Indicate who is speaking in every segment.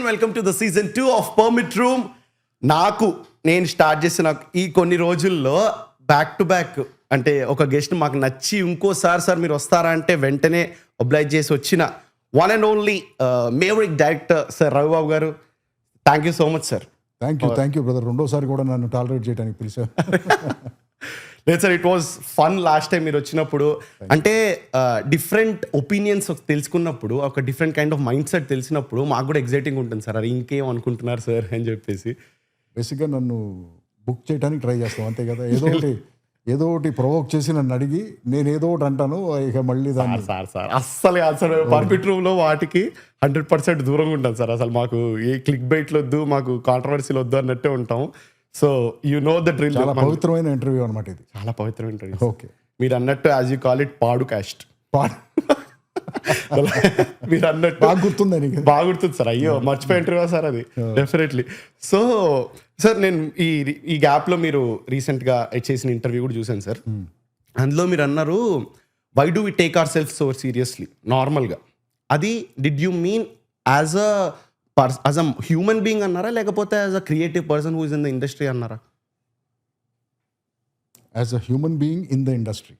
Speaker 1: And welcome to the season 2 of permit room. నేను start చేసిన ఈ కొన్ని రోజుల్లో బ్యాక్ టు బ్యాక్ అంటే ఒక గెస్ట్ మాకు నచ్చి ఇంకోసారి సార్ మీరు వస్తారా అంటే వెంటనే ఒబ్లైజ్ చేసి వచ్చిన one and only maverick director sir Ravibabu garu. Thank you so much sir.
Speaker 2: Thank you brother. రెండోసారి కూడా నన్ను టాలరేట్ చేయడానికి పిలిచారు.
Speaker 1: లేదు sir, it was fun last time మీరు వచ్చినప్పుడు. అంటే డిఫరెంట్ ఒపీనియన్స్ తెలుసుకున్నప్పుడు, ఒక different kind of mindset తెలిసినప్పుడు మాకు కూడా ఎగ్జైటింగ్ ఉంటుంది సార్. అది ఇంకేం అనుకుంటున్నారు సార్ అని చెప్పేసి.
Speaker 2: బేసిక్గా నన్ను బుక్ చేయడానికి ట్రై చేస్తాం అంతే కదా. ఏదో ఒకటి ప్రొవోక్ చేసి నన్ను అడిగి నేను ఏదో ఒకటి అంటాను, ఇక మళ్ళీ దాన్ని
Speaker 1: సార్ అస్సలు కాదు సార్. పర్మిట్ రూమ్లో వాటికి 100% దూరంగా ఉంటాం సార్. అసలు మాకు ఏ క్లిక్ బైట్లు వద్దు, మాకు కాంట్రవర్సీలు వద్దు అన్నట్టే ఉంటాం. So you know the drill.
Speaker 2: చాలా పవిత్రమైన ఇంటర్వ్యూ అనమాట ఇది.
Speaker 1: చాలా పవిత్రమైన ఇంటర్వ్యూ.
Speaker 2: ఓకే,
Speaker 1: మీరు అన్నట్టు యాజ్ యూ కాల్ ఇట్ పాడు కాస్ట్. మీరు అన్నట్టు
Speaker 2: బాగా గుర్తుంది
Speaker 1: బాగా గుర్తుంది సార్. అయ్యో మర్చిపోయి ఇంటర్వ్యూ సార్ అది డెఫినెట్లీ. సో సార్ నేను ఈ గ్యాప్లో మీరు రీసెంట్గా చేసిన ఇంటర్వ్యూ కూడా చూశాను సార్. అందులో మీరు అన్నారు why do we take our self so seriously. నార్మల్గా అది did you mean as a human being అన్నారా, లేకపోతే as a creative person who is in the industry అన్నారా?
Speaker 2: As a human being in the industry.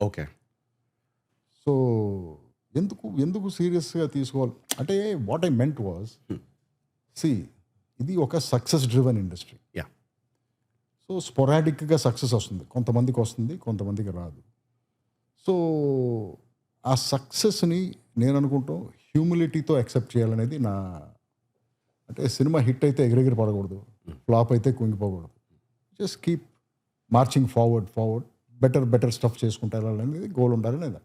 Speaker 1: Okay.
Speaker 2: So ఎందుకు సీరియస్గా తీసుకోవాలి అంటే what I meant was, ఇది ఒక success driven industry.
Speaker 1: Yeah.
Speaker 2: So స్పొరాడిక్గా సక్సెస్ వస్తుంది, కొంతమందికి వస్తుంది, కొంతమందికి రాదు. సో ఆ సక్సెస్ని నేను అనుకుంటాం హ్యూమిలిటీతో యాక్సెప్ట్ చేయాలనేది నా, అంటే సినిమా హిట్ అయితే ఎగిరెగిరి పడకూడదు, ఫ్లాప్ అయితే కుంగిపోకూడదు. Just keep marching forward better stuff చేసుకుంటా వెళ్ళాలనేది గోల్ ఉండాలనేది.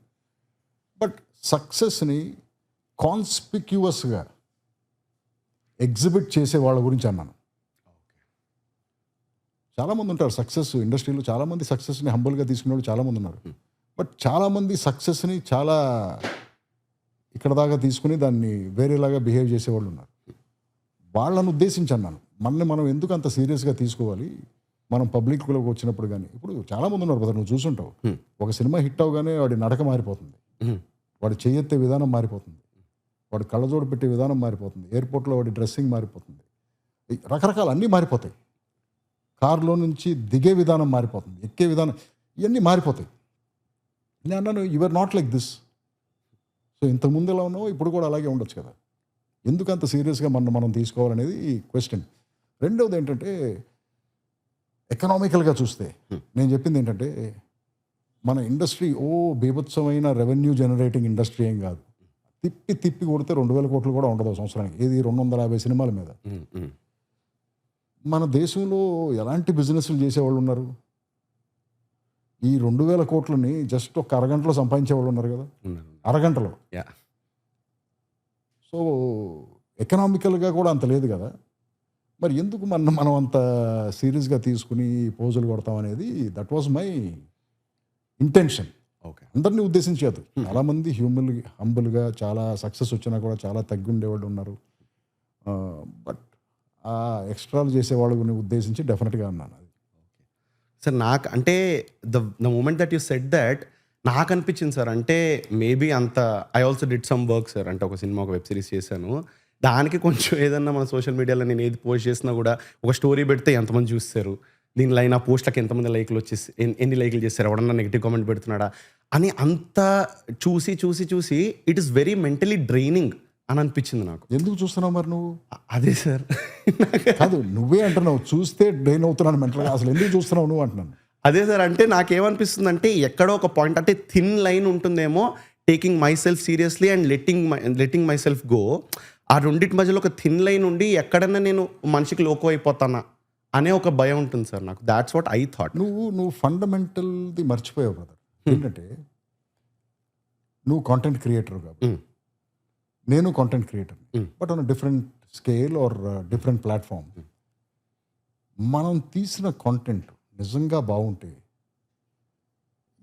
Speaker 2: బట్ సక్సెస్ని కాన్స్పిక్యూవస్గా ఎగ్జిబిట్ చేసే వాళ్ళ గురించి అన్నాను. చాలామంది ఉంటారు సక్సెస్ ఇండస్ట్రీలో, చాలామంది సక్సెస్ని హంబుల్గా తీసుకునే వాళ్ళు చాలామంది ఉన్నారు. బట్ చాలామంది సక్సెస్ని చాలా ఇక్కడ దాకా తీసుకుని దాన్ని వేరేలాగా బిహేవ్ చేసేవాళ్ళు ఉన్నారు. వాళ్ళను ఉద్దేశించి అన్నాను, మనం ఎందుకు అంత సీరియస్గా తీసుకోవాలి. మనం పబ్లిక్లోకి వచ్చినప్పుడు కానీ, ఇప్పుడు చాలామంది ఉన్నారు బ్రదర్, నువ్వు చూసుంటావు, ఒక సినిమా హిట్ అవగానే వాడి నడక మారిపోతుంది, వాడు చేయెత్తే విధానం మారిపోతుంది, వాడు కళ్ళజోడు పెట్టే విధానం మారిపోతుంది, ఎయిర్పోర్ట్లో వాడి డ్రెస్సింగ్ మారిపోతుంది, రకరకాల అన్నీ మారిపోతాయి. కారులో నుంచి దిగే విధానం మారిపోతుంది, ఎక్కే విధానం, ఇవన్నీ మారిపోతాయి. నేను అన్నాను your not like this. So ఇంతకుముందు ఎలా ఉన్నావో ఇప్పుడు కూడా అలాగే ఉండొచ్చు కదా, ఎందుకు అంత సీరియస్గా మనం తీసుకోవాలనేది క్వశ్చన్. రెండవది ఏంటంటే ఎకనామికల్గా చూస్తే నేను చెప్పింది ఏంటంటే మన ఇండస్ట్రీ బీభత్సమైన రెవెన్యూ జనరేటింగ్ ఇండస్ట్రీ ఏం కాదు. తిప్పి కొడితే 2,000 కోట్లు కూడా ఉండదు సంవత్సరానికి, ఇది 250 సినిమాల మీద. మన దేశంలో ఎలాంటి బిజినెస్లు చేసేవాళ్ళు ఉన్నారు? ఈ 2,000 కోట్లని జస్ట్ ఒక అరగంటలో సంపాదించే వాళ్ళు ఉన్నారు కదా, అరగంటలో. సో ఎకనామికల్గా కూడా అంత లేదు కదా. మరి ఎందుకు మనం అంత సీరియస్గా తీసుకుని పోజులు కొడతాం అనేది, that was my intention.
Speaker 1: Okay.
Speaker 2: అందరినీ ఉద్దేశించదు. చాలామంది హంబుల్గా చాలా సక్సెస్ వచ్చినా కూడా చాలా తగ్గి ఉండేవాళ్ళు ఉన్నారు. బట్ ఆ ఎక్స్ట్రాలు చేసేవాళ్ళని ఉద్దేశించి డెఫినెట్గా అన్నాను అది.
Speaker 1: సార్ నాకు అంటే the moment that you said that నాకు అనిపించింది సార్, అంటే మేబీ అంత I also did some work sir. అంటే ఒక సినిమా, ఒక వెబ్ సిరీస్ చేశాను. దానికి కొంచెం ఏదన్నా మన సోషల్ మీడియాలో నేను ఏది పోస్ట్ చేసినా కూడా ఒక స్టోరీ పెడితే ఎంతమంది చూస్తారు, దీనిలో నా పోస్ట్లకు ఎంతమంది లైక్లు వచ్చేసి ఎన్ని లైక్లు చేస్తారు, ఎవడన్నా నెగిటివ్ కామెంట్ పెడుతున్నాడా అని అంతా చూసి it is very mentally draining అని అనిపించింది నాకు.
Speaker 2: ఎందుకు చూస్తున్నావు మరి నువ్వు?
Speaker 1: అదే సార్,
Speaker 2: కాదు నువ్వే అంటున్నావు చూస్తే డ్రైన్ అవుతున్నాను మెంటల్గా, అసలు ఎందుకు చూస్తున్నావు నువ్వు అంటున్నాను.
Speaker 1: అదే సార్, అంటే నాకేమనిపిస్తుంది అంటే ఎక్కడో ఒక పాయింట్, అంటే థిన్ లైన్ ఉంటుందేమో taking my self seriously and letting my self go. ఆ రెండింటి మధ్యలో ఒక థిన్ లైన్ ఉండి ఎక్కడన్నా నేను మనిషికి లోకో అయిపోతానా అనే ఒక భయం ఉంటుంది సార్ నాకు. That's what I thought.
Speaker 2: నువ్వు ఫండమెంటల్ది మర్చిపోయావు బ్రదర్. ఏంటంటే నువ్వు కాంటెంట్ క్రియేటర్ కాబట్టి, నేను content creator, but on different scale are different platform. మనం తీసిన కాంటెంట్ నిజంగా బాగుంటే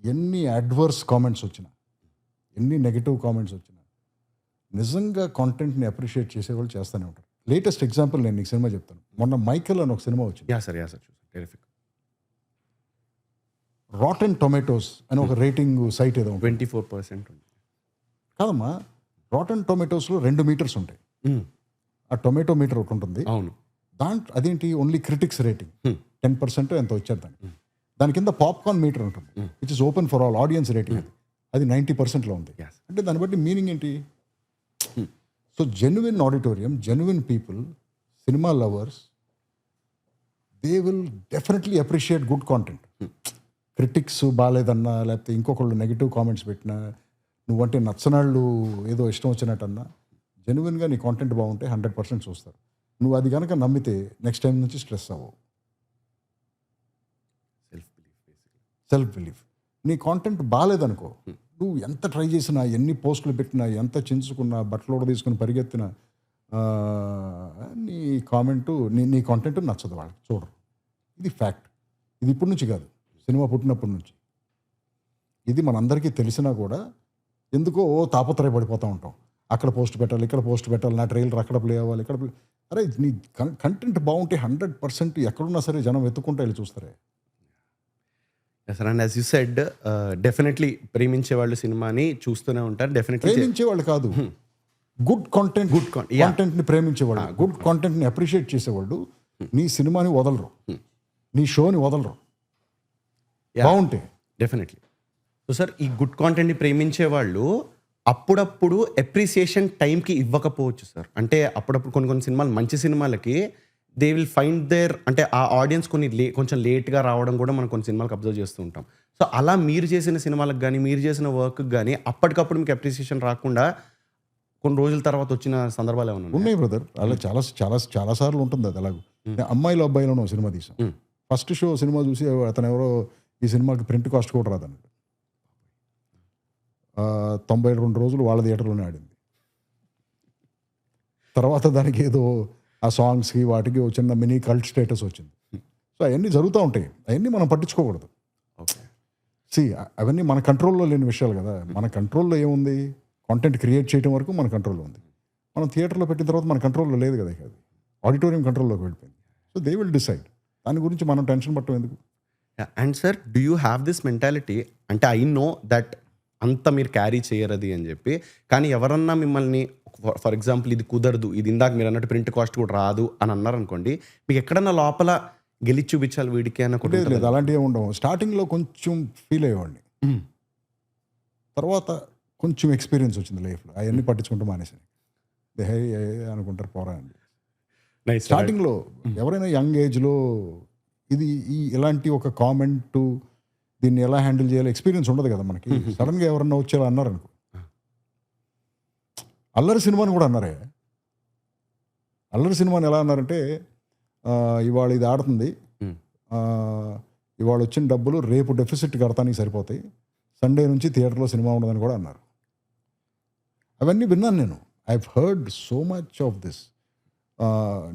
Speaker 2: ఎన్ని అడ్వర్స్ కామెంట్స్ వచ్చినా, ఎన్ని నెగిటివ్ కామెంట్స్ వచ్చినా, నిజంగా కాంటెంట్ని అప్రిషియేట్ చేసేవాళ్ళు చేస్తూనే ఉంటారు. లేటెస్ట్ ఎగ్జాంపుల్ నేను నీకు సినిమా చెప్తాను. మొన్న మైకెల్ అని ఒక సినిమా వచ్చింది.
Speaker 1: Yeah sir terrific.
Speaker 2: Rotten tomatoes అని ఒక రేటింగ్ సైట్ ఏదో
Speaker 1: 24%
Speaker 2: కాదమ్మా, రాటెన్ టొమాటోస్లో 2 మీటర్స్ ఉంటాయి. ఆ టొమాటో మీటర్ ఒకటి ఉంటుంది,
Speaker 1: అవును.
Speaker 2: దాంట్లో అదేంటి ఓన్లీ క్రిటిక్స్ రేటింగ్ 10% ఎంత వచ్చేది దానికి. దాని కింద పాప్కార్న్ మీటర్ ఉంటుంది, which is open for all audience rating, అది 90%లో ఉంది.
Speaker 1: Yes.
Speaker 2: అంటే దాన్ని బట్టి మీనింగ్ ఏంటి? So genuine auditorium, genuine people, cinema lovers, they will definitely appreciate good content. Critics బాగాలేదన్నా, లేకపోతే ఇంకొకళ్ళు నెగిటివ్ కామెంట్స్ పెట్టినా, నువ్వంటే నచ్చనాళ్ళు ఏదో ఇష్టం వచ్చినట్టన్నా, జెన్యున్గా నీ కాంటెంట్ బాగుంటే 100% చూస్తారు. నువ్వు అది కనుక నమ్మితే నెక్స్ట్ టైం నుంచి స్ట్రెస్ అవ్వవు. Self belief. నీ కాంటెంట్ బాగాలేదనుకో, నువ్వు ఎంత ట్రై చేసినా, ఎన్ని పోస్టులు పెట్టినా, ఎంత చించుకున్నా, బట్టలు కూడా తీసుకుని పరిగెత్తినా, నీ కామెంటు నీ కాంటెంట్ నచ్చదు, వాళ్ళకి చూడరు. ఇది ఫ్యాక్ట్. ఇది ఇప్పటి నుంచి కాదు, సినిమా పుట్టినప్పటి నుంచి. ఇది మనందరికీ తెలిసినా కూడా ఎందుకో తాపత్రయపడిపోతూ ఉంటాం. అక్కడ పోస్ట్ పెట్టాలి, ఇక్కడ పోస్ట్ పెట్టాలి, నా ట్రైలర్ అక్కడ ప్లే అవ్వాలి, ఇక్కడ play. అరే నీ కంటెంట్ బాగుంటే 100% ఎక్కడున్నా సరే జనం వెతుక్కుంటే వెళ్ళి చూస్తారే.
Speaker 1: Sir, and as you said, definitely ప్రేమించే వాళ్ళు సినిమాని చూస్తూనే ఉంటారు. డెఫినెట్లీ
Speaker 2: ప్రేమించేవాళ్ళు కాదు, గుడ్ కాంటెంట్, కాంటెంట్ని ప్రేమించేవాళ్ళు, గుడ్ కాంటెంట్ని అప్రిషియేట్ చేసేవాళ్ళు నీ సినిమాని వదలరు, నీ షోని వదలరు బాగుంటే.
Speaker 1: డెఫినెట్లీ. సో సార్, ఈ గుడ్ కాంటెంట్ని ప్రేమించే వాళ్ళు అప్పుడప్పుడు అప్రిసియేషన్ టైంకి ఇవ్వకపోవచ్చు సార్. అంటే అప్పుడప్పుడు కొన్ని సినిమాలు, మంచి సినిమాలకి దే విల్ ఫైండ్ దేర్, అంటే ఆ ఆడియన్స్ కొంచెం లేట్గా రావడం కూడా మనం కొన్ని సినిమాలకు అబ్జర్వ్ చేస్తూ ఉంటాం. సో అలా మీరు చేసిన సినిమాలకు కానీ, మీరు చేసిన వర్క్కి కానీ అప్పటికప్పుడు మీకు అప్రిసియేషన్ రాకుండా కొన్ని రోజుల తర్వాత వచ్చిన సందర్భాలు ఏమైనా
Speaker 2: ఉన్నాయి బ్రదర్. అలా చాలా చాలా చాలా సార్లు ఉంటుంది అది. అలాగే అమ్మాయిలు అబ్బాయిలను సినిమా తీసాం. ఫస్ట్ షో సినిమా చూసి అతను ఎవరో ఈ సినిమాకి ప్రింట్ కాస్ట్ కూడా రాదన్నాడు. 92 రోజులు వాళ్ళ థియేటర్లోనే ఆడింది. తర్వాత దానికి ఏదో ఆ సాంగ్స్కి వాటికి చిన్న మినీ కల్ట్ స్టేటస్ వచ్చింది. సో అవన్నీ జరుగుతూ ఉంటాయి, అవన్నీ మనం పట్టించుకోకూడదు. అవన్నీ మన కంట్రోల్లో లేని విషయాలు కదా. మన కంట్రోల్లో ఏముంది? కాంటెంట్ క్రియేట్ చేయడం వరకు మన కంట్రోల్లో ఉంది. మనం థియేటర్లో పెట్టిన తర్వాత మన కంట్రోల్లో లేదు కదా, అది ఆడిటోరియం కంట్రోల్లోకి వెళ్ళిపోయింది. So they will decide. దాని గురించి మనం టెన్షన్ పట్టడం ఎందుకు?
Speaker 1: And sir, do you have this mentality? అంటే ఐ నో దట్ అంత మీరు క్యారీ చేయరది అని చెప్పి, కానీ ఎవరన్నా మిమ్మల్ని ఫర్ ఎగ్జాంపుల్ ఇది కుదరదు, ఇది ఇందాక మీరు అన్నట్టు ప్రింట్ కాస్ట్ కూడా రాదు అని అన్నారు అనుకోండి, మీకు ఎక్కడన్నా లోపల గెలిచి చూపించాలి వీడికి అని
Speaker 2: లేదు, అలాంటివి ఉండవు. స్టార్టింగ్లో కొంచెం ఫీల్ అయ్యేవాడిని, తర్వాత కొంచెం ఎక్స్పీరియన్స్ వచ్చింది లైఫ్లో, అవన్నీ పట్టించుకుంటూ మానేసాను. హే అనుకుంటారు పోరా అని. స్టార్టింగ్లో ఎవరైనా యంగ్ ఏజ్లో ఇది ఇలాంటి ఒక కామెంటు, దీన్ని ఎలా హ్యాండిల్ చేయాలో ఎక్స్పీరియన్స్ ఉండదు కదా మనకి. సడన్గా ఎవరన్నా వచ్చేలా అన్నారు అనుకో. అల్లరి సినిమాని కూడా అన్నారే. అల్లరి సినిమాని ఎలా అన్నారంటే, ఇవాళ ఇది ఆడుతుంది, ఇవాళ వచ్చిన డబ్బులు రేపు డెఫిసిట్ కడతానికి సరిపోతాయి, సండే నుంచి థియేటర్లో సినిమా ఉండదని కూడా అన్నారు. అవన్నీ విన్నాను నేను. I heard so much of this.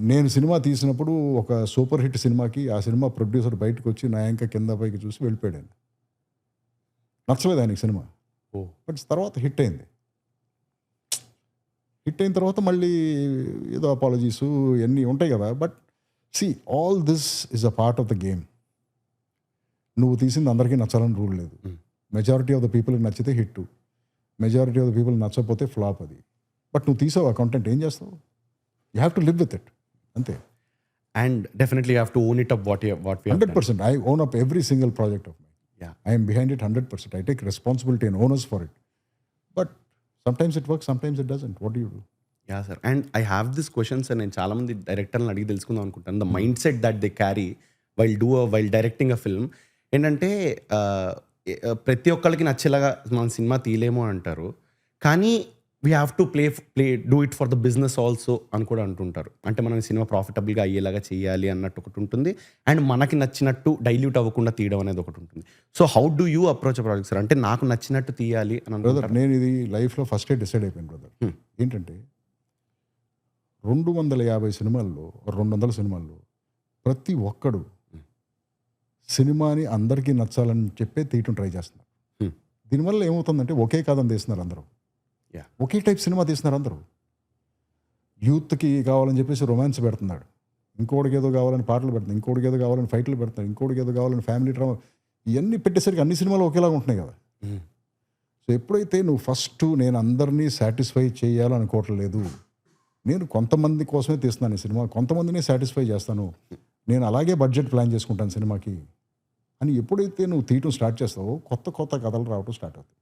Speaker 2: నేను సినిమా తీసినప్పుడు ఒక సూపర్ హిట్ సినిమాకి ఆ సినిమా ప్రొడ్యూసర్ బయటకు వచ్చి నా యాంక కింద పైకి చూసి వెళ్ళిపోయాడు. నచ్చలేదు ఆయనకి సినిమా. బట్ తర్వాత హిట్ అయింది. హిట్ అయిన తర్వాత మళ్ళీ ఏదో అపాలజీసు ఇవన్నీ ఉంటాయి కదా. But see, all this is a part of the game. నువ్వు తీసింది అందరికీ నచ్చాలని రూల్ లేదు. మెజారిటీ ఆఫ్ ద పీపుల్కి నచ్చితే hit, majority of the people నచ్చకపోతే ఫ్లాప్. అది. బట్ నువ్వు తీసావు ఆ కంటెంట్, ఏం చేస్తావు? You have to live with it, అంతే.
Speaker 1: And definitely you have to own it up what
Speaker 2: 100%. I own up every single project of my. I am behind it 100%. I take responsibility and onus for it. But sometimes it works, sometimes it doesn't. What do you do?
Speaker 1: Yeah, sir. And I have this question, sir. నేను చాలా మంది డైరెక్టర్లను అడిగి తెలుసుకుందాం అనుకుంటాను. The mind set that they carry while directing a film ఏంటంటే, ప్రతి ఒక్కరికి నచ్చేలాగా మన సినిమా తీయలేము అంటారు, కానీ we have to do it for the business also అని కూడా అంటుంటారు. అంటే మనం సినిమా ప్రాఫిటబుల్గా అయ్యేలాగా చేయాలి అన్నట్టు ఒకటి ఉంటుంది, అండ్ మనకి నచ్చినట్టు డైల్యూట్ అవ్వకుండా తీయడం అనేది ఒకటి ఉంటుంది. So how do you approach a project sir? అంటే నాకు నచ్చినట్టు తీయాలి అని
Speaker 2: బ్రదర్, నేను ఇది లైఫ్లో ఫస్టే డిసైడ్ అయిపోయాను బ్రదర్. ఏంటంటే 250 సినిమాల్లో 200 సినిమాల్లో ప్రతి ఒక్కడు సినిమాని అందరికీ నచ్చాలని చెప్పే తీయటం ట్రై చేస్తున్నారు. దీనివల్ల ఏమవుతుందంటే ఒకే కాదని తీస్తున్నారు అందరూ, ఒకే టైప్ సినిమా తీస్తున్నారు అందరూ. యూత్కి కావాలని చెప్పేసి రొమాన్స్ పెడుతున్నాడు, ఇంకోటికి ఏదో కావాలని పాటలు పెడుతున్నాడు, ఇంకోటికి ఏదో కావాలని ఫైట్లు పెడుతున్నాడు, ఇంకోటికి ఏదో కావాలని ఫ్యామిలీ డ్రామా, ఇవన్నీ పెట్టేసరికి అన్ని సినిమాలు ఒకేలాగా ఉంటున్నాయి కదా. సో ఎప్పుడైతే నువ్వు ఫస్ట్ నేను అందరినీ సాటిస్ఫై చేయాలనుకోవట్లేదు, నేను కొంతమంది కోసమే తీస్తున్నాను ఈ సినిమా, కొంతమందిని సాటిస్ఫై చేస్తాను, నేను అలాగే బడ్జెట్ ప్లాన్ చేసుకుంటాను సినిమాకి అని ఎప్పుడైతే నువ్వు తీయటం స్టార్ట్ చేస్తావో కొత్త కొత్త కథలు రావటం స్టార్ట్ అవుతాయి.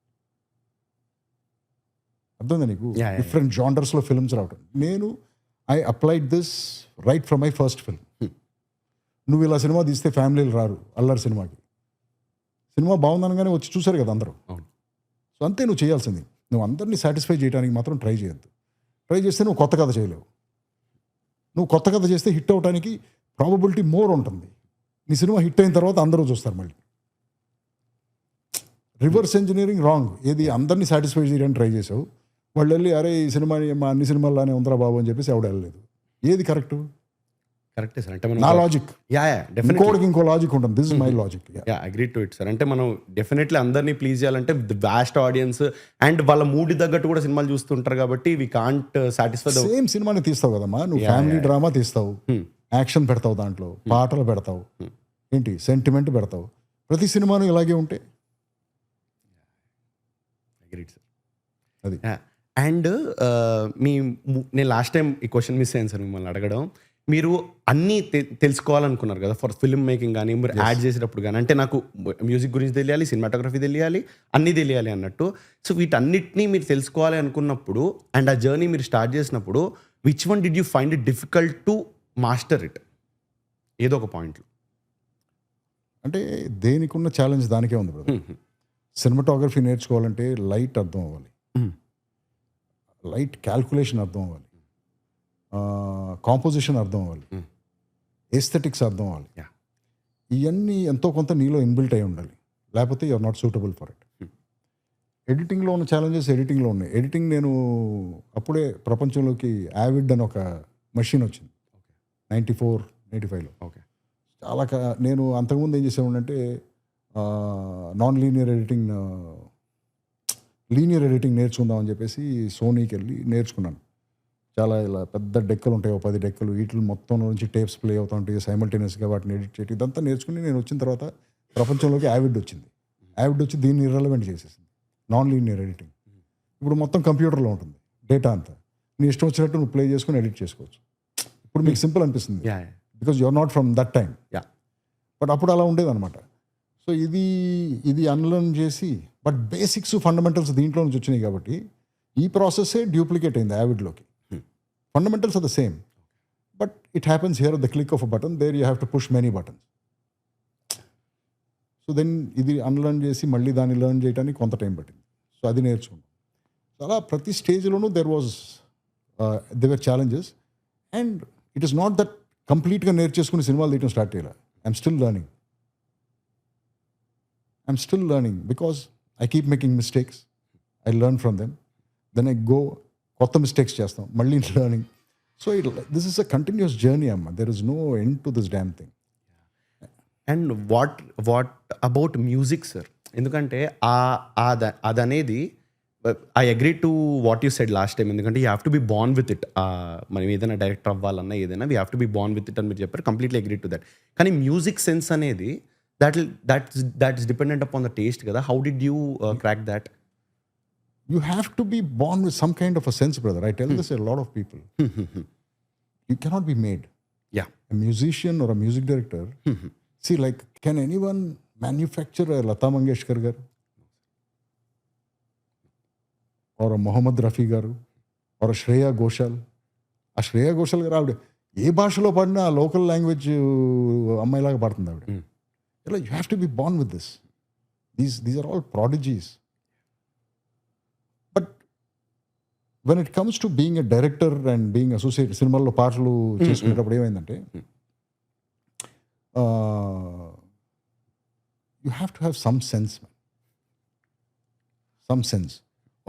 Speaker 2: అర్థమైందా నీకు?
Speaker 1: Yeah, yeah,
Speaker 2: డిఫరెంట్ జానర్స్లో ఫిల్మ్స్ రావటం. నేను I applied this right from my first film. నువ్వు ఇలా సినిమా తీస్తే ఫ్యామిలీలు రారు అల్లరి సినిమాకి. సినిమా బాగుందనగానే వచ్చి చూసారు కదా అందరూ.
Speaker 1: అవును.
Speaker 2: సో అంతే నువ్వు చేయాల్సింది. నువ్వు అందరినీ సాటిస్ఫై చేయడానికి మాత్రం ట్రై చేయొద్దు. ట్రై చేస్తే నువ్వు కొత్త కథ చేయలేవు. నువ్వు కొత్త కథ చేస్తే హిట్ అవడానికి ప్రాబబిలిటీ మోర్ ఉంటుంది. నీ సినిమా హిట్ అయిన తర్వాత అందరూ చూస్తారు మళ్ళీ. Reverse engineering wrong. ఏది అందరినీ సాటిస్ఫై చేయడానికి ట్రై చేసావు, వాళ్ళు వెళ్ళి అరే ఈ సినిమా మా అన్ని సినిమాల్లానే ఉందరా బాబు అని చెప్పేసి ఎవడు వెళ్ళలేదు. ఏది కరెక్ట్?
Speaker 1: కరెక్టే సార్. అంటే మనం
Speaker 2: నా లాజిక్. ఇంకోటికి ఇంకో లాజిక్ ఉంటుంది. This is my logic.
Speaker 1: Agree to it sir. అంటే మనం డెఫినెట్లీ అందరినీ ప్లీజ్ చేయాలంటే ది వాస్ట్ ఆడియన్స్ అండ్ వాళ్ళ మూడ్ తగ్గట్టు కూడా సినిమాలు చూస్తుంటారు కాబట్టి we can't satisfy the
Speaker 2: same సినిమాని తీస్తావు కదమ్మా నువ్వు. ఫ్యామిలీ డ్రామా తీస్తావు, యాక్షన్ పెడతావు, దాంట్లో పాటలు పెడతావు, ఏంటి సెంటిమెంట్ పెడతావు. ప్రతి సినిమాను ఇలాగే ఉంటే
Speaker 1: అగ్రీడ్ సార్.
Speaker 2: అది.
Speaker 1: అండ్ నేను లాస్ట్ టైం ఈ క్వశ్చన్ మిస్ అయ్యాను సార్ మిమ్మల్ని అడగడం. మీరు అన్నీ తెలుసుకోవాలనుకున్నారు కదా ఫర్ ఫిల్మ్ మేకింగ్ కానీ మీరు యాడ్ చేసేటప్పుడు కానీ, అంటే నాకు మ్యూజిక్ గురించి తెలియాలి, సినిమాటోగ్రఫీ తెలియాలి, అన్నీ తెలియాలి అన్నట్టు. సో వీటన్నిటినీ మీరు తెలుసుకోవాలి అనుకున్నప్పుడు అండ్ ఆ జర్నీ మీరు స్టార్ట్ చేసినప్పుడు which one did you find it difficult to master it? ఏదో ఒక పాయింట్లో.
Speaker 2: అంటే దేనికి ఉన్న ఛాలెంజ్ దానికే ఉంది బ్రదర్. సినిమాటోగ్రఫీ నేర్చుకోవాలంటే లైట్ అర్థం అవ్వాలి, లైట్ క్యాల్కులేషన్ అర్థం అవ్వాలి, కాంపోజిషన్ అర్థం అవ్వాలి, ఎస్థెటిక్స్ అర్థం అవ్వాలి. ఇవన్నీ ఎంతో కొంత నీలో ఇన్బిల్ట్ అయి ఉండాలి, లేకపోతే you're not suitable for it. ఎడిటింగ్లో ఉన్న ఛాలెంజెస్ ఎడిటింగ్లో ఉన్నాయి. ఎడిటింగ్ నేను అప్పుడే ప్రపంచంలోకి యావిడ్ అని ఒక మెషిన్ వచ్చింది 94, 95లో.
Speaker 1: ఓకే.
Speaker 2: చాలా నేను అంతకుముందు ఏం చేసేవాడినంటే non linear editing, linear editing నేర్చుకుందామని చెప్పేసి సోనీకి వెళ్ళి నేర్చుకున్నాను. చాలా ఇలా పెద్ద డెక్కలు ఉంటాయి, 10 డెక్కలు, వీటి మొత్తం నుంచి టేప్స్ ప్లే అవుతూ ఉంటాయి, సైమల్టేనియస్గా వాటిని ఎడిట్ చేయడం, ఇదంతా నేర్చుకుని నేను వచ్చిన తర్వాత ప్రపంచంలోకి యావిడ్ వచ్చింది. యావిడ్ వచ్చి దీన్ని ఇర్రెలవెంట్ చేసేసింది, నాన్ లీనియర్ ఎడిటింగ్. ఇప్పుడు మొత్తం కంప్యూటర్లో ఉంటుంది డేటా అంతా, నీ ఇష్టం వచ్చినట్టు నువ్వు ప్లే చేసుకుని ఎడిట్ చేసుకోవచ్చు. ఇప్పుడు మీకు సింపుల్ అనిపిస్తుంది because you're not from that time. But అప్పుడు అలా ఉండేది అనమాట. సో ఇది అన్లర్న్ చేసి, బట్ బేసిక్స్ ఫండమెంటల్స్ దీంట్లో నుంచి వచ్చినాయి కాబట్టి ఈ ప్రాసెస్సే డ్యూప్లికేట్ అయింది యావిడ్లోకి. Fundamentals are the same, but it happens here the click of a button, there you have to push many buttons. So then ఇది అన్లర్న్ చేసి మళ్ళీ దాన్ని లర్న్ చేయడానికి కొంత టైం పట్టింది. సో అది నేర్చుకున్నాం. సో అలా ప్రతి స్టేజ్లోనూ there challenges. And it is not that కంప్లీట్గా నేర్చేసుకుని సినిమాలు తీయడం స్టార్ట్ చేయాలి. I'm still learning because I keep making mistakes, I learn from them, then I go కొత్త మిస్టేక్స్ చేస్తాం, మళ్ళీ learning. So this is a continuous journey అమ్మ. There is no end to this damn thing.
Speaker 1: And what about music sir? ఎందుకంటే అదనేది I agree to what you said last time. ఎందుకంటే you have to be born with it. మనం ఏదైనా director అవ్వాలన్నా ఏదైనా we have to be born with it అని మీరు చెప్పారు. Completely agree to that. కానీ మ్యూజిక్ సెన్స్ అనేది that is dependent upon the taste కదా. How did you crack that?
Speaker 2: You have to be born with some kind of a sense, brother. I tell this to a lot of people. You cannot be made.
Speaker 1: Yeah.
Speaker 2: A musician or a music director, see, like, can anyone manufacture a Lata Mangeshkar garu or a Mohammad Rafi garu or a Shreya Ghoshal? A Shreya Ghoshal garu ఆవిడ ఏ భాషలో పాడినా ఆ local language అమ్మాయిలాగా పాడుతుంది ఆవిడ. You have to be born with this. These are all prodigies. But when it comes to being a director and being associated, సినిమాల్లో పాటలు చేసుకునేటప్పుడు ఏమైందంటే you have to have some sense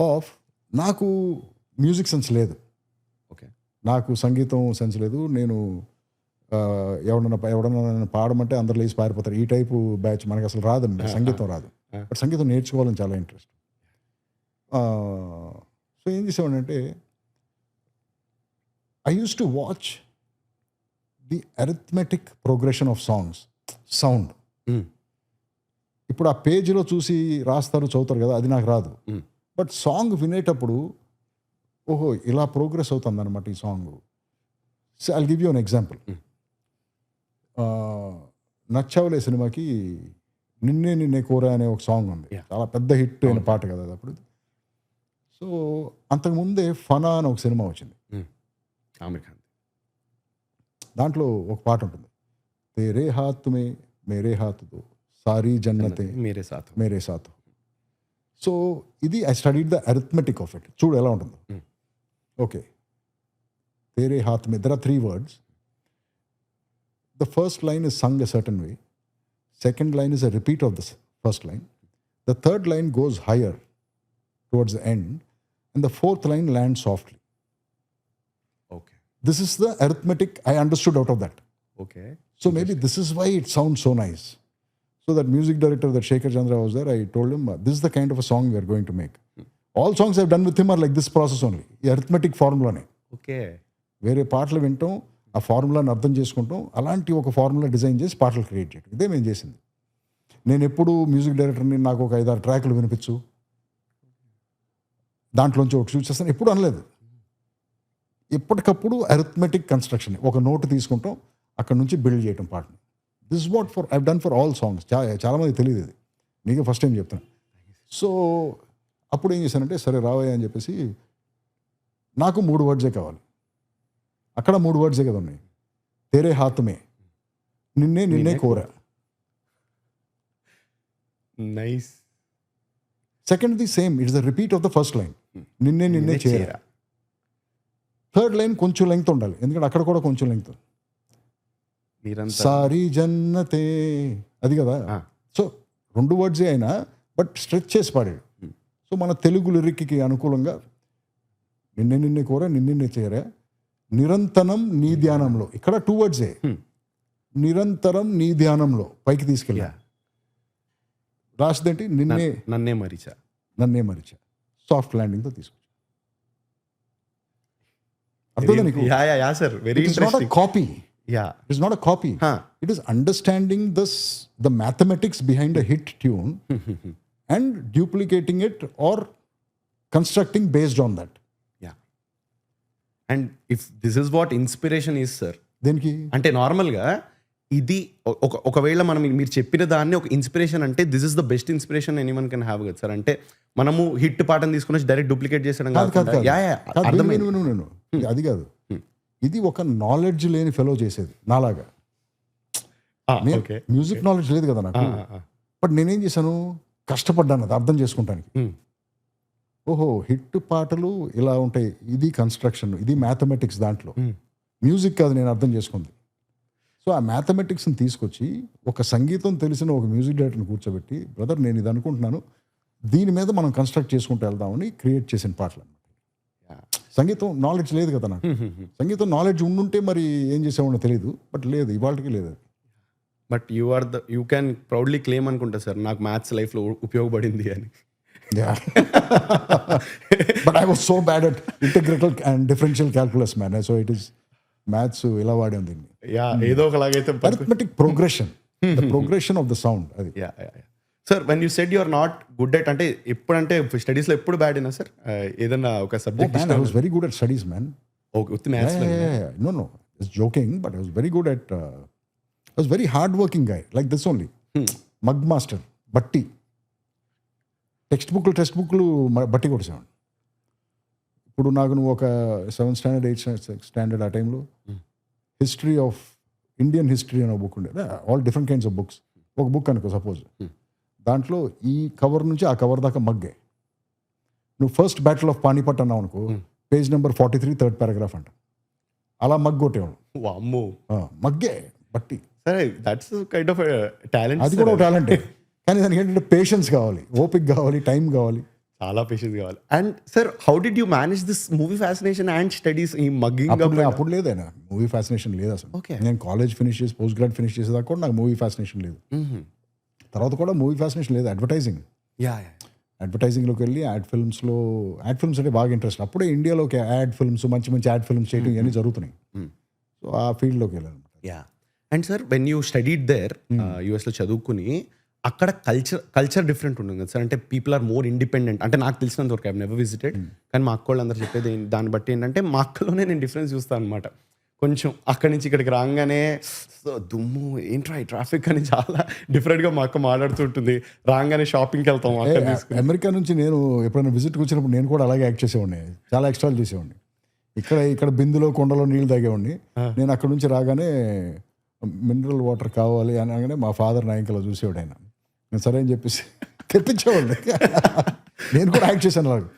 Speaker 2: of, నాకు music sense లేదు,
Speaker 1: okay,
Speaker 2: నాకు సంగీతం sense లేదు, నేను ఎవడన్నా పాడమంటే అందరు లేచి పారిపోతారు, ఈ టైపు బ్యాచ్ మనకు అసలు రాదండి, సంగీతం రాదు. బట్ సంగీతం నేర్చుకోవాలని చాలా ఇంట్రెస్ట్. సో ఏం చేసేవాడంటే I use to watch the arithmetic progression of sound. ఇప్పుడు ఆ పేజీలో చూసి రాస్తారు, చదువుతారు కదా, అది నాకు రాదు. బట్ సాంగ్ వినేటప్పుడు ఓహో ఇలా ప్రోగ్రెస్ అవుతుంది అనమాట ఈ song. So I'll give you an example. Nachavule సినిమాకి నిన్నే నిన్నే కోరా అనే ఒక సాంగ్ ఉంది.
Speaker 1: Yeah.
Speaker 2: చాలా పెద్ద హిట్ అయిన పాట కదా అది అప్పుడు. సో అంతకుముందే ఫనా అని ఒక సినిమా వచ్చింది.
Speaker 1: ఆమిర్ ఖాన్.
Speaker 2: దాంట్లో ఒక పాట ఉంటుంది, తేరే హాత్ మే మేరే హాత్ దో సారీ జన్నతే
Speaker 1: మేరే సాత్.
Speaker 2: మేరే సాత్. సో ఇది I studied the arithmetic of it. చూడు ఎలా ఉంటుందో. ఓకే, తేరే హాత్ మే there are 3 words. The first line is sung a certain way. Second line is a repeat of the first line. The third line goes higher towards the end. And the fourth line lands softly.
Speaker 1: Okay.
Speaker 2: This is the arithmetic I understood out of that.
Speaker 1: Okay.
Speaker 2: So maybe this is why it sounds so nice. So that music director, that Shekhar Chandra was there, I told him, this is the kind of a song we are going to make. All songs I've done with him are like this process only. The arithmetic formula.
Speaker 1: Okay.
Speaker 2: వేరే పాటలు వింటాం, ఆ ఫార్ములాని అర్థం చేసుకుంటాం, అలాంటి ఒక formula design చేసి పాటలు క్రియేట్ చేయడం, ఇదే మేము చేసింది. నేను ఎప్పుడు మ్యూజిక్ డైరెక్టర్ని నాకు ఒక 5-6 ట్రాక్లు వినిపించు, దాంట్లోంచి ఒకటి చూస్ చేస్తాను ఎప్పుడు అనలేదు. ఎప్పటికప్పుడు అరిథమెటిక్ కన్స్ట్రక్షన్, ఒక నోట్ తీసుకుంటాం, అక్కడ నుంచి బిల్డ్ చేయటం పాటని. This what for I've done for all songs. చాలామంది తెలియదు ఇది, నీకే ఫస్ట్ టైం చెప్తాను. సో అప్పుడు ఏం చేశానంటే, సరే రావయ్య అని చెప్పేసి, నాకు 3 wordsే కావాలి, అక్కడ 3 wordsే కదా ఉన్నాయి. తేరే హాత్ మే నిన్నే నిన్నే కోరా.
Speaker 1: Nice.
Speaker 2: Second the same, it's the repeat of the first line, నిన్నే నిన్నే చేరా. థర్డ్ లైన్ కొంచెం లెంగ్త్ ఉండాలి, ఎందుకంటే అక్కడ కూడా కొంచెం లెంగ్త్. సారీ జన్నతే అది కదా. సో 2 wordsే అయినా బట్ స్ట్రెచ్ చేసి పాడాడు. సో మన తెలుగు లిరిక్కి అనుకూలంగా నిన్నే నిన్నే కోరా నిన్నే చేరా, నిరంతరం నీ ధ్యానంలో, ఇక్కడ 2 wordsే, నిరంతరం నీ ధ్యానంలో పైకి తీసుకెళ్ళా. రాసిదేంటి,
Speaker 1: నన్నే మరిచా.
Speaker 2: నన్నే మరిచా, సాఫ్ట్ ల్యాండింగ్తో తీసుకొచ్చా. అర్థమైందా నీకు?
Speaker 1: Yeah sir, very
Speaker 2: it's not a copy. It's not a copy. It is understanding the mathematics behind a hit tune and duplicating it or constructing based on that.
Speaker 1: And if this is what inspiration is sir.
Speaker 2: దేనికి
Speaker 1: అంటే నార్మల్గా ఇది ఒకవేళ మనం మీరు చెప్పిన దాన్ని ఒక ఇన్స్పిరేషన్ అంటే, this is the best inspiration anyone can have కదా సార్. అంటే మనము హిట్ పాటను తీసుకుని డైరెక్ట్ డూప్లికేట్ చేసడం
Speaker 2: నేను అది కాదు. ఇది ఒక నాలెడ్జ్ లేని ఫెలో చేసేది నాలాగా. మ్యూజిక్ నాలెడ్జ్ లేదు కదా నాకు, బట్ నేనేం చేశాను, కష్టపడ్డాను అది అర్థం చేసుకుంటానికి. ఓహో హిట్ పాటలు ఇలా ఉంటాయి, ఇది కన్స్ట్రక్షన్, ఇది మ్యాథమెటిక్స్, దాంట్లో మ్యూజిక్ కాదు నేను అర్థం చేసుకుంది. సో ఆ మ్యాథమెటిక్స్ని తీసుకొచ్చి ఒక సంగీతం తెలిసిన ఒక మ్యూజిక్ డైరెక్టర్ని కూర్చోబెట్టి, బ్రదర్ నేను ఇది అనుకుంటున్నాను, దీని మీద మనం కన్స్ట్రక్ట్ చేసుకుంటూ వెళ్దామని క్రియేట్ చేసిన పాటలు అన్నమాట. సంగీతం నాలెడ్జ్ లేదు కదా నాకు. సంగీతం నాలెడ్జ్ ఉండుంటే మరి ఏం చేసేవాడినో తెలియదు, బట్ లేదు, ఇవాళకి లేదు.
Speaker 1: But you can proudly claim అనుకుంటా సార్, నాకు మ్యాథ్స్ లైఫ్లో ఉపయోగపడింది అని.
Speaker 2: But I was so bad at integral and differential calculus man. So it is maths ఇలా వాడాం దీన్ని.
Speaker 1: ఏదో ఒకలాగైతే
Speaker 2: arithmetic progression, the progression of the sound అది.
Speaker 1: Sir when you said you are not good at, అంటే ఎప్పుడంటే స్టడీస్లో ఎప్పుడు బ్యాడ్ అయినా సార్ ఏదన్నా ఒక subject?
Speaker 2: I was very good at studies man.
Speaker 1: Okay, with maths?
Speaker 2: No it's joking, but I was very good at, I was very hard working guy like this only. Mug master, బట్టి, text బుక్లు బట్టి కొట్టేసాను. ఇప్పుడు నాకు నువ్వు ఒక 7th standard 8th standard ఆ టైంలో history of Indian history అనే బుక్ ఉండే, all different kinds of books. ఒక బుక్ అనుకో సపోజ్, దాంట్లో ఈ కవర్ నుంచి ఆ కవర్ దాకా మగ్గే. నువ్వు ఫస్ట్ బ్యాటిల్ ఆఫ్ పానీపట్ అన్నావు అనుకో, పేజ్ నెంబర్ 43 3rd paragraph అంట. అలా మగ్గొట్టేవాడు.
Speaker 1: వామ్మో,
Speaker 2: మగ్గే బట్టి.
Speaker 1: సరే, దట్స్ కైండ్ ఆఫ్ టాలెంట్.
Speaker 2: అది కూడా ఒక టాలెంటే, కానీ దానికి ఏంటంటే పేషెన్స్ కావాలి, ఓపిక కావాలి, టైం కావాలి,
Speaker 1: చాలా పేషెన్స్ కావాలి. And sir, how did you manage this movie fascination and studies? ఈ మగ్గింగ్
Speaker 2: అప్పుడు లేదు, అయినా మూవీ ఫ్యాసినేషన్ లేదు అసలు. నేను కాలేజ్ ఫినిష్ చేసి పోస్ట్ గ్రాడ్ ఫినిష్ చేసేదాకా కూడా నాకు మూవీ ఫ్యాసినేషన్ లేదు. తర్వాత కూడా మూవీ ఫ్యాసినేషన్ లేదు. అడ్వర్టైజింగ్లోకి వెళ్ళి యాడ్ ఫిల్మ్స్ అంటే బాగా ఇంట్రెస్ట్. అప్పుడే ఇండియాలోకి యాడ్ ఫిల్మ్స్, మంచి మంచి యాడ్ ఫిల్మ్స్ చేయడం ఇవన్నీ జరుగుతున్నాయి. సో ఆ ఫీల్డ్లోకి వెళ్ళాను.
Speaker 1: And sir, when you studied there, యూఎస్లో చదువుకుని, అక్కడ కల్చర్ డిఫరెంట్ ఉంటుంది కదా సార్. అంటే పీపుల్ ఆర్ మోర్ ఇండిపెండెంట్. అంటే నాకు తెలిసినంత వరకు ఐ నెవర్ విజిటెడ్. కానీ మా అక్క వాళ్ళందరూ చెప్పేది దాన్ని బట్టి ఏంటంటే మా అక్కలోనే నేను డిఫరెన్స్ చూస్తాను అనమాట. కొంచెం అక్కడి నుంచి ఇక్కడికి రాగానే దుమ్ము ఏంట్రా ఈ ట్రాఫిక్ అని చాలా డిఫరెంట్గా మా అక్క మాట్లాడుతుంటుంది. రాగానే షాపింగ్కి వెళ్తాం అక్కడ తీసుకుని.
Speaker 2: అమెరికా నుంచి నేను ఎప్పుడైనా విజిట్కి వచ్చినప్పుడు నేను కూడా అలాగే యాక్ట్ చేసేవాడిని, చాలా ఎక్స్ట్రాలు చేసేవాడిని. ఇక్కడ బిందులో కొండలో నీళ్ళు తాగేవాడిని. నేను అక్కడ నుంచి రాగానే మినరల్ వాటర్ కావాలి అని అనగానే మా ఫాదర్ నా ఇంకలా చూసేవాడు. ఆయన నేను సరే అని చెప్పేసి తెప్పించేవాడిని. నేను కూడా యాక్ట్ చేశాను అలాగే.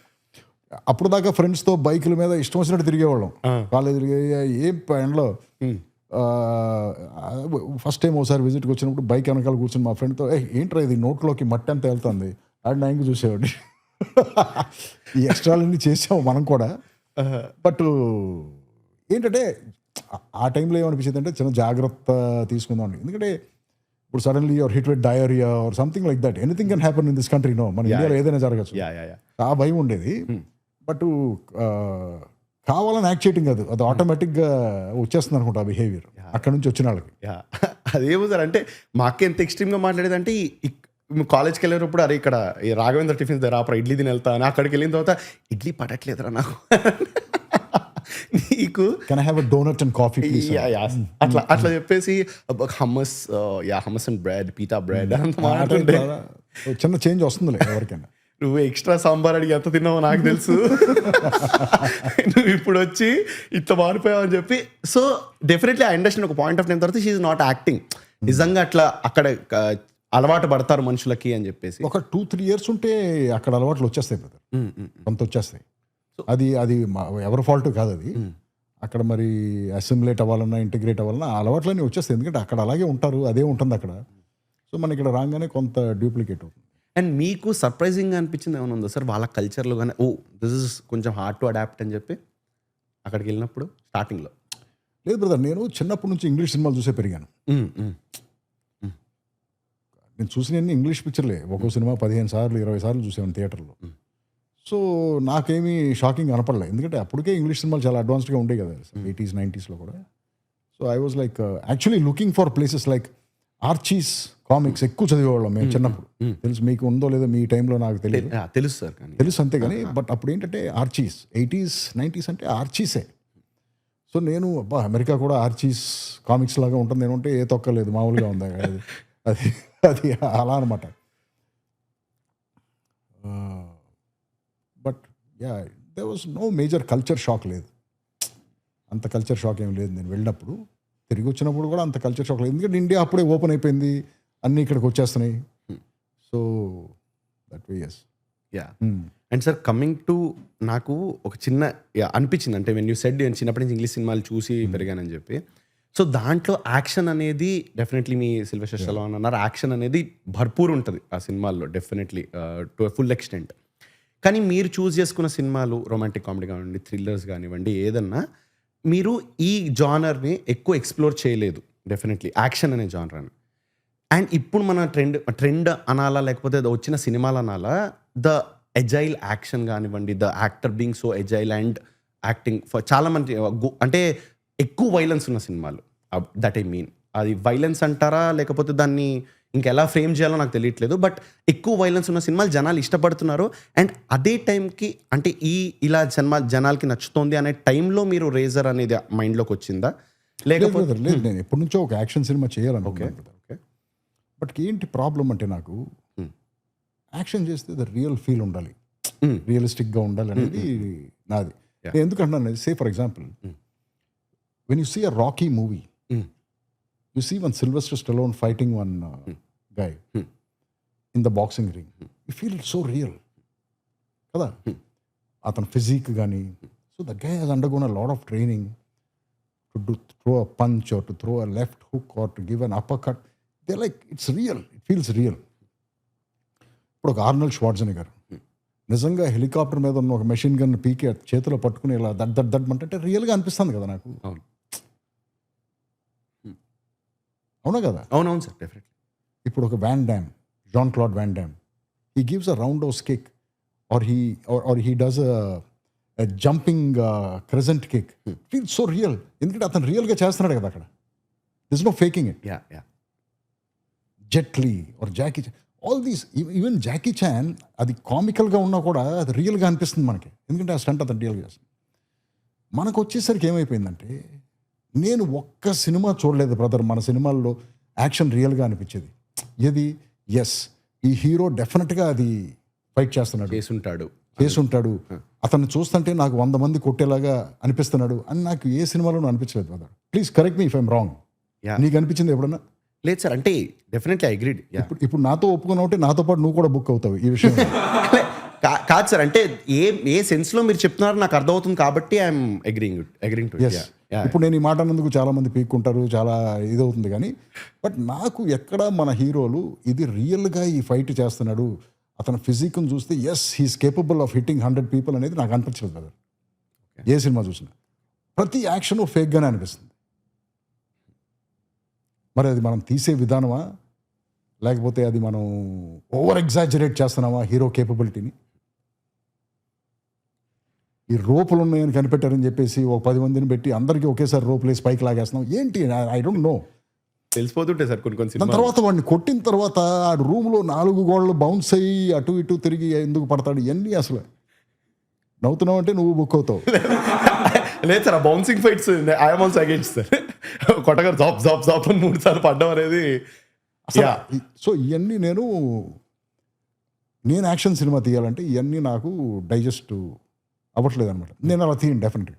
Speaker 2: అప్పుడు దాకా ఫ్రెండ్స్తో బైకుల మీద ఇష్టం వచ్చినట్టు తిరిగేవాళ్ళం కాలేజీలు. ఏం ఎండలో ఫస్ట్ టైం ఒకసారి విజిట్కి వచ్చినప్పుడు బైక్ వెనకాల కూర్చొని మా ఫ్రెండ్తో ఏంట్రా ఇది నోట్లోకి మట్టి అంతా వెళ్తుంది ఆడి నా ఇంక చూసేవాడిని. ఈ ఎక్స్ట్రాలన్నీ చేసాము మనం కూడా. బట్ ఏంటంటే ఆ టైంలో ఏమనిపించింది అంటే చిన్న జాగ్రత్త తీసుకుందాం. ఎందుకంటే ఇప్పుడు suddenly your hit with diarrhoea or something like that, anything can happen in this country. No, మన ఇండియాలో ఏదైనా జరగచ్చు. ఆ భయం ఉండేది. బట్ కావాలని యాక్ట్ చేయటం కాదు, అది ఆటోమేటిక్గా వచ్చేస్తుంది అనుకుంటా ఆ బిహేవియర్ అక్కడ నుంచి వచ్చిన వాళ్ళకి.
Speaker 1: అదేమో సార్, అంటే మా అక్క ఎంత ఎక్స్ట్రీమ్గా మాట్లాడేదంటే కాలేజ్కి వెళ్ళేటప్పుడు అరే ఇక్కడ రాఘవేంద్ర టిఫిన్స్ దగ్గర ఆపరా ఇడ్లీ తిని వెళ్తాను. అక్కడికి వెళ్ళిన తర్వాత ఇడ్లీ పడట్లేదురా నాకు, నీకు
Speaker 2: can I have a doughnut and coffee please.
Speaker 1: అట్లా చెప్పేసి hummus and bread, pita bread అంత మాట్లాడుతుంటే
Speaker 2: చిన్న చేంజ్ వస్తుందిలే ఎవరికైనా.
Speaker 1: నువ్వు ఎక్స్ట్రా సాంబార్ అడిగి ఎంత తిన్నావో నాకు తెలుసు, నువ్వు ఇప్పుడు వచ్చి ఇట్లా మారిపోయావు అని చెప్పి. సో డెఫినెట్లీ ఐ అండర్స్టాండ్ ఒక పాయింట్ ఆఫ్ టైం తర్వాత షీ ఈజ్ నాట్ యాక్టింగ్. నిజంగా అట్లా అక్కడ అలవాటు పడతారు మనుషులకి అని చెప్పేసి.
Speaker 2: ఒక 2-3 years ఉంటే అక్కడ అలవాట్లు వచ్చేస్తాయి బ్రదర్, కొంత వచ్చేస్తాయి. అది ఎవరి ఫాల్ట్ కాదు అది. అక్కడ మరి అసిమిలేట్ అవ్వాలన్నా ఇంటిగ్రేట్ అవ్వాలన్నా ఆ అలవాట్లన్నీ వచ్చేస్తాయి. ఎందుకంటే అక్కడ అలాగే ఉంటారు, అదే ఉంటుంది అక్కడ. సో మన ఇక్కడ రాగానే కొంత డూప్లికేట్ అవుతుంది.
Speaker 1: అండ్ మీకు సర్ప్రైజింగ్గా అనిపించింది ఏమైనా ఉందా సార్ వాళ్ళ కల్చర్లో కానీ, ఓ దిస్ ఇస్ కొంచెం హార్డ్ టు అడాప్ట్ అని చెప్పి అక్కడికి వెళ్ళినప్పుడు స్టార్టింగ్లో?
Speaker 2: లేదు బ్రదర్, నేను చిన్నప్పటి నుంచి ఇంగ్లీష్ సినిమాలు చూసే పెరిగాను. నేను చూసినవన్నీ ఇంగ్లీష్ పిక్చర్లే. ఒక్కో సినిమా 15 సార్లు 20 సార్లు చూసాను థియేటర్లో. సో నాకేమీ షాకింగ్ కనపడలేదు, ఎందుకంటే అప్పటికే ఇంగ్లీష్ సినిమాలు చాలా అడ్వాన్స్డ్గా ఉండేవి కదా 80s 90sలో కూడా. So I was like actually looking for places like Archies comics ఎక్కువ చదివేవాళ్ళం మేము చిన్నప్పుడు. తెలుసు మీకు ఉందో లేదో మీ టైంలో నాకు తెలియదు,
Speaker 1: తెలుసు సార్,
Speaker 2: తెలుసు అంతే. కానీ బట్ అప్పుడు ఏంటంటే ఆర్చీస్ 80s 90s అంటే ఆర్చీసే. సో నేను అమెరికా కూడా ఆర్చీస్ కామిక్స్ లాగా ఉంటుంది నేను అంటే ఏ తొక్కలేదు, మామూలుగా ఉంది అది అది అలా అనమాట. But yeah they was no major culture shock, లేదు అంత కల్చర్ షాక్ ఏం లేదు. నేను వెళ్ళినప్పుడు తిరిగి వచ్చినప్పుడు కూడా అంత కల్చర్ షాక్ లేదు, ఎందుకంటే ఇండియా అప్పుడే ఓపెన్ అయిపోయింది, అన్నీ ఇక్కడికి వచ్చేస్తున్నాయి. So that way yes.
Speaker 1: Yeah. And sir coming to నాకు ఒక చిన్న అనిపించింది, అంటే వెన్ యూ సెడ్ నేను చిన్నప్పటి నుంచి ఇంగ్లీష్ సినిమాలు చూసి పెరిగానని చెప్పి. సో దాంట్లో యాక్షన్ అనేది డెఫినెట్లీ మీ సిల్వెస్టర్ స్టాలోన్ అన్నారు, యాక్షన్ అనేది భర్పూర్ ఉంటుంది ఆ సినిమాల్లో డెఫినెట్లీ టు ఫుల్ ఎక్స్టెంట్. కానీ మీరు చూస్ చేసుకున్న సినిమాలు రొమాంటిక్ కామెడీ కానివ్వండి, థ్రిల్లర్స్ కానివ్వండి, ఏదన్నా మీరు ఈ జానర్ని ఎక్కువ ఎక్స్ప్లోర్ చేయలేదు డెఫినెట్లీ, యాక్షన్ అనే జానర్ అని. అండ్ ఇప్పుడు మన ట్రెండ్ అనాలా లేకపోతే వచ్చిన సినిమాలు అనాలా, ద ఎజైల్ యాక్షన్ కానివ్వండి, the actor being so agile and acting for చాలా మంది అంటే ఎక్కువ వైలెన్స్ ఉన్న సినిమాలు, దట్ ఐ మీన్. అది వైలెన్స్ అంటారా లేకపోతే దాన్ని ఇంకెలా ఫ్రేమ్ చేయాలో నాకు తెలియట్లేదు, బట్ ఎక్కువ వైలెన్స్ ఉన్న సినిమాలు జనాలు ఇష్టపడుతున్నారు. అండ్ అదే టైంకి అంటే ఇలా జనాలకి నచ్చుతోంది అనే టైంలో మీరు రేజర్ అనేది మైండ్లోకి వచ్చిందా లేకపోతే?
Speaker 2: లేదు, నేను ఎప్పటి నుంచో ఒక యాక్షన్ సినిమా చేయాలనుకుంటున్నాను. బట్ ఏంటి ప్రాబ్లం అంటే నాకు యాక్షన్ చేస్తే ద రియల్ ఫీల్ ఉండాలి, రియలిస్టిక్గా ఉండాలి అనేది నాది. నేను ఎందుకంటున్నాను, say for example when you see a Rocky movie, you see one Sylvester Stallone fighting one guy in the boxing ring, you feel it so real kada atan physique gani. So the guy has undergone a lot of training to throw a punch or to throw a left hook or to give an uppercut. They're like, it's real, it feels real. ఇప్పుడు ఒక Arnold ష్వార్ట్జెనెగర్ నిజంగా helicopter మీద ఉన్న ఒక machine gun పీకి చేతిలో పట్టుకుని ఇలా దడ్ అంటే రియల్గా అనిపిస్తుంది కదా నాకు. అవునా కదా?
Speaker 1: అవునవును సార్, డెఫినెట్లీ.
Speaker 2: ఇప్పుడు ఒక Jean Claude Van Damme, he gives a roundhouse kick or he does a jumping crescent kick, feel so real, ఎందుకంటే అతను రియల్గా చేస్తున్నాడు కదా అక్కడ. This no faking it. Jet Li or Jackie all these even Jackie Chan అది కామికల్గా ఉన్నా కూడా అది రియల్గా అనిపిస్తుంది మనకి, ఎందుకంటే ఆ స్టంట్ అతను రియల్గా చేస్తుంది. మనకు వచ్చేసరికి ఏమైపోయిందంటే, నేను ఒక్క సినిమా చూడలేదు బ్రదర్ మన సినిమాల్లో యాక్షన్ రియల్గా అనిపించేది. ఏది ఎస్ ఈ హీరో డెఫినెట్గా అది ఫైట్ చేస్తున్నాడు, చేసుంటాడు, అతన్ని చూస్తుంటే నాకు 100 మంది కొట్టేలాగా అనిపిస్తున్నాడు అని నాకు ఏ సినిమాలోనూ అనిపించలేదు brother. Please correct me if I'm wrong. నీకు అనిపించింది ఎప్పుడన్నా?
Speaker 1: లేదు సార్, అంటే డెఫినెట్లీ ఐ అగ్రీడ్.
Speaker 2: ఇప్పుడు నాతో ఒప్పుకున్నావు అంటే నాతో పాటు నువ్వు కూడా బుక్ అవుతావు ఈ విషయం.
Speaker 1: కాదు సార్, అంటే ఏ సెన్స్లో మీరు చెప్తున్నారు నాకు అర్థమవుతుంది కాబట్టి ఐఎమ్ అగ్రింగ్ టు.
Speaker 2: ఇప్పుడు నేను ఈ మాట అన్నందుకు చాలా మంది పీక్కుంటారు, చాలా ఇదవుతుంది కానీ, బట్ నాకు ఎక్కడ మన హీరోలు ఇది రియల్గా ఈ ఫైట్ చేస్తున్నాడు, అతని ఫిజిక్ని చూస్తే yes he's capable of hitting 100 people అనేది నాకు అనిపించలేదు కదా. ఏ సినిమా చూసినా ప్రతి యాక్షన్ ఫేక్గానే అనిపిస్తుంది. మరి అది మనం తీసే విధానమా, లేకపోతే అది మనం ఓవర్ ఎగ్జాజరేట్ చేస్తున్నామా హీరో కేపబిలిటీని? ఈ రోపులు ఉన్నాయని కనిపెట్టారని చెప్పేసి ఒక 10 మందిని పెట్టి అందరికీ ఒకేసారి రోపులు వేసి పైకి లాగేస్తున్నాం ఏంటి? I don't know.
Speaker 1: తెలిసిపోతుంటే సార్ కొన్ని
Speaker 2: దాని తర్వాత వాడిని కొట్టిన తర్వాత ఆ రూమ్లో 4 గోడలు బౌన్స్ అయ్యి అటు ఇటు తిరిగి ఎందుకు పడతాడు ఇవన్నీ అసలు నవ్వుతున్నావు అంటే నువ్వు బుక్ అవుతావు.
Speaker 1: లేదు సార్, ఆ bouncing fights I'm also against sir. కొట్టగారు జాబ్ జాబ్ జాబ్ అని 3 సార్లు పడ్డం అనేది.
Speaker 2: సో ఇవన్నీ నేను యాక్షన్ సినిమా తీయాలంటే ఇవన్నీ నాకు డైజెస్ట్ అవ్వట్లేదు అనమాట. నేను అలా తీయను డెఫినెట్గా.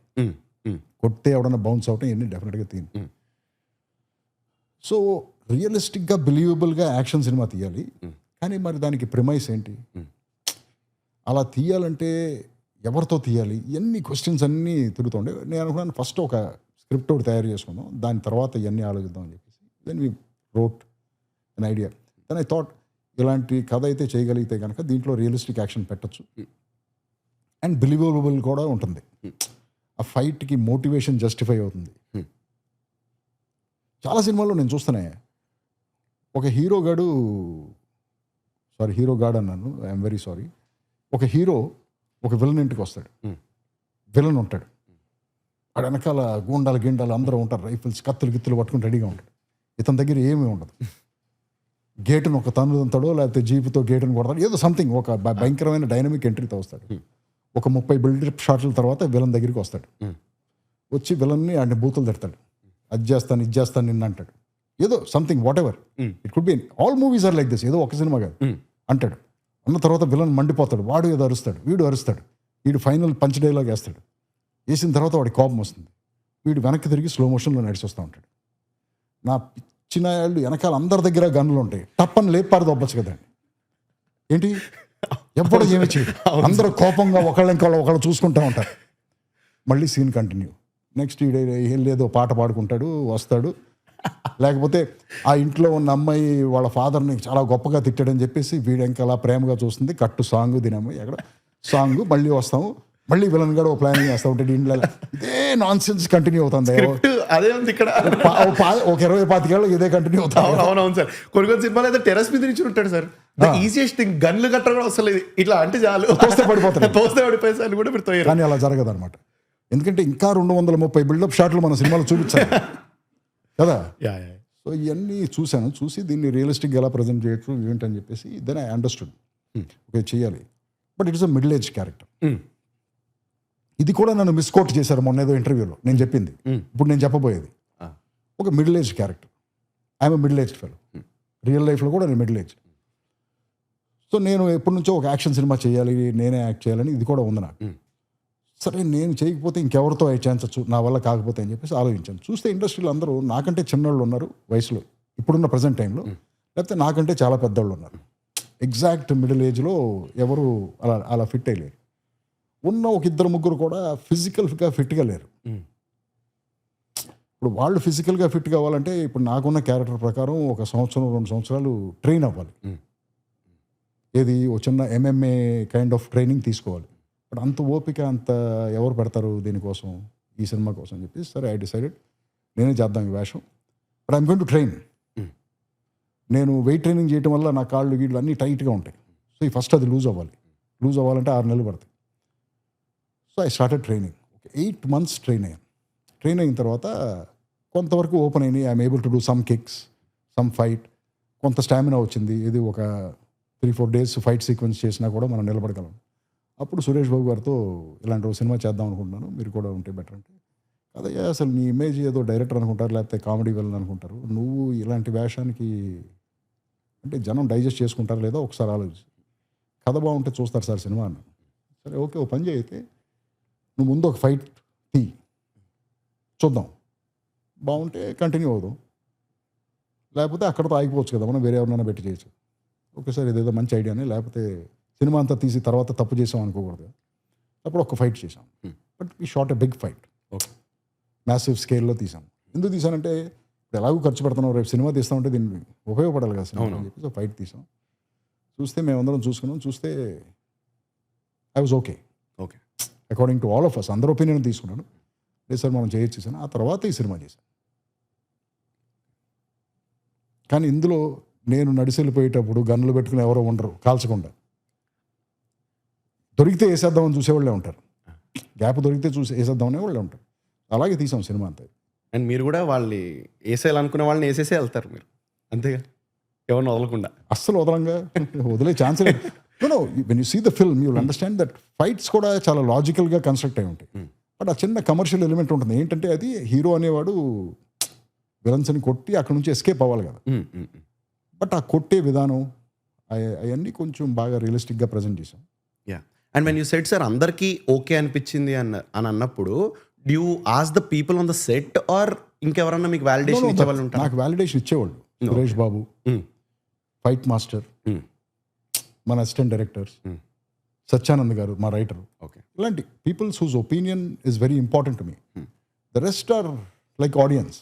Speaker 2: కొడితే ఎవడన్నా బౌన్స్ అవటం ఇవన్నీ డెఫినెట్గా తీయను. సో రియలిస్టిక్గా బిలీవబుల్గా యాక్షన్ సినిమా తీయాలి, కానీ మరి దానికి ప్రిమైస్ ఏంటి, అలా తీయాలంటే ఎవరితో తీయాలి, ఇవన్నీ క్వశ్చన్స్ అన్నీ తిరుగుతుండే. నేను అనుకున్నాను ఫస్ట్ ఒక స్క్రిప్ట్ ఒకటి తయారు చేసుకుందాం, దాని తర్వాత ఇవన్నీ ఆలోచిద్దాం అని చెప్పేసి. Then we wrote an idea. Then I thought ఇలాంటి కథ అయితే చేయగలిగితే కనుక దీంట్లో రియలిస్టిక్ యాక్షన్ పెట్టచ్చు అండ్ బిలీవబుల్ కూడా ఉంటుంది. ఆ ఫైట్కి మోటివేషన్ జస్టిఫై అవుతుంది. చాలా సినిమాల్లో నేను చూస్తానే ఒక హీరో గాడు అన్నాను, ఐఎమ్ వెరీ సారీ. ఒక హీరో ఒక విలన్ ఇంటికి వస్తాడు, విలన్ ఉంటాడు, వాడు వెనకాల గూండాలు గిండాలు అందరూ ఉంటారు, రైఫిల్స్ కత్తులు గిత్తులు పట్టుకుని రెడీగా ఉంటాడు. ఇతని దగ్గర ఏమీ ఉండదు. గేటును ఒక తన్నుతాడో లేకపోతే జీపుతో గేటును కొడతాడు, ఏదో సంథింగ్ ఒక భయంకరమైన డైనమిక్ ఎంట్రీతో వస్తాడు. ఒక 30 బిల్డప్ షాట్ల తర్వాత విలన్ దగ్గరికి వస్తాడు. వచ్చి విలన్ని ఆయన బూతులు తిడతాడు, అది చేస్తాను ఇది చేస్తాను నిన్న అంటాడు, ఏదో something whatever it could be. All movies are like this, ఏదో ఒక సినిమా కాదు అంటాడు. అన్న తర్వాత విలన్ మండిపోతాడు, వాడు ఏదో అరుస్తాడు, వీడు అరుస్తాడు, వీడు ఫైనల్ పంచ్ డైలాగ్ వేస్తాడు. వేసిన తర్వాత వాడి కోపం వస్తుంది, వీడు వెనక్కి తిరిగి స్లో మోషన్లో నడిచి వస్తూ ఉంటాడు. నా పిచ్చిన వాళ్ళు వెనకాల అందరి దగ్గర గన్నులు ఉంటాయి, టప్పని లేపారు దొబ్బచ్చు కదా. ఏంటి ఎప్పుడు ఏమి చేయడు, అందరూ కోపంగా ఒకళ్ళు చూసుకుంటూ ఉంటారు. మళ్ళీ సీన్ కంటిన్యూ. నెక్స్ట్ లేదో పాట పాడుకుంటాడు, వస్తాడు. లేకపోతే ఆ ఇంట్లో ఉన్న అమ్మాయి వాళ్ళ ఫాదర్ని చాలా గొప్పగా తిట్టాడని చెప్పేసి వీడు ఇంకా అలా ప్రేమగా చూస్తుంది, కట్టు సాంగ్ దీనమ్మాయి ఎక్కడ సాంగ్, మళ్ళీ వస్తాము, మళ్ళీ విలన్ కూడా ప్లానింగ్ చేస్తూ ఉంటాడు. ఇంట్లో ఇదే నాన్ సెన్స్ కంటిన్యూ అవుతుంది.
Speaker 1: అదే ఉంది ఇక్కడ
Speaker 2: ఒక 20-25 ఏళ్ళు ఇదే కంటిన్యూ అవుతుంది.
Speaker 1: అవునవును సార్. కొన్ని సినిమాలు అయితే టెరస్ మీద నుంచి ఉంటాడు సార్. ఈజియెస్ట్ థింగ్ గన్లు కట్ట కూడా వస్తలేదు, ఇట్లా అంటే చాలు తోస్తే పడిపోతాయి కూడా మీరు తోయారు.
Speaker 2: కానీ అలా జరగదు అనమాట, ఎందుకంటే ఇంకా 230 బిల్డప్ షాట్లు మన సినిమాలో చూపించాలి కదా. సో ఇవన్నీ చూసి దీన్ని రియలిస్టిక్గా ఎలా ప్రజెంట్ చేయొచ్చు ఏంటని చెప్పేసి దెన్ ఐ అండర్స్టూడ్ ఓకే చేయాలి. But it's a middle age character. ఇది కూడా నన్ను మిస్కోట్ చేశారు మొన్న ఏదో ఇంటర్వ్యూలో నేను చెప్పింది. ఇప్పుడు నేను చెప్పబోయేది ఒక middle age character. I'm middle age fellow, real లైఫ్లో కూడా నేను మిడిల్ ఏజ్. సో నేను ఎప్పటి నుంచో ఒక యాక్షన్ సినిమా చేయాలి, నేనే యాక్ట్ చేయాలని ఇది కూడా ఉంది నాకు. సరే నేను చేయకపోతే ఇంకెవరితో చేయించచ్చు, నా వల్ల కాకపోతే అని చెప్పేసి ఆలోచించాను. చూస్తే ఇండస్ట్రీలో అందరూ నాకంటే చిన్నోళ్ళు ఉన్నారు వయసులో, ఇప్పుడున్న ప్రజెంట్ టైంలో, లేకపోతే నాకంటే చాలా పెద్దవాళ్ళు ఉన్నారు. ఎగ్జాక్ట్ మిడిల్ ఏజ్లో ఎవరు అలా ఫిట్ అయ్యలేరు. ఉన్న ఒక 2-3 కూడా ఫిజికల్గా ఫిట్గా లేరు. ఇప్పుడు వాళ్ళు ఫిజికల్గా ఫిట్ కావాలంటే ఇప్పుడు నాకున్న క్యారెక్టర్ ప్రకారం 1 సంవత్సరం 2 సంవత్సరాలు ట్రైన్ అవ్వాలి. ఏది ఒక చిన్న MMA కైండ్ ఆఫ్ ట్రైనింగ్ తీసుకోవాలి. బట్ అంత ఓపిక అంత ఎవరు పెడతారు దీనికోసం, ఈ సినిమా కోసం అని చెప్పి సరే ఐ డిసైడెడ్ నేనే చేద్దాం ఈ వేషం. But I'm going to train. నేను వెయిట్ ట్రైనింగ్ చేయడం వల్ల నా కాళ్ళు గీళ్ళు అన్నీ టైట్గా ఉంటాయి. సో ఈ ఫస్ట్ అది లూజ్ అవ్వాలంటే 6 నెలలు పడతాయి. So I started training. 8 months train అయ్యాను. ట్రైన్ అయిన తర్వాత కొంతవరకు ఓపెన్ అయినాయి. I'm able to do some kicks, some fight, కొంత స్టామినా వచ్చింది, ఇది ఒక 3-4 డేస్ ఫైట్ సీక్వెన్స్ చేసినా కూడా మనం నిలబడగలం. అప్పుడు సురేష్ బాబు గారితో ఇలాంటి ఒక సినిమా చేద్దాం అనుకుంటున్నాను, మీరు కూడా ఉంటే బెటర్ అంటే, అదయ్యా అసలు నీ ఇమేజ్ ఏదో డైరెక్టర్ అనుకుంటారు, లేకపోతే కామెడీ వెళ్ళని అనుకుంటారు, నువ్వు ఇలాంటి వేషానికి అంటే జనం డైజెస్ట్ చేసుకుంటారు లేదో ఒకసారి ఆలోచించు, కథ బాగుంటే చూస్తారు సార్ సినిమా అన్న. సరే ఓకే, ఓ పని చేయితే నువ్వు ముందు ఒక ఫైట్ తీ, చూద్దాం, బాగుంటే కంటిన్యూ అవుదాం, లేకపోతే అక్కడతో ఆగిపోవచ్చు కదా, మనం వేరే ఎవరినైనా పెట్టి చేయొచ్చు. ఓకే సార్ ఇదేదో మంచి ఐడియానే, లేకపోతే సినిమా అంతా తీసి తర్వాత తప్పు చేసాం అనుకోకూడదు. అప్పుడు ఒక ఫైట్ చేసాం, బట్ ఈ short a big fight,
Speaker 1: okay,
Speaker 2: massive స్కేల్లో తీసాం. ఎందుకు తీసానంటే ఇప్పుడు ఎలాగో ఖర్చు పెడుతున్నాం, రేపు సినిమా తీస్తామంటే దీన్ని ఉపయోగపడాలి కదా సినిమా అని చెప్పి ఫైట్ తీసాం. చూస్తే మేమందరం చూసుకున్నాం, చూస్తే I was okay
Speaker 1: okay,
Speaker 2: according to all of us, అందరూ ఒపీనియన్ తీసుకున్నాను. లేదు సార్ మనం చేయొచ్చు చేశాను, ఆ తర్వాత ఈ సినిమా చేశాను. కానీ ఇందులో నేను నడిచెళ్ళిపోయేటప్పుడు గన్నులు పెట్టుకుని ఎవరో ఉండరు కాల్చకుండా, దొరికితే వేసేద్దామని చూసేవాళ్ళే ఉంటారు, గ్యాప్ దొరికితే చూసి వేసేద్దామనే వాళ్ళే ఉంటారు. అలాగే తీసాం సినిమా అంతా.
Speaker 1: అండ్ మీరు కూడా వాళ్ళు వేసేయాలనుకునే వాళ్ళని వేసేసే వెళ్తారు మీరు, అంతేగా, ఎవరిని వదలకుండా.
Speaker 2: అస్సలు వదలంగా, వదిలే ఛాన్స్ లేదు. No when you see the film you will understand that fights కూడా చాలా లాజికల్గా కన్స్ట్రక్ట్ అయి ఉంటాయి. బట్ ఆ చిన్న కమర్షియల్ ఎలిమెంట్ ఉంటుంది, ఏంటంటే అది హీరో అనేవాడు విలన్స్ని కొట్టి అక్కడ నుంచి ఎస్కేప్ అవ్వాలి కదా, బట్ ఆ కొట్టే విధానం అవన్నీ కొంచెం బాగా రియలిస్టిక్గా ప్రజెంట్ చేసాం.
Speaker 1: Yeah, and when you set sir అందరికీ ఓకే అనిపించింది అని అన్నప్పుడు due as the people on the set or ఇంకెవరన్నా మీకు వ్యాలిడేషన్ ఇచ్చే వాళ్ళు ఉంటారు?
Speaker 2: నాకు వ్యాలిడేషన్ ఇచ్చేవాళ్ళు సురేష్ బాబు, ఫైట్ మాస్టర్, మన అసిస్టెంట్ డైరెక్టర్స్, సత్యానంద్ గారు మా రైటర్,
Speaker 1: ఓకే,
Speaker 2: ఇలాంటి peoples whose opinion is very important to me. The rest are like audience,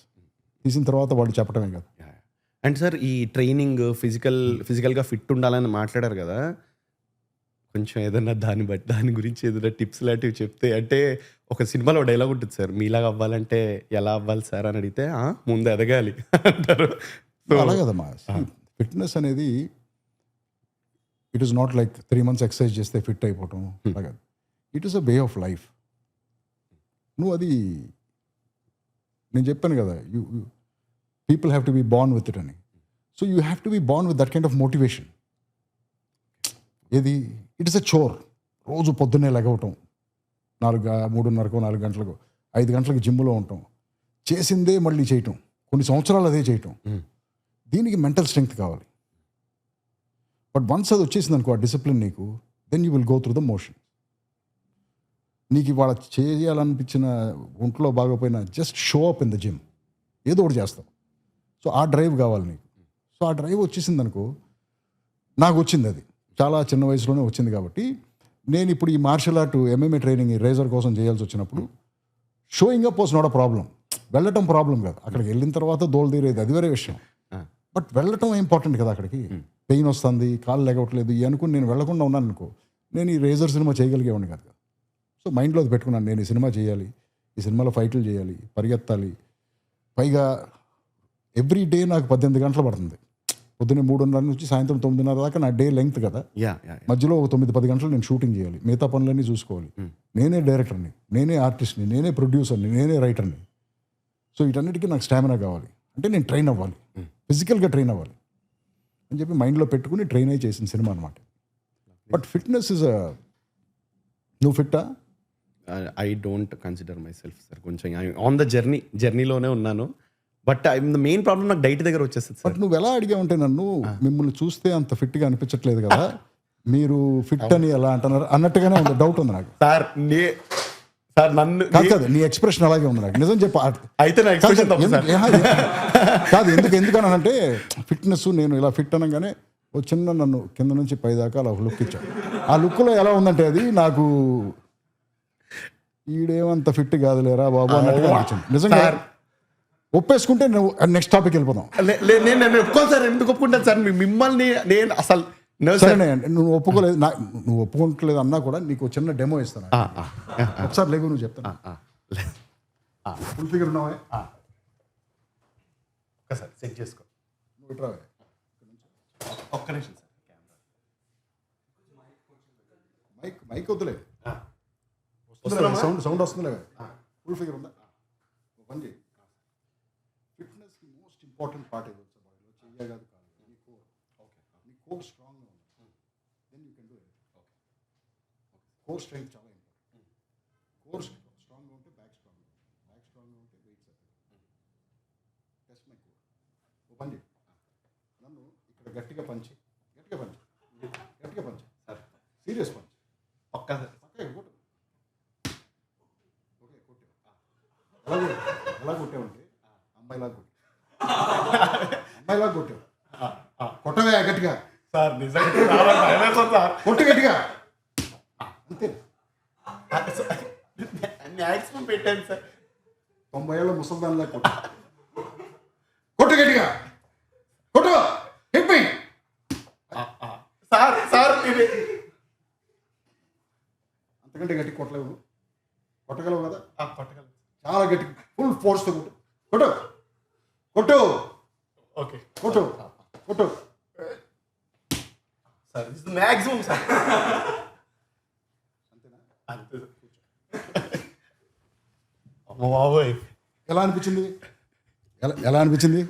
Speaker 2: తీసిన తర్వాత వాళ్ళు చెప్పడమే కదా.
Speaker 1: అండ్ సార్ ఈ ట్రైనింగ్ ఫిజికల్గా ఫిట్ ఉండాలని మాట్లాడారు కదా, కొంచెం ఏదన్నా దాని గురించి ఏదైనా టిప్స్ లాంటివి చెప్తే, అంటే ఒక సినిమాలో డైలాగ్ ఉంటుంది సార్, మీలాగా అవ్వాలంటే ఎలా అవ్వాలి సార్ అని అడిగితే ముందు ఎదగాలి అంటారు.
Speaker 2: అలా కదమ్మా, ఫిట్నెస్ అనేది it is not like 3 months exercise చేస్తే ఫిట్ అయిపోవటం అలాగా, it is a way of life. నువ్వు అది నేను చెప్పాను కదా, you people have to be born with it అని. So you have to be born with that kind of motivation. ఏది ఇట్ ఇస్ అ చోర్, రోజు పొద్దున్నే లెగవటం 3:30కో 4 గంటలకు 5 గంటలకు జిమ్లో ఉంటాం, చేసిందే మళ్ళీ చేయటం, కొన్ని సంవత్సరాలు అదే చేయటం, దీనికి మెంటల్ స్ట్రెంగ్త్ కావాలి. బట్ వన్స్ అది వచ్చేసింది అనుకో ఆ డిసిప్లిన్ నీకు, then you will go through the motion. నీకు ఇవాళ చేయాలనిపించిన ఒంట్లో బాగోపోయినా just show up in the gym, ఏదో ఒకటి చేస్తావు. సో ఆ డ్రైవ్ కావాలి నీకు. సో ఆ డ్రైవ్ వచ్చేసింది అనుకో, నాకు వచ్చింది, అది చాలా చిన్న వయసులోనే వచ్చింది. కాబట్టి నేను ఇప్పుడు ఈ martial art MMA training razor కోసం చేయాల్సి వచ్చినప్పుడు showing up was not a problem, వెళ్ళటం ప్రాబ్లం కాదు. అక్కడికి వెళ్ళిన తర్వాత దోలు తీరేది అది వేరే విషయం, బట్ వెళ్ళటం ఇంపార్టెంట్ కదా. అక్కడికి పెయిన్ వస్తుంది, కాళ్ళు లేగవట్లేదు, ఇవి అనుకుని నేను వెళ్లకుండా ఉన్నాను అనుకో, నేను ఈ రేజర్ సినిమా చేయగలిగేవాడిని కాదు. సో మైండ్లో అది పెట్టుకున్నాను, నేను ఈ సినిమా చేయాలి, ఈ సినిమాలో ఫైట్లు చేయాలి, పరిగెత్తాలి. పైగా ఎవ్రీ డే నాకు 18 గంటలు పడుతుంది. పొద్దున్నే 3:30 నుంచి సాయంత్రం 9:30 దాకా నా డే లెంగ్త్ కదా. మధ్యలో 9-10 గంటలు నేను షూటింగ్ చేయాలి, మిగతా పనులన్నీ చూసుకోవాలి. నేనే డైరెక్టర్ని, నేనే ఆర్టిస్ట్ని, నేనే ప్రొడ్యూసర్ని, నేనే రైటర్ని. సో వీటన్నిటికీ నాకు స్టామినా కావాలి, అంటే నేను ట్రైన్ అవ్వాలి, ఫిజికల్గా ట్రైన్ అవ్వాలి అని చెప్పి మైండ్లో పెట్టుకుని ట్రైన్ అయ్యి చేసిన సినిమా అనమాట. బట్ ఫిట్నెస్ ఇస్ నువ్వు ఫిట్టా?
Speaker 1: I don't consider myself sir, కొంచెం ఆన్ ద జర్నీలోనే ఉన్నాను. బట్ ద మెయిన్ ప్రాబ్లం నాకు డైట్ దగ్గర వచ్చేస్తుంది.
Speaker 2: బట్ నువ్వు ఎలా అడిగావంటే నన్ను, మిమ్మల్ని చూస్తే అంత ఫిట్గా అనిపించట్లేదు కదా, మీరు ఫిట్ అని ఎలా అంటున్నారు అన్నట్టుగానే ఉంది, డౌట్ ఉంది నాకు.
Speaker 1: సార్ నన్ను
Speaker 2: కాదు, నీ ఎక్స్ప్రెషన్ అలాగే ఉంది నాకు, నిజం చెప్ప.
Speaker 1: అయితే నా ఎక్స్ప్రెషన్
Speaker 2: కాదు, ఎందుకని అంటే ఫిట్నెస్, నేను ఇలా ఫిట్ అనగానే ఓ చిన్న నన్ను కింద నుంచి పై దాకా అలా లుక్ ఇచ్చాను. ఆ లుక్లో ఎలా ఉందంటే అది నాకు ఈడేమంత ఫిట్ కాదులేరా బాబు అన్నట్టుగా అనిపించింది. నిజంగా ఒప్పేసుకుంటే నువ్వు నెక్స్ట్ టాపిక్ వెళ్ళిపోదాం.
Speaker 1: నేను ఒప్పుకోను సార్. ఎందుకు ఒప్పుకుంటాను సార్? మిమ్మల్ని నేను అసలు
Speaker 2: సరే, నువ్వు ఒప్పుకోలేదు, నువ్వు ఒప్పుకోవట్లేదు అన్నా కూడా నీకు చిన్న డెమో ఇస్తాను. ఒకసారి లేవు, నువ్వు చెప్తాను. ఫుల్ ఫిగర్ ఉన్నావా?
Speaker 1: ఒకసారి సెట్ చేసుకో.
Speaker 2: నువ్వు ఇట్రా,
Speaker 1: ఒక్క నిమిషం సార్.
Speaker 2: మైక్ వద్దులే, సౌండ్ వస్తుందిలే. ఫుల్ ఫిగర్ ఉందా? పని చేయి. ఫిట్నెస్ మోస్ట్ ఇంపార్టెంట్ పార్ట్ ఏదో చెయ్య కాదు, కోర్ స్ట్రెంగ్త్ చాలా ఇంపార్టెంట్. కోర్ స్ట్రాంగ్గా ఉంటే బ్యాక్ స్ట్రాంగ్గా ఉంటే వెయిట్ టెస్ట్ మై కోర్. ఓ పని చేయి, నన్ను ఇక్కడ గట్టిగా పంచి
Speaker 1: సార్
Speaker 2: సీరియస్ పంచి
Speaker 1: ఒక్కసారి
Speaker 2: కొట్టు. ఓకే కొట్టు. ఎలా కొట్టావంటే అమ్మాయిలాగా కొట్టావు. కొట్టవే గట్టిగా
Speaker 1: సార్ నిజంగా సార్
Speaker 2: కొట్టు గట్టిగా అంతే.
Speaker 1: మ్యాక్సిమం పెట్టాను సార్.
Speaker 2: 90 ఏళ్ళ ముసల్దాన్లా కొట్టు గట్టిగా కొట్టు. హిట్ మీ.
Speaker 1: సార్ ఇది
Speaker 2: అంతకంటే గట్టి కొట్టగలవు కదా.
Speaker 1: పట్టగలను.
Speaker 2: చాలా గట్టి ఫుల్ ఫోర్స్తో కొట్టు
Speaker 1: ఓకే
Speaker 2: కొట్టు.
Speaker 1: Sir is maximum sir.
Speaker 2: అంతేనా?
Speaker 1: అంతే అమ్మ బాబోయ్,
Speaker 2: ఎలా అనిపించింది? ఎలా అనిపించింది?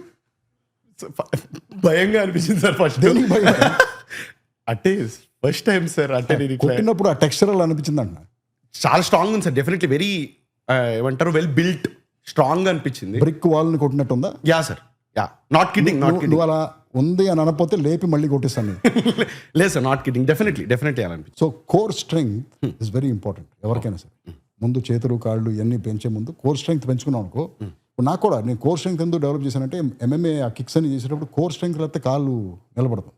Speaker 1: భయంగా అనిపించింది సార్ ఫస్ట్.
Speaker 2: దేనికి భయం?
Speaker 1: అంటే ఫస్ట్ టైం సార్. అంటే నేను ఇట్లా
Speaker 2: కొట్టినప్పుడు ఆ టెక్స్చర్ అలా అనిపించింది అంట.
Speaker 1: చాలా స్ట్రాంగ్ ఉంది సార్. డెఫినెట్లీ వెరీ ఏమంటారు వెల్ బిల్ట్ స్ట్రాంగ్ అనిపించింది.
Speaker 2: బ్రిక్ వాల్ని కొట్టినట్టుందా?
Speaker 1: Yeah sir, yeah, not kidding.
Speaker 2: నువ్వు అలా ఉంది అని అనకపోతే లేపి మళ్ళీ కొట్టిస్తాను.
Speaker 1: లేదు సార్, నాట్ కిడ్డింగ్. డెఫినెట్లీ అలా అనిపించింది.
Speaker 2: So core strength is very important ఎవరికైనా సరే. ముందు చేతులు కాళ్ళు ఇవన్నీ పెంచే ముందు కోర్ స్ట్రెంగ్త్ పెంచుకున్నాం అనుకో. ఇప్పుడు నాకు కూడా నేను కోర్ స్ట్రెంగ్త్ ఎందుకు డెవలప్ చేశానంటే MMA ఆ కిక్స్ అని చేసేటప్పుడు కోర్ స్ట్రెంగ్త్ లేకపోతే కాళ్ళు నిలబడతాం.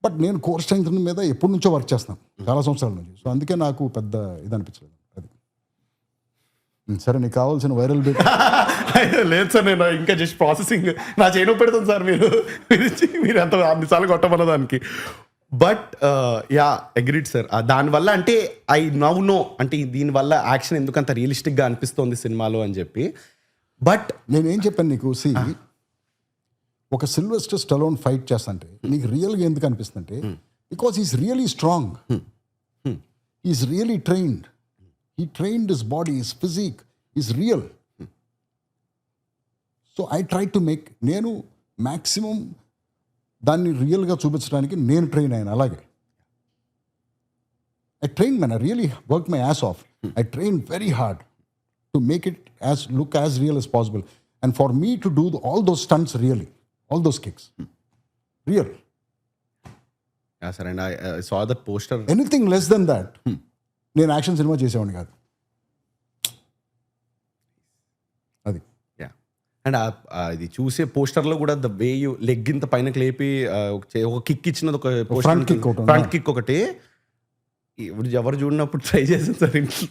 Speaker 2: బట్ నేను కోర్ స్ట్రెంగ్త్ మీద ఎప్పటి నుంచో వర్క్ చేస్తాను, చాలా సంవత్సరాల నుంచి. సో అందుకే నాకు పెద్ద ఇది అనిపించలేదు. అది సరే, నీకు కావాల్సిన వైరల్ బిట్.
Speaker 1: లేదు సార్, నేను ఇంకా జస్ట్ ప్రాసెసింగ్. నా చేయను పెడతాను సార్ మీరు అంత అన్నిసార్లు కొట్టమన్న దానికి. But yeah, agreed sir. దానివల్ల అంటే ఐ నవ్ నో అంటే దీనివల్ల యాక్షన్ ఎందుకంత రియలిస్టిక్గా అనిపిస్తోంది సినిమాలో అని చెప్పి. బట్
Speaker 2: నేనేం చెప్పాను నీకు, ఒక సిల్వెస్టర్ స్టలోన్ ఫైట్ చేస్తాంటే నీకు రియల్గా ఎందుకు అనిపిస్తుందంటే because is really strong, is really trained, he trained his body, his physique is real. So I try to make, నేను మ్యాక్సిమం దాన్ని రియల్గా చూపించడానికి నేను ట్రైన్ అయ్యాను. అలాగే I train man, I really work my ass off, I train very hard to make it as look as real as possible, and for me to do all those stunts really, all those kicks real.
Speaker 1: Yeah sir, and I saw that poster.
Speaker 2: Anything less than that నేను action cinema చేసేవాడిని కాదు. అది
Speaker 1: and ఇది చూసే పోస్టర్లో కూడా the way you leg ఇంత పైనకి లేపి ఒక కిక్ ఇచ్చినది, ఒక
Speaker 2: Front kick ఒకటి.
Speaker 1: ఫ్రంట్ కిక్ ఒకటి ఎవరు చూడినప్పుడు ట్రై చేసింది సార్ ఇంట్లో.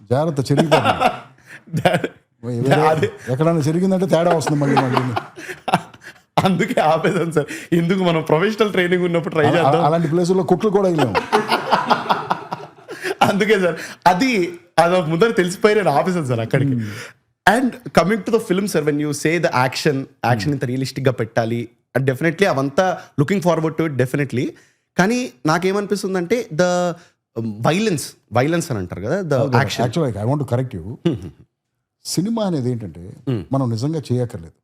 Speaker 2: జాగ్రత్త, చెరిగిపోతుంది. ఎక్కడైనా చెరిగిందంటే తేడా వస్తుంది మళ్ళీ.
Speaker 1: అందుకే ఆపేదాను సార్. ఎందుకు మనం ప్రొఫెషనల్ ట్రైనింగ్ ఉన్నప్పుడు ట్రై చేద్దాం.
Speaker 2: అలాంటి ప్లేసుల్లో కుట్లు కూడా వేయలేము.
Speaker 1: అందుకే సార్ అది ముందర తెలిసిపోయి నేను ఆపేసాను సార్ అక్కడికి. And coming to the film sir, when you say the action ఇంత రియలిస్టిక్గా పెట్టాలి, అండ్ డెఫినెట్లీ అవంతా looking forward to it definitely. కానీ నాకేమనిపిస్తుందంటే ద వైలెన్స్ అని అంటారు కదా, ద యాక్షన్.
Speaker 2: యాక్చువల్గా I want to correct you. Cinema అనేది ఏంటంటే మనం నిజంగా చేయక్కర్లేదు,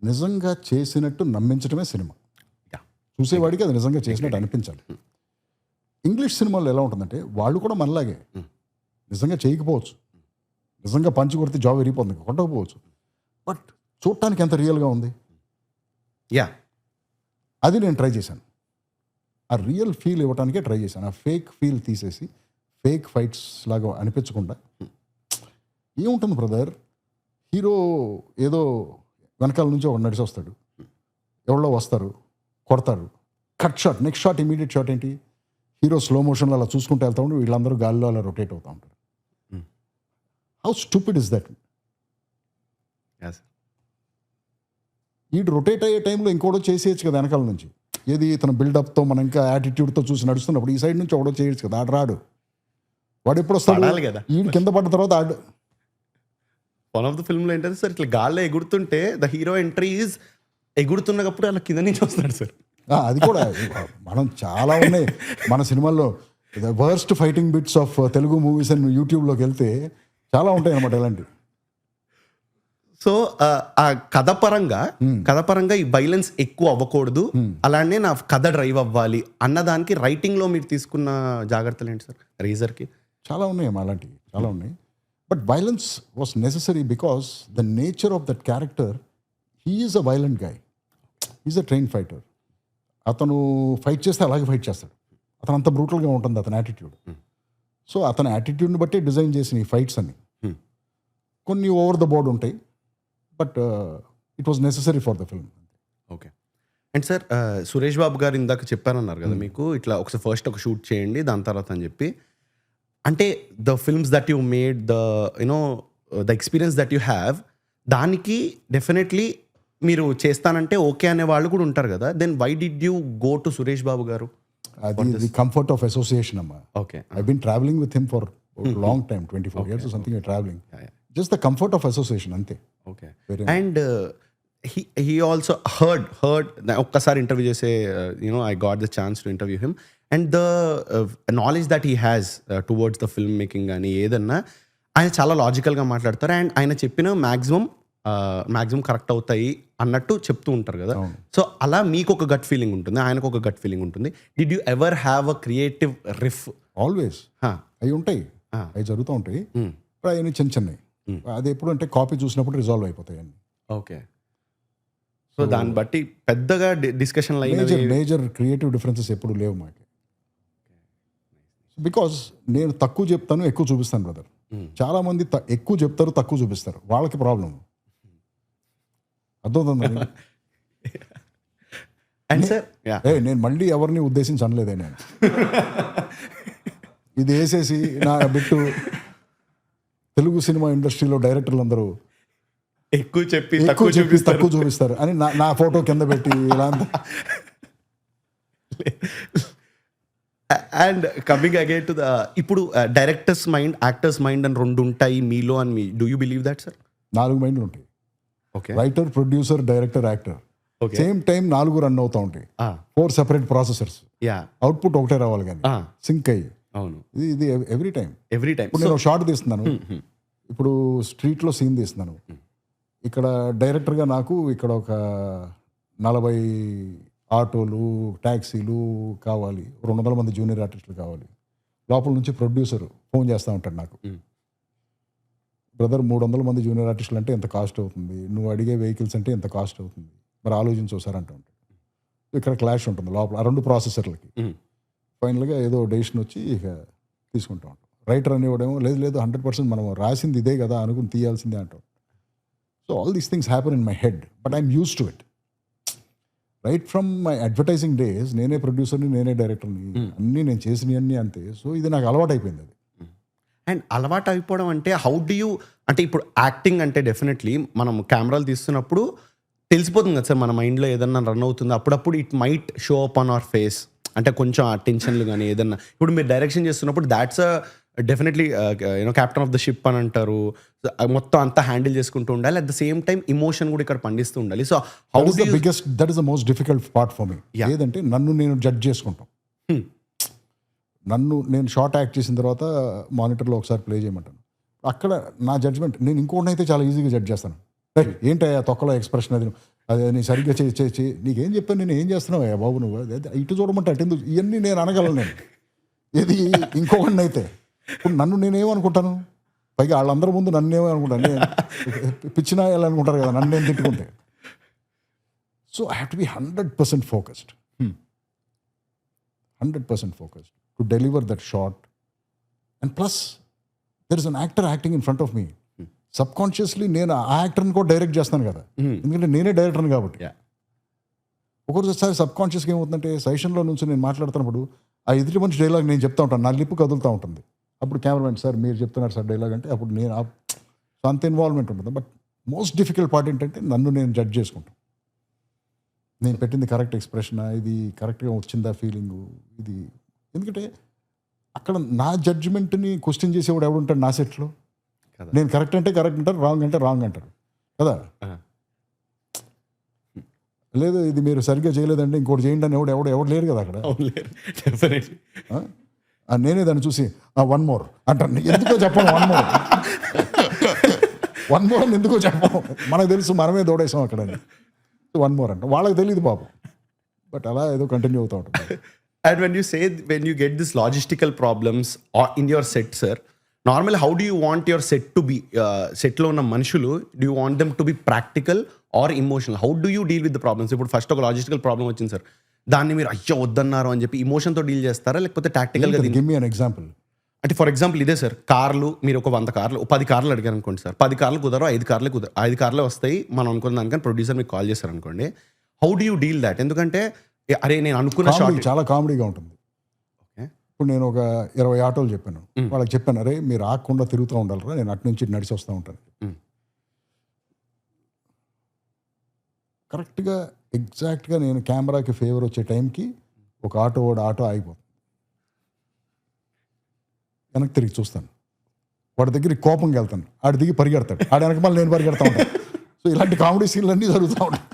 Speaker 2: నిజంగా చేసినట్టు నమ్మించడమే సినిమా. చూసేవాడికి అది నిజంగా చేసినట్టు అనిపించాలి. ఇంగ్లీష్ సినిమాల్లో ఎలా ఉంటుందంటే వాళ్ళు కూడా మనలాగే నిజంగా చేయకపోవచ్చు, నిజంగా పంచి కొడితే జాబ్ విరిగిపోతుంది, కొట్టకపోవచ్చు, బట్ చూడటానికి ఎంత రియల్గా ఉంది.
Speaker 1: యా,
Speaker 2: అది నేను ట్రై చేశాను. ఆ రియల్ ఫీల్ ఇవ్వడానికే ట్రై చేశాను. ఆ ఫేక్ ఫీల్ తీసేసి ఫేక్ ఫైట్స్ లాగా అనిపించకుండా, ఏముంటుంది బ్రదర్, హీరో ఏదో వెనకాల నుంచి ఒక నడిచి వస్తాడు, ఎవరో వస్తారు, కొడతారు, cut shot, next shot, immediate shot ఏంటి, హీరో స్లో మోషన్లో అలా చూసుకుంటూ వెళ్తా ఉండి వీళ్ళందరూ గాల్లో అలా రొటేట్ అవుతూ ఉంటారు. How stupid is that? వీడు రొటేట్ అయ్యే టైంలో ఇంకోటో చేసేయచ్చు కదా వెనకాల నుంచి. ఏది ఇతను బిల్డప్తో మనం ఇంకా యాటిట్యూడ్తో చూసి నడుస్తున్నప్పుడు ఈ సైడ్ నుంచి ఒకటో చేయొచ్చు కదా. ఆడు రాడు, వాడు ఎప్పుడు వస్తాడు
Speaker 1: కదా.
Speaker 2: ఈ కింద పడ్డ తర్వాత ఆడు.
Speaker 1: వన్ ఆఫ్ ద ఫిల్మ్లో ఏంటంటే సార్, ఇట్లా గాల్లో ఎగురుతుంటే ద హీరో ఎంట్రీ ఈజ్ ఎగురుతున్నప్పుడు అలా కింద నుంచి వస్తాడు సార్.
Speaker 2: అది కూడా మనం చాలా ఉన్నాయి మన సినిమాల్లో. The worst fighting bits of Telugu movies అని యూట్యూబ్లోకి వెళ్తే చాలా ఉంటాయి అన్నమాట ఇలాంటివి.
Speaker 1: సో ఆ కథ పరంగా ఈ వైలెన్స్ ఎక్కువ అవ్వకూడదు, అలానే నా కథ డ్రైవ్ అవ్వాలి అన్నదానికి రైటింగ్లో మీరు తీసుకున్న జాగ్రత్తలు ఏంటి సార్ రీజర్కి?
Speaker 2: చాలా ఉన్నాయి అలాంటివి, చాలా ఉన్నాయి. But violence was necessary because the nature of that character, he is a violent guy, is a train fighter. అతను ఫైట్ చేస్తే అలాగే ఫైట్ చేస్తాడు. అతను అంత బ్రూటల్గా ఉంటుంది అతని యాటిట్యూడ్. సో అతని యాటిట్యూడ్ని బట్టి డిజైన్ చేసిన ఈ ఫైట్స్ అన్ని కొన్ని ఓవర్ ద బోర్డ్ ఉంటాయి, but it was necessary for the film.
Speaker 1: Okay. And sir Suresh Babu garu ఇందాక చెప్పారన్నారు కదా మీకు ఇట్లా ఒకసారి ఫస్ట్ ఒక షూట్ చేయండి దాని తర్వాత అని చెప్పి. అంటే the films that you made, the you know the experience that you have, దానికి డెఫినెట్లీ మీరు చేస్తానంటే ఓకే అనే వాళ్ళు కూడా ఉంటారు కదా. Then why did you go to Suresh Babu garu?
Speaker 2: అది ది కంఫర్ట్ ఆఫ్ అసోసియేషన్ అమ్మా.
Speaker 1: Okay.
Speaker 2: I been travelling with him for long time, 24 years or something. Travelling just the comfort of association అంతే.
Speaker 1: Okay. And he also heard ఒక్కసారి interview చేసే you know I got the chance to interview him. And the knowledge that he has towards the film making కానీ ఏదన్నా ఆయన చాలా లాజికల్గా మాట్లాడతారు. And ఆయన చెప్పిన మ్యాక్సిమం కరెక్ట్ అవుతాయి అన్నట్టు చెప్తూ ఉంటారు కదా. సో అలా మీకు ఒక గట్ ఫీలింగ్ ఉంటుంది, ఆయనకు ఒక గట్ ఫీలింగ్ ఉంటుంది. Did you ever have a creative riff?
Speaker 2: Always అవి ఉంటాయి, అవి జరుగుతూ ఉంటాయి. ఇప్పుడు అవన్నీ చిన్నవి. అది ఎప్పుడు అంటే కాపీ చూసినప్పుడు రిజాల్వ్ అయిపోతాయి అన్ని.
Speaker 1: ఓకే. సో దాన్ని బట్టి పెద్దగా డిస్కషన్
Speaker 2: మేజర్ క్రియేటివ్ డిఫరెన్సెస్ ఎప్పుడు లేవు మాకు. బికాస్ నేను తక్కువ చెప్తాను, ఎక్కువ చూపిస్తాను బ్రదర్. చాలా మంది ఎక్కువ చెప్తారు, తక్కువ చూపిస్తారు, వాళ్ళకి ప్రాబ్లం. అర్థమవుతుంది. నేను మళ్ళీ ఎవరిని ఉద్దేశించి అనలేదే నేను. ఇది వేసేసి నా బిట్టు తెలుగు సినిమా ఇండస్ట్రీలో డైరెక్టర్లు అందరూ
Speaker 1: ఎక్కువ చెప్పి
Speaker 2: తక్కువ చూపిస్తారు అని నా ఫోటో కింద పెట్టి ఇలా.
Speaker 1: And coming again to the ఇప్పుడు డైరెక్టర్స్ మైండ్, యాక్టర్స్ మైండ్ అని రెండు ఉంటాయి మీలో అని me do you believe that sir?
Speaker 2: 4 మైండ్లు ఉంటాయి.
Speaker 1: Okay.
Speaker 2: Writer, producer, director, actor. Same time 4 run అవుతూ ఉంటాయి. 4 సెపరేట్ ప్రాసెసర్స్. అవుట్పుట్ ఒకటే రావాలి కానీ సింక్ అయ్యి.
Speaker 1: అవును.
Speaker 2: ఇది ఎవ్రీ టైం.
Speaker 1: ఇప్పుడు
Speaker 2: నేను షార్ట్ తీస్తున్నాను, ఇప్పుడు స్ట్రీట్లో సీన్ తీస్తున్నాను. ఇక్కడ డైరెక్టర్గా నాకు ఇక్కడ ఒక 40 ఆటోలు, ట్యాక్సీలు కావాలి, 200 మంది జూనియర్ ఆర్టిస్టులు కావాలి. లోపల నుంచి ప్రొడ్యూసర్ ఫోన్ చేస్తూ ఉంటాడు నాకు, బ్రదర్ 300 మంది జూనియర్ ఆర్టిస్టులు అంటే ఎంత కాస్ట్ అవుతుంది, నువ్వు అడిగే వెహికల్స్ అంటే ఎంత కాస్ట్ అవుతుంది, మరి ఆలోచించి ఒకసారి అంటూ ఉంటాడు. ఇక్కడ క్లాష్ ఉంటుంది లోపల ఆ 2 ప్రాసెసర్లకి. ఫైనల్గా ఏదో డెసిషన్ వచ్చి ఇక తీసుకుంటూ ఉంటాం. రైటర్ అనేవాడేమో లేదు 100% మనం రాసింది ఇదే కదా అనుకుని తీయాల్సిందే అంటాం. So all these things happen in my head, but I'm use to it. Right from my advertising days నేనే ప్రొడ్యూసర్ని, నేనే డైరెక్టర్ని, అన్నీ నేను చేసినవి అన్నీ అంతే. సో ఇది నాకు అలవాటు అయిపోయింది. అది
Speaker 1: అండ్ అలవాటు అయిపోవడం అంటే హౌ డు యూ, అంటే ఇప్పుడు యాక్టింగ్ అంటే డెఫినెట్లీ మనం కెమెరాలు తీస్తున్నప్పుడు తెలిసిపోతుంది కదా సార్ మన మైండ్లో ఏదన్నా రన్ అవుతుంది. అప్పుడప్పుడు it might show up on hour face, అంటే కొంచెం ఆ టెన్షన్లు కానీ ఏదన్నా. ఇప్పుడు మీరు డైరెక్షన్ చేస్తున్నప్పుడు that's definitely you know captain of the ship అని అంటారు. మొత్తం అంతా హ్యాండిల్ చేసుకుంటూ ఉండాలి, at the same time emotion కూడా ఇక్కడ పండిస్తూ ఉండాలి. So how do you,
Speaker 2: that is the most difficult part for me. ఏదంటే నన్ను నేను జడ్జ్ చేసుకుంటాం. నేను షార్ట్ యాక్ట్ చేసిన తర్వాత మానిటర్లో ఒకసారి ప్లే చేయమంటాను. అక్కడ నా జడ్జ్మెంట్, నేను ఇంకోటి అయితే చాలా ఈజీగా జడ్జ్ చేస్తాను. ఏంటయ్యా తొక్కలో ఎక్స్ప్రెషన్, అది నీ సరిగ్గా చేయి, నీకేం చెప్పాను, నేను ఏం చేస్తున్నావు అయ్యా బాబు, నువ్వు ఇటు చూడమంటే అటు ఎందుకు, ఇవన్నీ నేను అనగలను. నేను ఇది ఇంకొకటి అయితే ఇప్పుడు నన్ను నేనేమనుకుంటాను, పైగా వాళ్ళందరి ముందు నన్నేమో అనుకుంటాను, పిచ్చినా అనుకుంటారు కదా నన్ను నేను తిట్టుకుంటే. So I have to be 100% focused, 100% focused to deliver that shot. And plus there is an actor acting in front of me. Subconsciously నేను ఆ యాక్టర్ని కూడా డైరెక్ట్ చేస్తాను కదా, ఎందుకంటే నేనే డైరెక్టర్ని కాబట్టి. ఒక్కొక్కసారి సబ్ కాన్షియస్గా ఏమవుతుందంటే సెషన్లో నుంచి నేను మాట్లాడుతున్నప్పుడు ఆ ఎదుటి మనిషి డైలాగ్ నేను చెప్తా ఉంటాను, నా లిప్ కదులుతూ ఉంటుంది. అప్పుడు కెమెరామెన్ సార్ మీరు చెప్తున్నారు సార్ డైలాగ్ అంటే అప్పుడు నేను అంత ఇన్వాల్వ్మెంట్ ఉంటుంది. బట్ మోస్ట్ డిఫికల్ట్ పార్ట్ ఏంటంటే నన్ను నేను జడ్జ్ చేసుకుంటాను. నేను పెట్టింది కరెక్ట్ ఎక్స్ప్రెషనా, ఇది కరెక్ట్గా వచ్చిందా ఫీలింగు, ఇది. ఎందుకంటే అక్కడ నా జడ్జిమెంట్ని క్వశ్చన్ చేసేవాడు ఎవడుంటాడు నా సెట్లో. నేను కరెక్ట్ అంటే కరెక్ట్ అంటారు, రాంగ్ అంటే రాంగ్ అంటారు కదా. లేదు ఇది మీరు సరిగ్గా చేయలేదంటే ఇంకోటి చేయండి అని ఎవడు లేరు కదా అక్కడ. నేనే దాన్ని చూసి 1 more అంటాను. ఎందుకో చెప్పండి 1 more. వన్ మోర్ అని ఎందుకో చెప్పం, మనకు తెలుసు మనమే దోడేసాం అక్కడ అని. వన్ మోర్ అంటే వాళ్ళకి తెలియదు పాపం, బట్ అలా ఏదో కంటిన్యూ అవుతూ ఉంటుంది.
Speaker 1: And when you get this logistical problems or in your set, sir, normally how do you want your set to be? Set lo ఉన్న మనుషులు, do you want them to be practical or emotional? How do you deal with the problems? ఇప్పుడు first ఒక logistical problem వచ్చింది sir, దాన్ని మీరు అయ్యో వద్దన్నారు అని చెప్పి ఎమోషన్తో డీల్ చేస్తారా, లేకపోతే టాక్టికల్గా?
Speaker 2: Give me an example.
Speaker 1: అంటే ఫర్ ఎగ్జాంపుల్ ఇదే సార్, కార్లు మీరు ఒక 100 కార్లు 10 కార్లు అడిగారు అనుకోండి సార్, 10 కార్లు కుదరవు, 5 కార్లే వస్తాయి మనం అనుకున్న దానికని ప్రొడ్యూసర్ మీకు కాల్ చేశారు అనుకోండి, how do you deal that? ఎందుకంటే అరే నేను అనుకున్న షార్ట్
Speaker 2: చాలా కామెడీగా ఉంటుంది. ఇప్పుడు నేను ఒక 20 ఆటోలు చెప్పాను, వాళ్ళకి చెప్పాను, అరే మీరు ఆకుండా తిరుగుతూ ఉండాలరా, నేను అటు నుంచి నడిచి వస్తూ ఉంటాను. కరెక్ట్గా ఎగ్జాక్ట్గా నేను కెమెరాకి ఫేవర్ వచ్చే టైంకి ఒక ఆటో ఆగిపోతుంది. వెనక్కి తిరిగి చూస్తాను, వాడి దగ్గరికి కోపంగా వెళ్తాను, ఆడి దిగి పరిగెడతాడు, ఆడి వెనక మళ్ళీ నేను పరిగెడతా ఉంటాను. సో ఇలాంటి కామెడీ సీన్లు అన్నీ జరుగుతూ ఉంటాయి.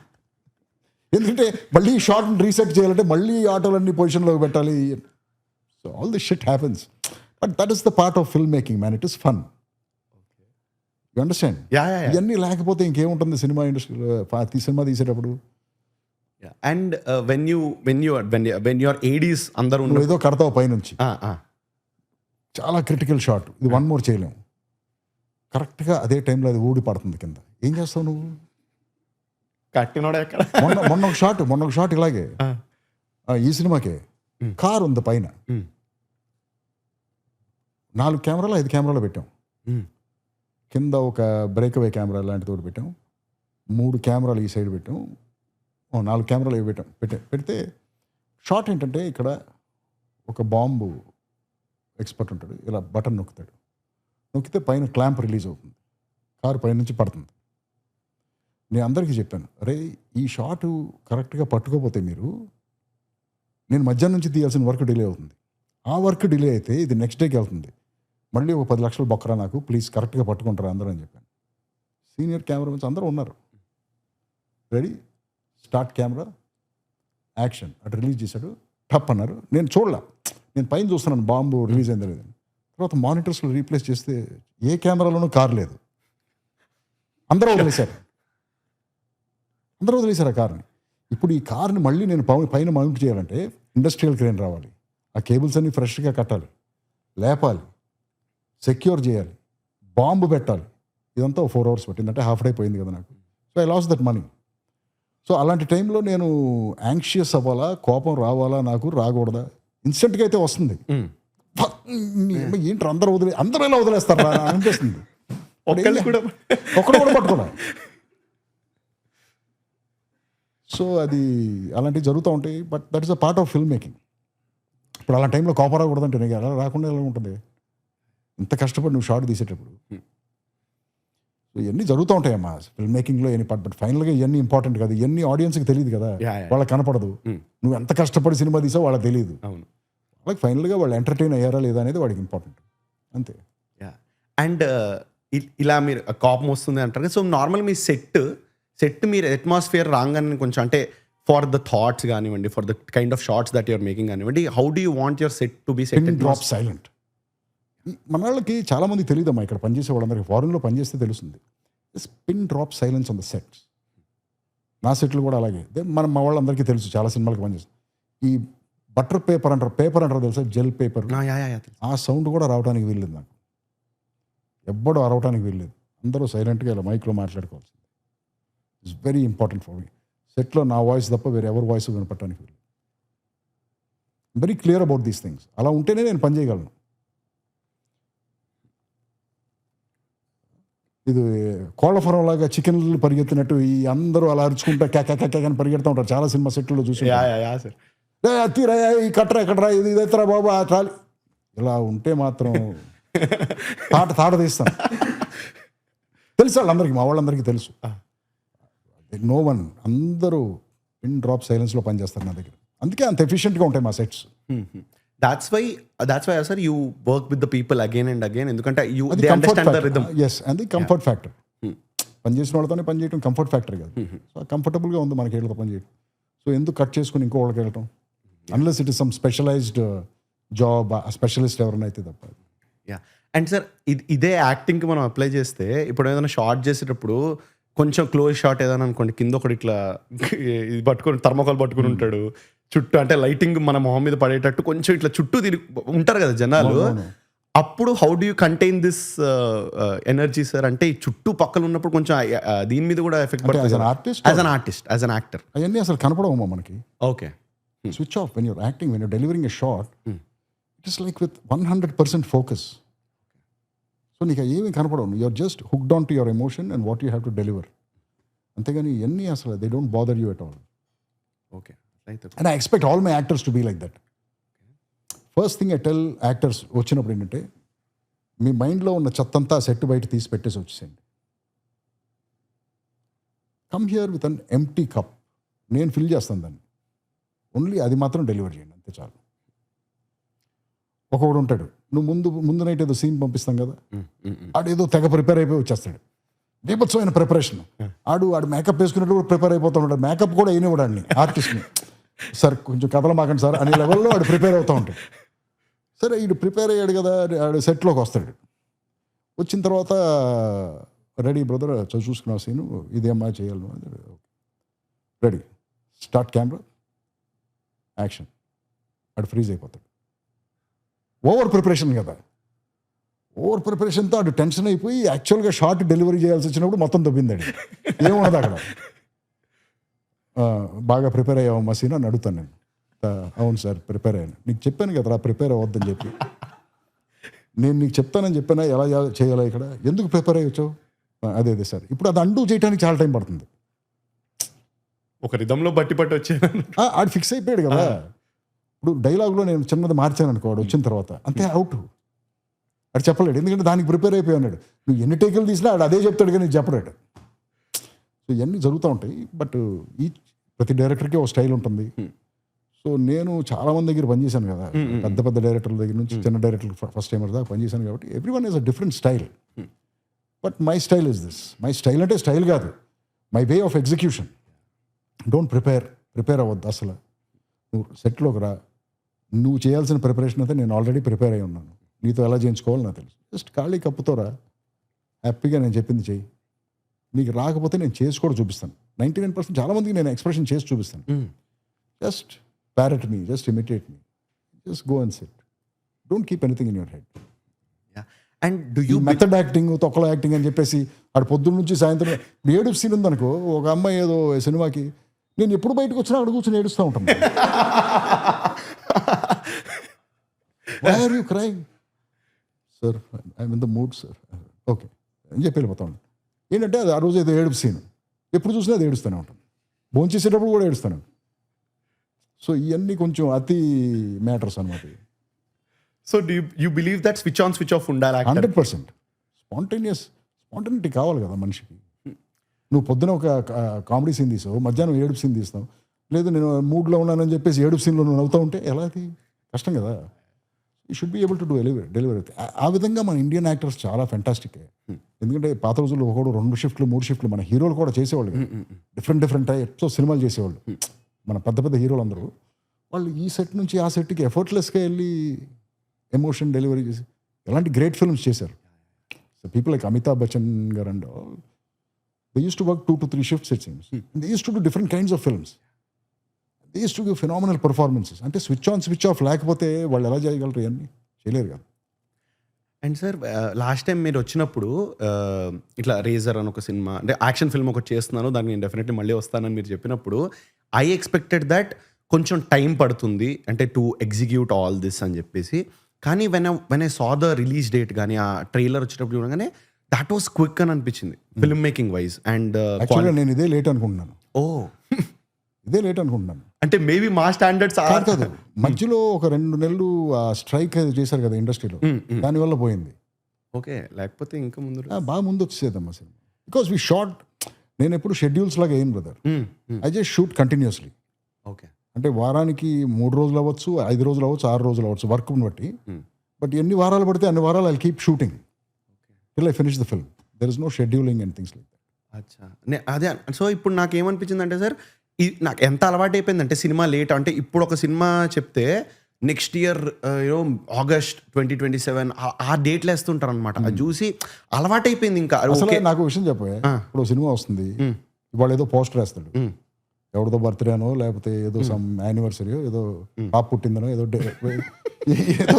Speaker 2: ఎందుకంటే మళ్ళీ షార్ట్ రీసెట్ చేయాలంటే మళ్ళీ ఆటోలన్నీ పొజిషన్లోకి పెట్టాలి. So all this shit happens, but that is the part of film making, man. It is fun. You understand? ఇవన్నీ లేకపోతే ఇంకేముంటుంది సినిమా ఇండస్ట్రీలో, సినిమా తీసేటప్పుడు.
Speaker 1: అండ్ when your ADs అందరూ
Speaker 2: నువ్వు ఏదో కడతావు పైనుంచి, చాలా క్రిటికల్ షాట్, ఇది వన్ మోర్ చేయలేము, కరెక్ట్గా అదే టైంలో అది ఊడి పడుతుంది కింద, ఏం చేస్తావు నువ్వు?
Speaker 1: కట్టినోడే ఎక్కడ?
Speaker 2: మొన్న ఒక షాట్ ఇలాగే, ఈ సినిమాకే కార్ ఉంది పైన, 4 కెమెరాలు 5 కెమెరాలు పెట్టాం, కింద ఒక బ్రేక్అవే కెమెరా లాంటిది ఒకటి పెట్టాం, 3 కెమెరాలు ఈ సైడ్ పెట్టాం, 4 కెమెరాలు ఇవి పెడితే షాట్ ఏంటంటే ఇక్కడ ఒక బాంబు ఎక్స్పర్ట్ ఉంటాడు, ఇలా బటన్ నొక్కితే పైన క్లాంప్ రిలీజ్ అవుతుంది, కారు పైన నుంచి పడుతుంది. నేను అందరికీ చెప్పాను, అరే ఈ షాట్ కరెక్ట్గా పట్టుకోపోతే నేను మధ్యాహ్నం నుంచి తీయాల్సిన వర్క్ డిలే అవుతుంది, ఆ వర్క్ డిలే అయితే ఇది నెక్స్ట్ డేకి వెళ్తుంది, మళ్ళీ ఒక 10 లక్షలు బొక్కరా నాకు, ప్లీజ్ కరెక్ట్గా పట్టుకుంటారా అందరూ అని చెప్పాను. సీనియర్ కెమెరామెన్స్ అందరూ ఉన్నారు, రెడీ, స్టార్ట్ కెమెరా, యాక్షన్. అటు రిలీజ్ చేశాడు, టప్ అన్నారు, నేను చూడలా, నేను పైన చూస్తున్నాను బాంబు రిలీజ్ అయిందా లేదని. తర్వాత మానిటర్స్లో రీప్లేస్ చేస్తే ఏ కెమెరాలోనూ కార్ లేదు, అందరూ వదిలేశారు ఆ కార్ని. ఇప్పుడు ఈ కార్ని మళ్ళీ నేను పైన మౌంట్ చేయాలంటే ఇండస్ట్రియల్ క్రేన్ రావాలి, ఆ కేబుల్స్ అన్ని ఫ్రెష్గా కట్టాలి, లేపాలి, సెక్యూర్ చేయాలి, బాంబు పెట్టాలి. ఇదంతా 4 hours పట్టింది, అంటే హాఫ్ డే పోయింది కదా నాకు. So I lost that money. So అలాంటి టైంలో నేను యాంగ్షియస్ అవ్వాలా, కోపం రావాలా, నాకు రాకూడదా? ఇన్స్టెంట్గా అయితే వస్తుంది, ఏంటి అందరూ ఎలా వదిలేస్తారు అనిపిస్తుంది, ఒక్కడు కూడా పట్టుకోలే. సో అది అలాంటివి జరుగుతూ ఉంటాయి, but that is a part of film making. ఇప్పుడు అలా టైంలో కోపం రాకూడదంటే నీకు అలా రాకుండా ఎలా ఉంటుంది? ఇంత కష్టపడి నువ్వు షార్ట్ తీసేటప్పుడు ఇవన్నీ జరుగుతూ ఉంటాయమ్మా ఫిల్మ్ మేకింగ్లో, ఎన్ని పార్ట్. బట్ ఫైనల్గా ఇవన్నీ ఇంపార్టెంట్ కదా, ఇవన్నీ ఆడియన్స్కి తెలియదు కదా, వాళ్ళకి కనపడదు. నువ్వు ఎంత కష్టపడి సినిమా తీసావు వాళ్ళకి తెలియదు, వాళ్ళకి ఫైనల్గా వాళ్ళు ఎంటర్టైన్ అయ్యారా లేదా అనేది వాడికి ఇంపార్టెంట్, అంతే.
Speaker 1: అండ్ ఇలా మీరు కోపం వస్తుంది అంటారు. సో నార్మల్ మీ సెట్ మీరు అట్మాస్ఫియర్ రాగానే కొంచెం, అంటే ఫర్ ద థాట్స్ కానివ్వండి, for the kind of shots that you're making కానివ్వండి, how do you want your set to be set and
Speaker 2: drop silent? మన వాళ్ళకి చాలా మంది తెలియదమ్మా, ఇక్కడ పనిచేసే వాళ్ళందరికీ, ఫారెన్లో పనిచేస్తే తెలుస్తుంది. Pin drop silence on the sets. నా సెట్లు కూడా అలాగే, మా వాళ్ళందరికీ తెలుసు, చాలా సినిమాలకు పనిచేస్తుంది. ఈ బటర్ పేపర్ అంటారు తెలుసా, జెల్ పేపర్, ఆ సౌండ్ కూడా రావడానికి వీల్లేదు నాకు, ఎవ్వడూ అరవటానికి వీల్లేదు, అందరూ సైలెంట్గా ఇలా మైక్లో మాట్లాడుకోవాల్సింది. It's very important for me. సెట్లో నా వాయిస్ తప్ప వేరే ఎవరి వాయిస్ వినపడటానికి వీలు. Very clear about these things. అలా ఉంటేనే నేను పని చేయగలను. ఇది కోళ్ళఫరం లాగా చికెన్లు పరిగెత్తినట్టు ఈ అందరూ అలా అరుచుకుంటా అని పరిగెడుతూ ఉంటారు చాలా సినిమా సెట్లో చూసి. తీరా ఈ కట్టరా ఇది ఎత్తరా బాబు ఆ ట్రాలీ, ఇలా ఉంటే మాత్రం తాట తీస్తాను. తెలుసు వాళ్ళందరికీ, మా వాళ్ళందరికీ తెలుసు. నో వన్, అందరూ పిన్ డ్రాప్ సైలెన్స్లో పనిచేస్తారు నా దగ్గర, అందుకే అంత ఎఫిషియెంట్గా ఉంటాయి మా sets.
Speaker 1: That's why sir you work with the people again and again, ఎందుకంటే they understand the rhythm.
Speaker 2: Yes, and the comfort factor. పని చేసిన వాళ్ళతోనే పని చేయడం కంఫర్ట్ ఫ్యాక్టర్ కాదు. సో కంఫర్టబుల్గా ఉంది మనకి వీళ్ళతో పని చేయడం. సో ఎందుకు కట్ చేసుకుని ఇంకో వాళ్ళకి వెళ్ళటం, unless it is some specialised job, specialist ఎవరైనా అయితే తప్ప.
Speaker 1: Yeah, అండ్ సార్ ఇదే యాక్టింగ్కి మనం అప్లై చేస్తే ఇప్పుడు ఏదైనా షార్ట్ చేసేటప్పుడు కొంచెం క్లోజ్ షాట్ ఏదైనా అనుకోండి, కింద ఒకటి ఇట్లా ఇది పట్టుకొని థర్మోకాల్ పట్టుకుని ఉంటాడు, చుట్టూ అంటే లైటింగ్ మన మొహం మీద పడేటట్టు కొంచెం ఇట్లా చుట్టూ తిరిగి ఉంటారు కదా జనాలు.
Speaker 2: అవును.
Speaker 1: అప్పుడు how do you contain this energy sir? అంటే ఈ చుట్టూ పక్కన ఉన్నప్పుడు కొంచెం దీని మీద కూడా ఎఫెక్ట్
Speaker 2: అంటే
Speaker 1: పడుతుంది
Speaker 2: as an artist
Speaker 1: as an artist, as an actor.
Speaker 2: అవన్నీ అసలు కనపడవమ్మా మనకి.
Speaker 1: Okay.
Speaker 2: Switch off when you're acting, when you're delivering a shot, it is like with 100% focus. సో నీకు ఏమీ కనపడవు, you're just hooked on to your emotion and what you have to deliver. అంతేగాని ఇవన్నీ అసలు they don't bother you at all.
Speaker 1: Okay. అయితే
Speaker 2: and I expect all my actors to be like that. First thing I tell actors వచ్చినప్పుడు ఏంటంటే, మీ మైండ్లో ఉన్న చెత్తంతా set బయట తీసి పెట్టేసి వచ్చేసేయండి. Come here with an empty cup, నేను ఫిల్ చేస్తాను దాన్ని, ఓన్లీ అది మాత్రం డెలివర్ చేయండి, అంతే చాలు. ఒకడు ఉంటాడు, నువ్వు ముందు నైట్ ఏదో సీన్ పంపిస్తాం కదా, ఆడేదో తెగ ప్రిపేర్ అయిపోయి వచ్చేస్తాడు, బీభత్సమైన ప్రిపరేషన్. ఆడు మేకప్ వేసుకున్నట్టు కూడా ప్రిపేర్ అయిపోతూ ఉంటాడు, మేకప్ కూడా అయినవాడు ఆడిని ఆర్టిస్ట్ని. సార్ కొంచెం కథలు మాకండి సార్ అనే లెవెల్లో వాడు ప్రిపేర్ అవుతూ ఉంటాడు. సరే వీడు ప్రిపేర్ అయ్యాడు కదా, ఆడు సెట్లోకి వస్తాడు. వచ్చిన తర్వాత రెడీ బ్రదర్ చూసుకున్నావు సీను, ఇదేమ్మా చేయాలి, రెడీ, స్టార్ట్ కెమెరా, యాక్షన్. ఆడు ఫ్రీజ్ అయిపోతాడు. ఓవర్ ప్రిపరేషన్ కదా, ఓవర్ ప్రిపరేషన్తో ఆడు టెన్షన్ అయిపోయి యాక్చువల్గా షార్ట్ డెలివరీ చేయాల్సి వచ్చినప్పుడు మొత్తం దొబ్బిందాడు, ఏమున్నది అక్కడ. బాగా ప్రిపేర్ అయ్యావమ్మా సీన్ అని అడుగుతాను నేను. అవును సార్ ప్రిపేర్ అయ్యాను. నీకు చెప్పాను కదా ప్రిపేర్ అవ్వద్దని చెప్పి, నేను నీకు చెప్తానని చెప్పానా ఎలా చేయాలా, ఇక్కడ ఎందుకు ప్రిపేర్ అయ్యొచ్చు. అదే సార్, ఇప్పుడు అది అండూ చేయడానికి చాలా టైం పడుతుంది.
Speaker 1: ఒక రిధంలో బట్టి వచ్చాను.
Speaker 2: ఆడు ఫిక్స్ అయిపోయాడు కదా. ఇప్పుడు డైలాగ్లో నేను చిన్నది మార్చాను అనుకో, వాడు వచ్చిన తర్వాత అంతే అవుట్. ఆడు చెప్పలేడు, ఎందుకంటే దానికి ప్రిపేర్ అయిపోయి ఉన్నాడు. నువ్వు ఎన్ని టేకులు తీసినా ఆడు అదే చెప్తాడు కానీ చెప్పలేడు. సో ఇవన్నీ జరుగుతూ ఉంటాయి. బట్ ప్రతి డైరెక్టర్కి ఒక స్టైల్ ఉంటుంది. సో నేను చాలా మంది దగ్గర పనిచేశాను కదా, పెద్ద పెద్ద డైరెక్టర్ల దగ్గర నుంచి చిన్న డైరెక్టర్ ఫస్ట్ టైమర్ దాకా పనిచేశాను కాబట్టి every one is a different style. But my style is this. My style అంటే స్టైల్ కాదు, my way of execution. Don't prepare అవ్వద్దు అసలు. నువ్వు సెట్లోకి రా, నువ్వు చేయాల్సిన ప్రిపరేషన్ అయితే నేను ఆల్రెడీ ప్రిపేర్ అయి ఉన్నాను, నీతో ఎలా చేయించుకోవాలో నాకు తెలుసు. జస్ట్ ఖాళీ కప్పుతో రా, హ్యాపీగా నేను చెప్పింది చెయ్యి. నీకు రాకపోతే నేను చేసి కూడా చూపిస్తాను. 99% చాలామందికి నేను ఎక్స్ప్రెషన్ చేసి చూపిస్తాను. Just parrot me, just imitate me, just go and sit, don't keep anything in your head.
Speaker 1: And do you
Speaker 2: method acting, తొక్కల యాక్టింగ్ అని చెప్పేసి ఆడు పొద్దున్న నుంచి సాయంత్రం ఏడుపు సీన్ ఉందనుకో, ఒక అమ్మాయి ఏదో సినిమాకి, నేను ఎప్పుడు బయటకు వచ్చినా అక్కడ కూర్చొని ఏడుస్తూ ఉంటాను. Why are you crying? Sir, I'm in the mood, sir. Okay అని చెప్పి వెళ్ళిపోతాను. ఏంటంటే అది ఆ రోజు ఏదో ఏడుపు సీన్, ఎప్పుడు చూసినా అది ఏడుస్తూనే ఉంటాను, భోంచేసేటప్పుడు కూడా ఏడుస్తాను. సో ఇవన్నీ కొంచెం అతి మ్యాటర్స్ అనమాట.
Speaker 1: So do you believe that switch on switch off ఉండాలి?
Speaker 2: 100% స్పాంటనిటీ కావాలి కదా మనిషికి. నువ్వు పొద్దున ఒక కామెడీ సీన్ తీసావు, మధ్యాహ్నం ఏడుపు సీన్ తీస్తావు, లేదు నేను మూడ్లో ఉన్నానని చెప్పేసి ఏడుపు సీన్లో నువ్వు నవ్వుతూ ఉంటే ఎలా, అది కష్టం కదా. You should be able to do delivery. ఆ విధంగా మన ఇండియన్ యాక్టర్స్ చాలా ఫెంటాస్టిక్. ఎందుకంటే పాత రోజుల్లో ఒకడు 2 షిఫ్ట్లు 3 షిఫ్ట్లు మన హీరోలు కూడా చేసేవాళ్ళు, డిఫరెంట్ టైప్స్ సినిమాలు చేసేవాళ్ళు. మన పెద్ద పెద్ద హీరోలు అందరూ వాళ్ళు ఈ సెట్ నుంచి ఆ సెట్కి ఎఫర్ట్లెస్గా వెళ్ళి ఎమోషన్ డెలివరీ చేసి ఎలాంటి గ్రేట్ ఫిల్మ్స్ చేశారు. So people like Amitabh Bachchan garu and all, they use to work 2 to 3 shifts it seems. They used to do different kinds of films. They used to give phenomenal performances. అంటే switch on switch off లేకపోతే వాళ్ళు ఎలా చేయగలరు, ఇవన్నీ చేయలేరు కదా.
Speaker 1: And sir last time మీరు వచ్చినప్పుడు ఇట్లా రేజర్ అని ఒక సినిమా, అంటే యాక్షన్ ఫిల్మ్ ఒకటి చేస్తున్నాను, దానికి నేను డెఫినెట్లీ మళ్ళీ వస్తానని మీరు చెప్పినప్పుడు ఐ ఎక్స్పెక్టెడ్ దట్ కొంచెం టైం పడుతుంది అంటే టు ఎగ్జిక్యూట్ ఆల్ దిస్ అని చెప్పేసి. కానీ when I saw the release date కానీ ఆ ట్రైలర్ వచ్చేటప్పుడు చూడగానే దాట్ వాస్ క్విక్ అని అనిపించింది ఫిల్మ్ మేకింగ్ వైజ్. అండ్
Speaker 2: యాక్చువల్గా నేను ఇదే లేట్ అనుకుంటున్నాను. ఇదే లేట్ అనుకుంటున్నాను.
Speaker 1: అంటే మేబీ మా స్టాండర్డ్స్
Speaker 2: కాదు, మధ్యలో ఒక 2 నెలలు స్ట్రైక్ చేశారు కదా ఇండస్ట్రీలో, దానివల్ల పోయింది.
Speaker 1: ఓకే, లేకపోతే ఇంకా ముందు
Speaker 2: బాగా ముందు వచ్చేదమ్మా సినిమా. బికాస్ వీ షార్ట్, నేను ఎప్పుడు షెడ్యూల్స్ లాగా ఏం brother, I just shoot continuously.
Speaker 1: Okay,
Speaker 2: అంటే వారానికి 3 రోజులు అవ్వచ్చు, 5 రోజులు అవ్వచ్చు, 6 రోజులు అవ్వచ్చు, వర్క్ని బట్టి. బట్ ఎన్ని వారాలు పడితే అన్ని వారాలు I keep shooting till I finish the film. There is no scheduling and things like that.
Speaker 1: అచ్చా, అదే. సో ఇప్పుడు నాకు ఏమనిపించింది అంటే సార్, నాకు ఎంత అలవాటు అయిపోయిందంటే సినిమా లేట్ అంటే ఇప్పుడు ఒక సినిమా చెప్తే నెక్స్ట్ ఇయర్ యూనో ఆగస్ట్ 2027 ఆ డేట్లు వేస్తుంటారు అనమాట. అది చూసి అలవాటైపోయింది ఇంకా.
Speaker 2: అసలు నాకు విషయం చెప్పే, ఇప్పుడు సినిమా వస్తుంది, ఇవాళ ఏదో పోస్టర్ వేస్తాడు, ఎవరిదో బర్త్డే అనో లేకపోతే ఏదో సమ్ యానివర్సరీ ఏదో పాప పుట్టిందనో ఏదో ఏదో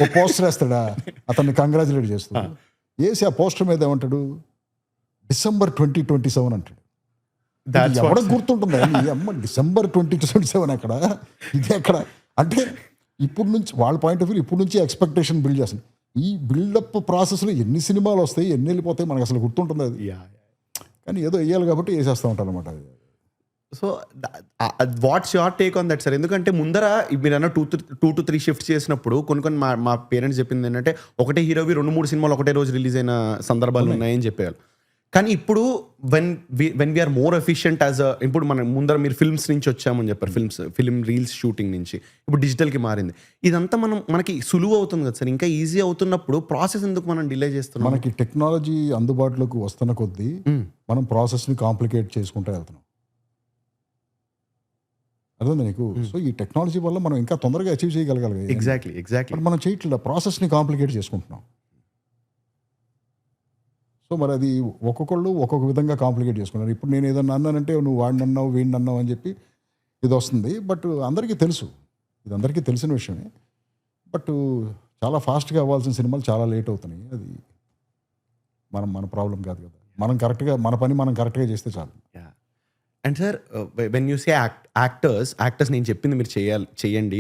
Speaker 2: ఒక పోస్టర్ వేస్తాడా, అతన్ని కంగ్రాచులేట్ చేస్తాడు. వేసి ఆ పోస్టర్ మీద ఏమంటాడు, December 2027 అంటాడు. ఎవడ గుర్తుంటుంది ఈ అమ్మ December 2027 ఎక్కడ, ఇది ఎక్కడ అంటే ఇప్పుడు నుంచి వాళ్ళ పాయింట్ ఆఫ్ వ్యూ ఇప్పుడు నుంచి ఎక్స్పెక్టేషన్ బిల్డ్ చేస్తుంది. ఈ బిల్డప్ ప్రాసెస్లో ఎన్ని సినిమాలు వస్తాయి, ఎన్ని వెళ్ళిపోతాయి, మనకు అసలు గుర్తుంటుంది అది. కానీ ఏదో వేయాలి కాబట్టి వేసేస్తూ ఉంటారు అనమాట.
Speaker 1: So what's your take on that sir? ఎందుకంటే ముందర మీరు అన్న 2 to 3 షిఫ్ట్స్ చేసినప్పుడు కొన్ని మా పేరెంట్స్ చెప్పింది ఏంటంటే ఒకటే హీరోవి 2-3 సినిమాలు ఒకటే రోజు రిలీజ్ అయిన సందర్భాలు ఉన్నాయని చెప్పేవాళ్ళు. కానీ ఇప్పుడు when we're more efficient as ఇప్పుడు మనం ముందర మీరు ఫిల్మ్స్ నుంచి వచ్చామని చెప్పారు, ఫిల్మ్ రీల్స్ షూటింగ్ నుంచి ఇప్పుడు డిజిటల్కి మారింది. ఇదంతా మనకి సులువు అవుతుంది కదా సార్, ఇంకా ఈజీ అవుతున్నప్పుడు ప్రాసెస్ ఎందుకు మనం డిలే చేస్తున్నాం?
Speaker 2: మనకి టెక్నాలజీ అందుబాటులోకి వస్తున్న కొద్దీ మనం ప్రాసెస్ని కాంప్లికేట్ చేసుకుంటూ వెళ్తున్నాం. అర్థం నీకు? సో ఈ టెక్నాలజీ వల్ల మనం ఇంకా తొందరగా అచీవ్ చేయగలగాలి.
Speaker 1: ఎగ్జాక్ట్లీ
Speaker 2: మనం చేయట్లేదు, ప్రాసెస్ని కాంప్లికేట్ చేసుకుంటున్నాం. సో మరి అది ఒక్కొక్కళ్ళు ఒక్కొక్క విధంగా కాంప్లికేట్ చేసుకున్నారు. ఇప్పుడు నేను ఏదన్నా అన్నానంటే నువ్వు వాడిని అన్నావు వీడిని అన్నావు అని చెప్పి ఇది వస్తుంది. బట్ అందరికీ తెలుసు, ఇది అందరికీ తెలిసిన విషయమే. బట్ చాలా ఫాస్ట్గా అవ్వాల్సిన సినిమాలు చాలా లేట్ అవుతున్నాయి. అది మన ప్రాబ్లం కాదు కదా. మనం కరెక్ట్గా మన పని మనం కరెక్ట్గా చేస్తే చాలు.
Speaker 1: And sir when you say actors నేను చెప్పింది మీరు చేయండి,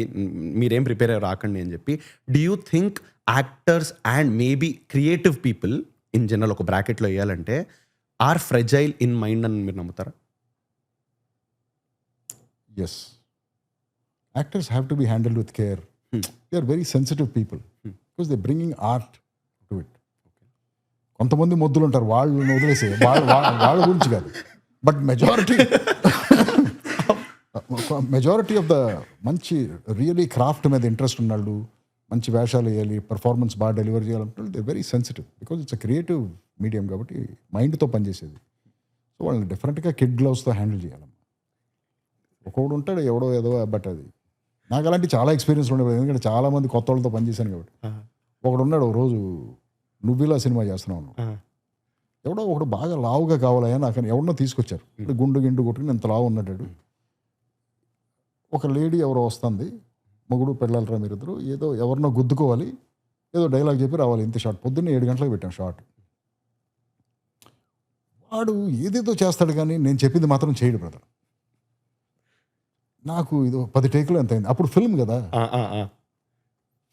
Speaker 1: మీరేం ప్రిపేర్ అయ్యి రాకండి అని చెప్పి, do you think actors and maybe creative people in general ఒక బ్రాకెట్లో వేయాలంటే ఆర్ ఫ్రెజైల్ ఇన్ మైండ్ అని మీరు నమ్ముతారా?
Speaker 2: Yes, actors have to be handled with care. They are very sensitive people because they bringing art to it. కొంతమంది మొద్దులు ఉంటారు, వాళ్ళని వదిలేసే వాళ్ళ గురించి కాదు. బట్ మెజారిటీ ఆఫ్ ద మంచి రియలీ క్రాఫ్ట్ మీద ఇంట్రెస్ట్ ఉన్నాళ్ళు, మంచి వేషాలు వేయాలి, పర్ఫార్మెన్స్ బాగా డెలివర్ చేయాలంటే they very sensitive because it's a creative medium కాబట్టి మైండ్తో పనిచేసేది. సో వాళ్ళని డిఫరెంట్గా కిడ్ గ్లౌస్తో హ్యాండిల్ చేయాలి. ఒక్కొక్కడు ఉంటాడు ఎవడో ఏదో, బట్ అది నాకు అలాంటి చాలా ఎక్స్పీరియన్స్ ఉండేది, ఎందుకంటే చాలామంది కొత్త వాళ్ళతో పనిచేశాను కాబట్టి. ఒకడు ఉన్నాడు, ఒక రోజు నువ్విలా సినిమా చేస్తున్నావు, ఎవడో ఒకడు బాగా లావుగా కావాలయా నాకు ఎవరినో తీసుకొచ్చారు. గుండు గిండు కొట్టుకుని ఎంత లావు ఉన్నాడు. ఒక లేడీ ఎవరో వస్తుంది, మొగుడు పెళ్ళాలరా మీరిద్దరు, ఏదో ఎవరినో గుద్దుకోవాలి, ఏదో డైలాగ్ చెప్పి రావాలి, ఇంత షార్ట్. పొద్దున్నే 7 గంటలకు పెట్టాం షార్ట్. వాడు ఏదేదో చేస్తాడు కానీ నేను చెప్పింది మాత్రం చేయడు బ్రదర్. నాకు ఇది 10 టేకులు ఎంత అయింది, అప్పుడు ఫిల్మ్ కదా,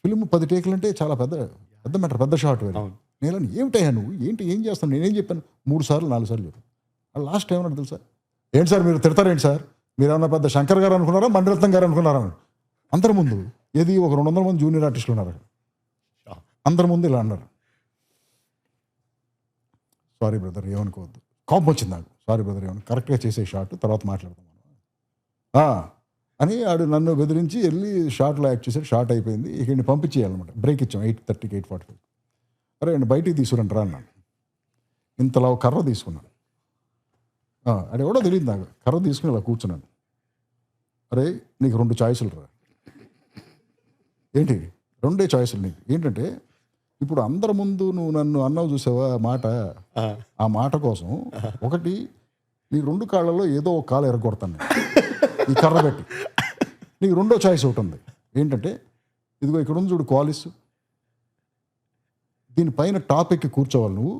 Speaker 2: ఫిల్మ్ 10 టేకులు అంటే చాలా పెద్ద మ్యాటర్, పెద్ద షార్ట్. నేను ఏమిటయ్యా నువ్వు ఏం చేస్తాను, నేనేం చెప్పాను, 3 సార్లు 4 సార్లు చెప్పాను. లాస్ట్ టైం అన్నాడు తెలుసా, ఏంటి సార్ మీరు తిడతారేంటి సార్, మీరు ఏమన్నా పెద్ద శంకర్ గారు అనుకున్నారా మణిరత్నం గారు అనుకున్నారా, అందరి ముందు. ఏది ఒక 200 మంది జూనియర్ ఆర్టిస్టులు ఉన్నారు, అందరి ముందు ఇలా అన్నారు. సారీ బ్రదర్ ఏమనుకోవద్దు, కోపం వచ్చింది నాకు, సారీ బ్రదర్ ఏమన్నా కరెక్ట్గా చేసే షార్ట్ తర్వాత మాట్లాడతాం అని ఆడు నన్ను బెదిరించి వెళ్ళి షార్ట్లో యాక్ట్ చేశాడు. షార్ట్ అయిపోయింది, ఇక్కడిని పంపించేయాలన్నమాట. బ్రేక్ ఇచ్చాం 8:30కి 8:45. అరే అండి బయటికి తీసుకురండి రా అన్నాను. ఇంతలా కర్ర తీసుకున్నాను, అది ఎవడో తెలియదు నాకు. కర్ర తీసుకుని ఇలా కూర్చున్నాను. అరే నీకు 2 చాయిస్లు రా. ఏంటి 2 చాయిస్లు నీకు ఏంటంటే, ఇప్పుడు అందరి ముందు నువ్వు నన్ను అన్నావు చూసావా మాట, ఆ మాట కోసం ఒకటి నీ 2 కాళ్ళలో ఏదో ఒక కాలు ఎరగొడతాను ఈ కర్ర పెట్టి. నీకు 2వ చాయిస్ ఒకటి ఉంది, ఏంటంటే ఇదిగో ఇక్కడ ఉంది చూడు క్వాలిస్, దీనిపైన టాప్ ఎక్కి కూర్చోవాలి నువ్వు.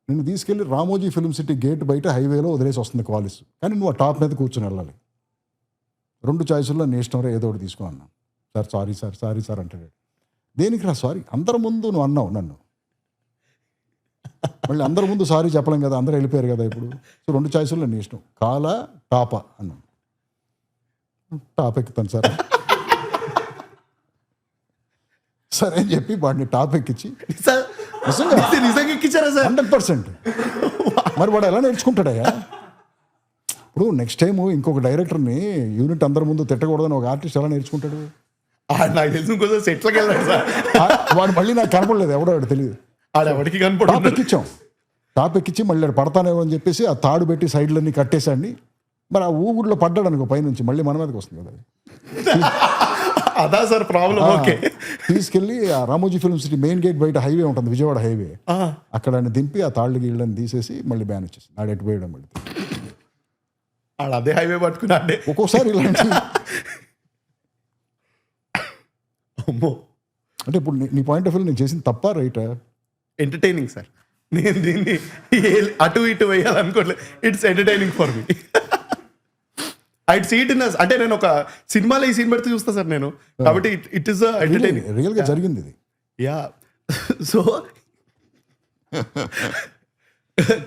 Speaker 2: నిన్ను తీసుకెళ్ళి రామోజీ ఫిల్మ్ సిటీ గేట్ బయట హైవేలో వదిలేసి వస్తుంది క్వాలిస్, కానీ నువ్వు ఆ టాప్ మీద కూర్చొని వెళ్ళాలి. 2 చాయిస్లో నీ ఇష్టం రా, ఏదో ఒకటి తీసుకో అన్నా. సార్ సారీ సార్ అంటాడు. దేనికి రా సారీ, అందరి ముందు నువ్వు అన్నావు నన్ను, మళ్ళీ అందరి ముందు సారీ చెప్పలేం కదా, అందరూ వెళ్ళిపోయారు కదా ఇప్పుడు. సో 2 చాయిస్లో నీ ఇష్టం, కాలా టాపా అన్నాను. టాప్ ఎక్కుతాను సార్ సరే అని చెప్పి వాడిని టాప్ ఎక్కించి
Speaker 1: నిజంగా ఎక్కించారా సార్?
Speaker 2: 100%. మరి వాడు ఎలా నేర్చుకుంటాడయ్యా? ఇప్పుడు నెక్స్ట్ టైం ఇంకొక డైరెక్టర్ని యూనిట్ అందరి ముందు తిట్టకూడదని ఒక ఆర్టిస్ట్ ఎలా నేర్చుకుంటాడు?
Speaker 1: నాకు తెలిసిన కోసం సెట్లకి వెళ్ళాడు సార్.
Speaker 2: వాడు మళ్ళీ నాకు కనపడలేదు, ఎవడో వాడు తెలియదు.
Speaker 1: ఆడెవడికి కనపడ
Speaker 2: టాప్ ఎక్కించాం, టాప్ ఎక్కించి మళ్ళీ పడతానేమో అని చెప్పేసి ఆ తాడు పెట్టి సైడ్లన్నీ కట్టేశాడిని. మరి ఆ ఊగుడిలో పడ్డాడు అనుకో పైనుంచి, మళ్ళీ మన మీదకి వస్తుంది కదా.
Speaker 1: అదా సార్ ప్రాబ్లం. ఓకే.
Speaker 2: తీసుకెళ్ళి ఆ Ramoji film city main gate బయట హైవే ఉంటుంది, విజయవాడ హైవే, అక్కడ ఆయన దింపి ఆ తాళ్ళు గీళ్ళని తీసేసి మళ్ళీ బ్యాన్ వచ్చేసి ఆడెటు పోయడం మళ్ళీ.
Speaker 1: ఆడు అదే హైవే పట్టుకున్నాడే.
Speaker 2: ఒక్కోసారి ఇలాంటి
Speaker 1: అమ్మో,
Speaker 2: అంటే ఇప్పుడు నీ పాయింట్ ఆఫ్ వ్యూ నేను చేసింది తప్ప రైటా?
Speaker 1: Entertaining sir. నేను దీన్ని అటు ఇటు వేయాలనుకోవట్లేదు. It's entertaining for me. I'd see it in అంటే నేను ఒక సినిమాలో ఈ సీన్ పెడితే చూస్తా సార్ నేను, కాబట్టి ఇట్ ఈస్ ఎంటర్టైనింగ్.
Speaker 2: రియల్ గా జరిగింది ఇది.
Speaker 1: Yeah. So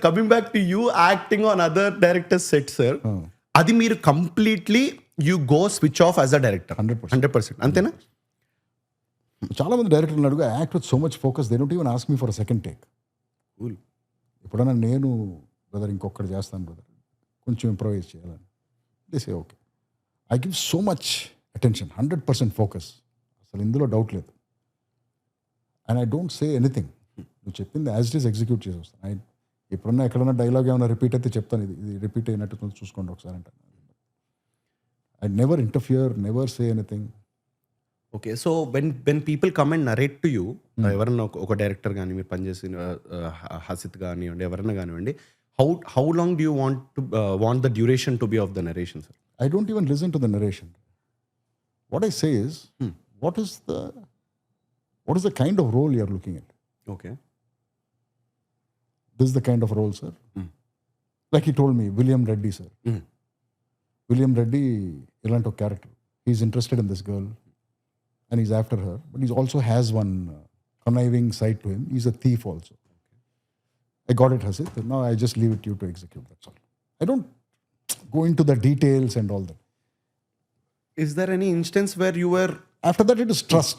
Speaker 1: coming back to you acting on other directors set sir, అది మీరు completely you go switch off as a director 100%. అంతేనా?
Speaker 2: చాలా మంది డైరెక్టర్లు అడుగు act with so much focus, they don't even ask me for a second take. ఎప్పుడైనా నేను brother ఇంకొకటి చేస్తాను బ్రదర్, కొంచెం ఇంప్రూవైజ్ చేయాలని, they say okay. I give so much attention, 100% focus, అసలు ఇందులో డౌట్ లేదు. And I don't say anything. నువ్వు చెప్పింది యాజ్ ఇట్ ఈస్ ఎగ్జిక్యూట్ చేసి వస్తాను. ఎప్పుడన్నా ఎక్కడన్నా డైలాగ్ ఏమైనా రిపీట్ అయితే చెప్తాను, ఇది రిపీట్ అయినట్టు చూసుకోండి ఒకసారి అంటాను. I never interfere, never say anything.
Speaker 1: Okay. So when people come and narrate to you, ఎవరన్నా ఒక డైరెక్టర్ కానీ మీరు పనిచేసిన హసిత్ కానివ్వండి, ఎవరన్నా కానివ్వండి, how long do you want the duration to be of the narration sir?
Speaker 2: I don't even listen to the narration. What I say is, what is the kind of role you are looking at?
Speaker 1: Okay.
Speaker 2: This is the kind of role, sir. Like he told me, William Reddy, sir. William Reddy, ilanto character. He's interested in this girl, and he's after her, but he also has one conniving side to him. He's a thief also. I got it, Hasit. Now I just leave it to you to execute. That's all. I don't go into the details and all that.
Speaker 1: Is there any instance where you were...
Speaker 2: After that, it is trust.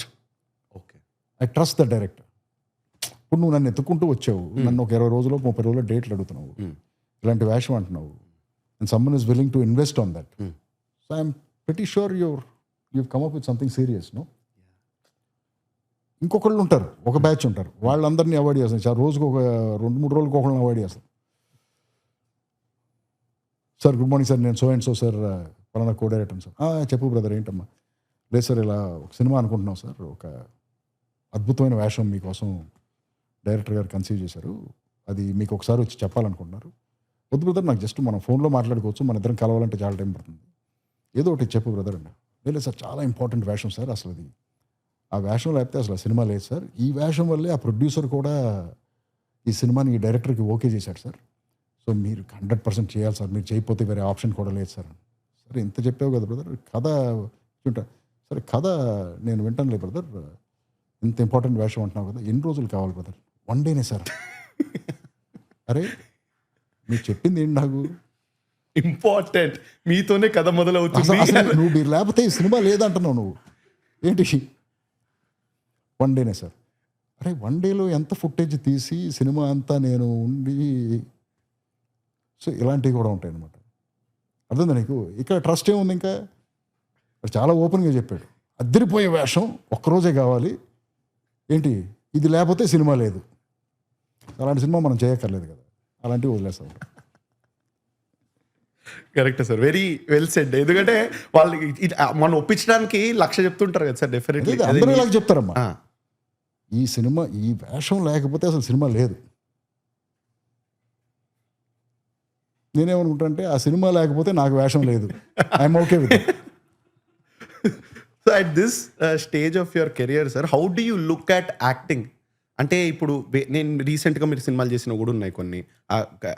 Speaker 1: Okay.
Speaker 2: I trust the director. ఇప్పుడు నువ్వు నన్ను ఎత్తుకుంటూ వచ్చావు, నన్ను ఒక 20 రోజులు 30 రోజులు డేట్లు అడుగుతున్నావు, ఇలాంటి వేషం అంటున్నావు, and someone is willing to invest on that. So I'm pretty sure you've come up with something serious, no? ఇంకొకళ్ళు ఉంటారు, ఒక బ్యాచ్ ఉంటారు, వాళ్ళందరినీ అవాయిడ్ చేస్తారు. రోజుకు ఒక 2-3 రోజులకు ఒకళ్ళని అవాయిడ్ చేస్తారు. సార్ గుడ్ మార్నింగ్ సార్, నేను సో అండ్ సో సార్ పలానా కో డైరెక్టర్ సార్. చెప్పు బ్రదర్ ఏంటమ్మా? లేదు సార్, ఇలా ఒక సినిమా అనుకుంటున్నాం సార్, ఒక అద్భుతమైన వేషం మీకోసం డైరెక్టర్ గారు కన్సీవ్ చేశారు, అది మీకు ఒకసారి వచ్చి చెప్పాలనుకుంటున్నారు. వద్దు బ్రదర్, నాకు జస్ట్ మనం ఫోన్లో మాట్లాడుకోవచ్చు, మన ఇద్దరం కలవాలంటే చాలా టైం పడుతుంది, ఏదో ఒకటి చెప్పు బ్రదర్ అండి. లేదు సార్, చాలా ఇంపార్టెంట్ వేషం సార్, అసలు అది ఆ వేషం లేకపోతే అసలు ఆ సినిమా లేదు సార్, ఈ వేషం వల్లే ఆ ప్రొడ్యూసర్ కూడా ఈ సినిమాని ఈ డైరెక్టర్కి ఓకే చేశాడు సార్, సో మీరు 100% చేయాలి సార్, మీరు చేయకపోతే వేరే ఆప్షన్ కూడా లేదు సార్. సరే ఇంత చెప్పావు కదా బ్రదర్, కథ చూంటా. సరే కథ నేను వింటాను లేదు బ్రదర్, ఇంత ఇంపార్టెంట్ వేషం అంటున్నావు కదా, ఎన్ని రోజులు కావాలి బ్రదర్? 1 డేనే సార్. అరే మీరు చెప్పింది ఏంటి నాకు
Speaker 1: ఇంపార్టెంట్, మీతోనే కథ మొదలవుతుంది.
Speaker 2: నువ్వు మీరు లేకపోతే ఈ సినిమా లేదంటున్నావు నువ్వు ఏంటి? 1 డేనే సార్. అరే 1 డేలో ఎంత ఫుటేజ్ తీసి సినిమా అంతా నేను ఉండి, సో ఇలాంటివి కూడా ఉంటాయి అన్నమాట. అర్థందా నీకు? ఇక్కడ ట్రస్ట్ ఏముంది? ఇంకా చాలా ఓపెన్గా చెప్పాడు, అద్దరిపోయే వేషం ఒక్కరోజే కావాలి, ఏంటి ఇది లేకపోతే సినిమా లేదు. అలాంటి సినిమా మనం చేయక్కర్లేదు కదా, అలాంటివి వదిలేస్తాం.
Speaker 1: Correct sir, very well said. ఎందుకంటే వాళ్ళకి మనం ఒప్పించడానికి 1,00,000 చెప్తుంటారు కదా సార్. డెఫినెట్లీ
Speaker 2: అందరూ ఇలాగ చెప్తారమ్మా, ఈ సినిమా ఈ వేషం లేకపోతే అసలు సినిమా లేదు. నేనేమనుకుంటా, ఆ సినిమా లేకపోతే నాకు వేషం లేదు, I'm okay with it.
Speaker 1: So at this stage of your career sir, how do you look at acting? అంటే ఇప్పుడు నేను రీసెంట్గా మీరు సినిమాలు చేసినవి కూడా ఉన్నాయి, కొన్ని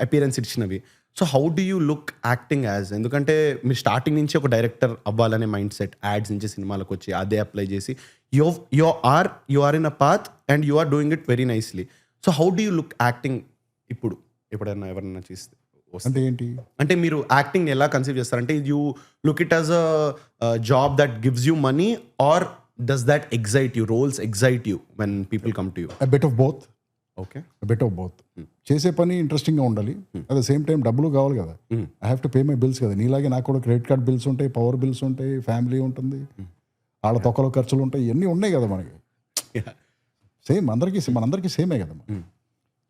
Speaker 1: అపియరెన్స్ ఇచ్చినవి. So how do you look acting as? ఎందుకంటే మీరు స్టార్టింగ్ నుంచి ఒక డైరెక్టర్ అవ్వాలనే మైండ్ సెట్, యాడ్స్ నుంచి సినిమాలకు వచ్చి అదే అప్లై చేసి you are in a path and you are doing it very nicely. So how do you look acting ఇప్పుడు? ఎప్పుడైనా ఎవరైనా చేస్తే
Speaker 2: అంటే ఏంటి
Speaker 1: అంటే మీరు యాక్టింగ్ ఎలా కన్సీవ్ చేస్తారంటే, you look it as a job that gives you money, or does that excite you, roles excite you when people come to you?
Speaker 2: a bit of both.
Speaker 1: Okay,
Speaker 2: a bit of both. చేసే పని ఇంట్రెస్టింగ్గా ఉండాలి, at the same time డబ్బులు కావాలి కదా. I have to pay my bills కదా. నీలాగే నాకు కూడా క్రెడిట్ కార్డ్ బిల్స్ ఉంటాయి, పవర్ బిల్స్ ఉంటాయి, ఫ్యామిలీ ఉంటుంది, వాళ్ళ తొక్కలో ఖర్చులు ఉంటాయి, ఇవన్నీ ఉన్నాయి కదా మనకి. సేమ్ మనందరికీ సేమే కదా.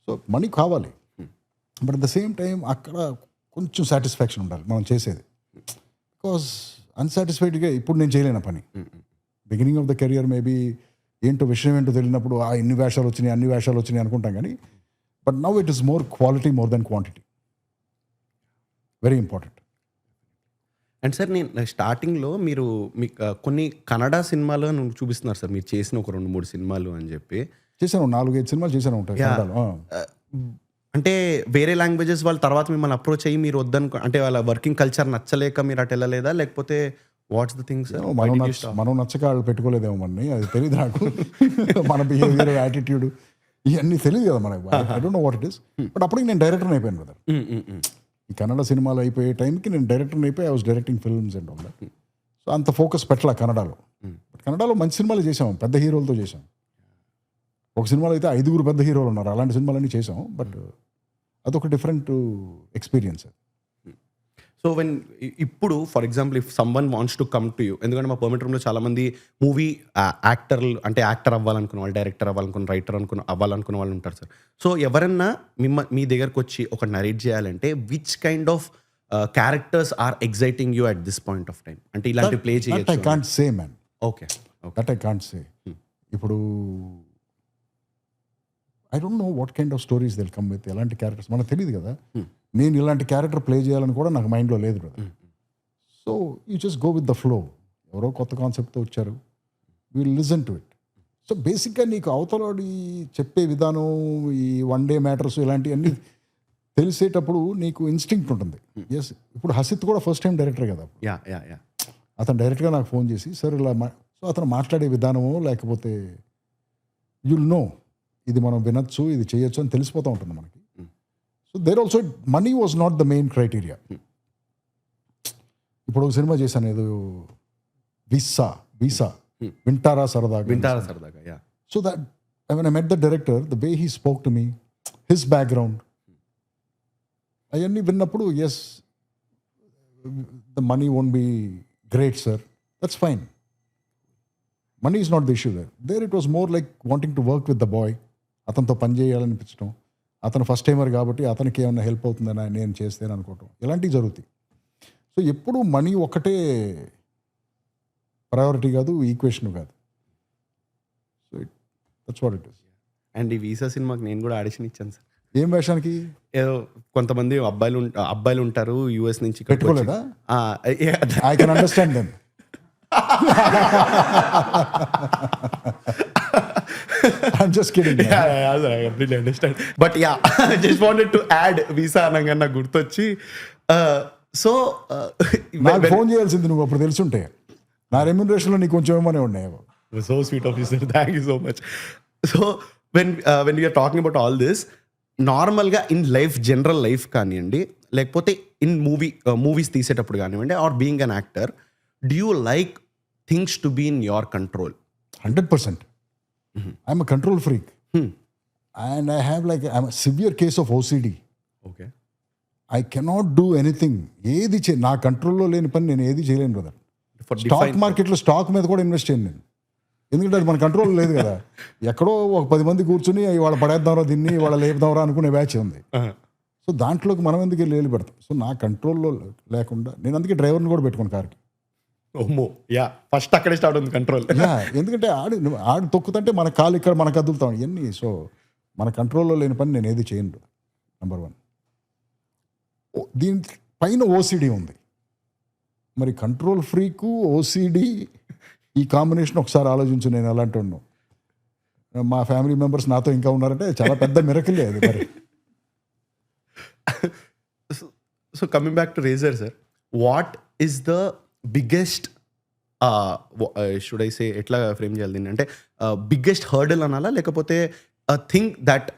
Speaker 2: సో మనీ కావాలి, but at the same time అక్కడ కొంచెం సాటిస్ఫాక్షన్ ఉండాలి మనం చేసేది. బికాస్ అన్సాటిస్ఫైడ్గా ఇప్పుడు నేను చేయలేని పని, beginning of the career maybe ఏంటో విషయం ఏంటో తెలియనప్పుడు ఇన్ని వేషాలు వచ్చినాయి అనుకుంటాం కానీ but now it is more quality more than quantity. Very important.
Speaker 1: And sir నేను స్టార్టింగ్లో మీరు మీకు కొన్ని కన్నడ సినిమాలు నువ్వు చూపిస్తున్నారు సార్ మీరు చేసిన ఒక 2-3 సినిమాలు అని చెప్పి.
Speaker 2: చేశాను 4-5 సినిమాలు చేశాను ఉంటాయి కన్నడలో.
Speaker 1: అంటే వేరే లాంగ్వేజెస్ వాళ్ళ తర్వాత మిమ్మల్ని అప్రోచ్ అయ్యి మీరు అంటే వాళ్ళ వర్కింగ్ కల్చర్ నచ్చలేక మీరు అటు వెళ్ళలేదా, లేకపోతే వాట్స్ ద థింగ్ సార్?
Speaker 2: మనం నచ్చక వాళ్ళు పెట్టుకోలేదేమో మనని, అది తెలియదు నాకు. మన బిహేవియర్, యాటిట్యూడ్ ఇవన్నీ తెలియదు కదా మనకు. I don't know what it is. But అప్పటికి నేను డైరెక్టర్ అయిపోయాను బ్రదర్. ఈ కన్నడ సినిమాలు అయిపోయే టైంకి నేను డైరెక్టర్ అయిపోయి I was directing films and all that. So అంత ఫోకస్ పెట్టలా కన్నడలో. బట్ కన్నడలో మంచి సినిమాలు చేసాం, పెద్ద హీరోలతో చేసాం. ఒక సినిమాలో అయితే 5 పెద్ద హీరోలు ఉన్నారు, అలాంటి సినిమాలన్నీ చేసాం. బట్ అదొక డిఫరెంట్ ఎక్స్పీరియన్స్.
Speaker 1: సో వెన్ ఇప్పుడు for example if someone wants to come to you, ఎందుకంటే మా పర్మిట్ రూమ్లో చాలా మంది మూవీ యాక్టర్లు అంటే యాక్టర్ అవ్వాలనుకున్న వాళ్ళు, డైరెక్టర్ అవ్వాలనుకున్న, రైటర్ అవ్వాలనుకున్న వాళ్ళు ఉంటారు సార్. సో ఎవరన్నా మీ దగ్గరకు వచ్చి ఒక నరేట్ చేయాలంటే which kind of characters are exciting you at this point of time? అంటే ఇలాంటి ప్లే చేయొచ్చు.
Speaker 2: I can't say man.
Speaker 1: Okay,
Speaker 2: that I can't say. ఇప్పుడు I don't know what kind of stories will come with, ఎలాంటి characters మనకు తెలియదు కదా. నేను ఇలాంటి క్యారెక్టర్ ప్లే చేయాలని కూడా నాకు మైండ్లో లేదు brother. So you just go with the flow. ఎవరో కొత్త కాన్సెప్ట్తో వచ్చారు, will listen to it. So బేసిక్గా నీకు అవతలడి చెప్పే విధానం, ఈ వన్ డే మ్యాటర్స్ ఇలాంటివన్నీ తెలిసేటప్పుడు నీకు ఇన్స్టింక్ట్ ఉంటుంది. ఎస్, ఇప్పుడు హసిత్ కూడా ఫస్ట్ టైం డైరెక్టర్ కదా. అతను డైరెక్ట్గా నాకు ఫోన్ చేసి సార్ ఇలా సో అతను మాట్లాడే విధానము లేకపోతే యుల్ నో ఇది మనం వినొచ్చు, ఇది చేయొచ్చు అని తెలిసిపోతూ ఉంటుంది మనకి. So there also money was not the main criteria. ఇప్పుడు ఒక సినిమా చేశాను, ఏదో వీసా వింటారా సరదాగా. So that when I met the director, the way he spoke to me, his background, అవన్నీ విన్నప్పుడు yes, the money won't be great sir, that's fine. Money is not the issue there. There it was more like wanting to work with the boy. అతనితో పని చేయాలనిపించడం, అతను first timer కాబట్టి అతనికి ఏమైనా help అవుతుందని నేను చేస్తేనే అనుకోవటం, ఇలాంటివి జరుగుతాయి. సో ఎప్పుడు మనీ ఒక్కటే ప్రయారిటీ కాదు, ఈక్వేషన్ కాదు. So that's what it is.
Speaker 1: And ఈ వీసా సినిమాకి నేను కూడా ఆడిషన్ ఇచ్చాను సార్.
Speaker 2: ఏం వేషానికి?
Speaker 1: ఏదో కొంతమంది అబ్బాయిలు ఉంటారు యూఎస్ నుంచి.
Speaker 2: పెట్టుకోలేదా? I can understand them. I'm just kidding.
Speaker 1: Yeah, I completely understand. But yeah, I just wanted to add visa అనగా నాకు గుర్తొచ్చి సో
Speaker 2: నాకు ఫోన్ చేయాల్సింది నువ్వు అప్పుడు తెలుసుంటే. నా రెమ్యునరేషన్లో నీకు కొంచెం ఏమనే ఉన్నాయి.
Speaker 1: So sweet of you sir, thank you so much. So when you're talking about all this, నార్మల్గా ఇన్ లైఫ్, జనరల్ లైఫ్ కానివ్వండి, లేకపోతే ఇన్ మూవీస్ తీసేటప్పుడు కానివ్వండి, or being an actor, do you like things to be in your control?
Speaker 2: 100%. I'm a control freak. And I have I'm a severe case of OCD.
Speaker 1: Okay.
Speaker 2: I cannot do anything. ఏది నా కంట్రోల్లో లేని పని నేను ఏది చేయలేను brother. Stock మార్కెట్లో stock మీద కూడా ఇన్వెస్ట్ చేయను నేను, ఎందుకంటే అది మన కంట్రోల్ లేదు కదా. ఎక్కడో ఒక 10 మంది కూర్చుని ఇవాళ పడేద్దాంరా దీన్ని, ఇవాళ లేపుదాంరా అనుకునే బ్యాచ్ ఉంది. సో దాంట్లోకి మనం ఎందుకు లేలు పెడతాం? సో నా కంట్రోల్లో లేకుండా నేను అందుకే డ్రైవర్ని కూడా పెట్టుకోను కార్కి.
Speaker 1: ఫస్ట్ అక్కడే స్టార్ట్ ఉంది కంట్రోల్.
Speaker 2: ఎందుకంటే ఆడు తొక్కుతుంటే మన కాలు ఇక్కడ మన కదులుతాం ఇవన్నీ. సో మన కంట్రోల్లో లేని పని నేను ఏది చేయను. నెంబర్ 1. దీని పైన ఓసిడి ఉంది. మరి కంట్రోల్ ఫ్రీకు ఓసిడి ఈ కాంబినేషన్ ఒకసారి ఆలోచించు. నేను ఎలాంటి ఉన్నాను, మా ఫ్యామిలీ మెంబర్స్ నాతో ఇంకా ఉన్నారంటే చాలా పెద్ద మిరకిలే అది. మరి
Speaker 1: so coming back to Razor sir, what is the biggest should I say, ఎట్లా ఫ్రేమ్ చేయాలి దీన్ని అంటే, బిగ్గెస్ట్ హర్డల్ అనాలా, లేకపోతే thing that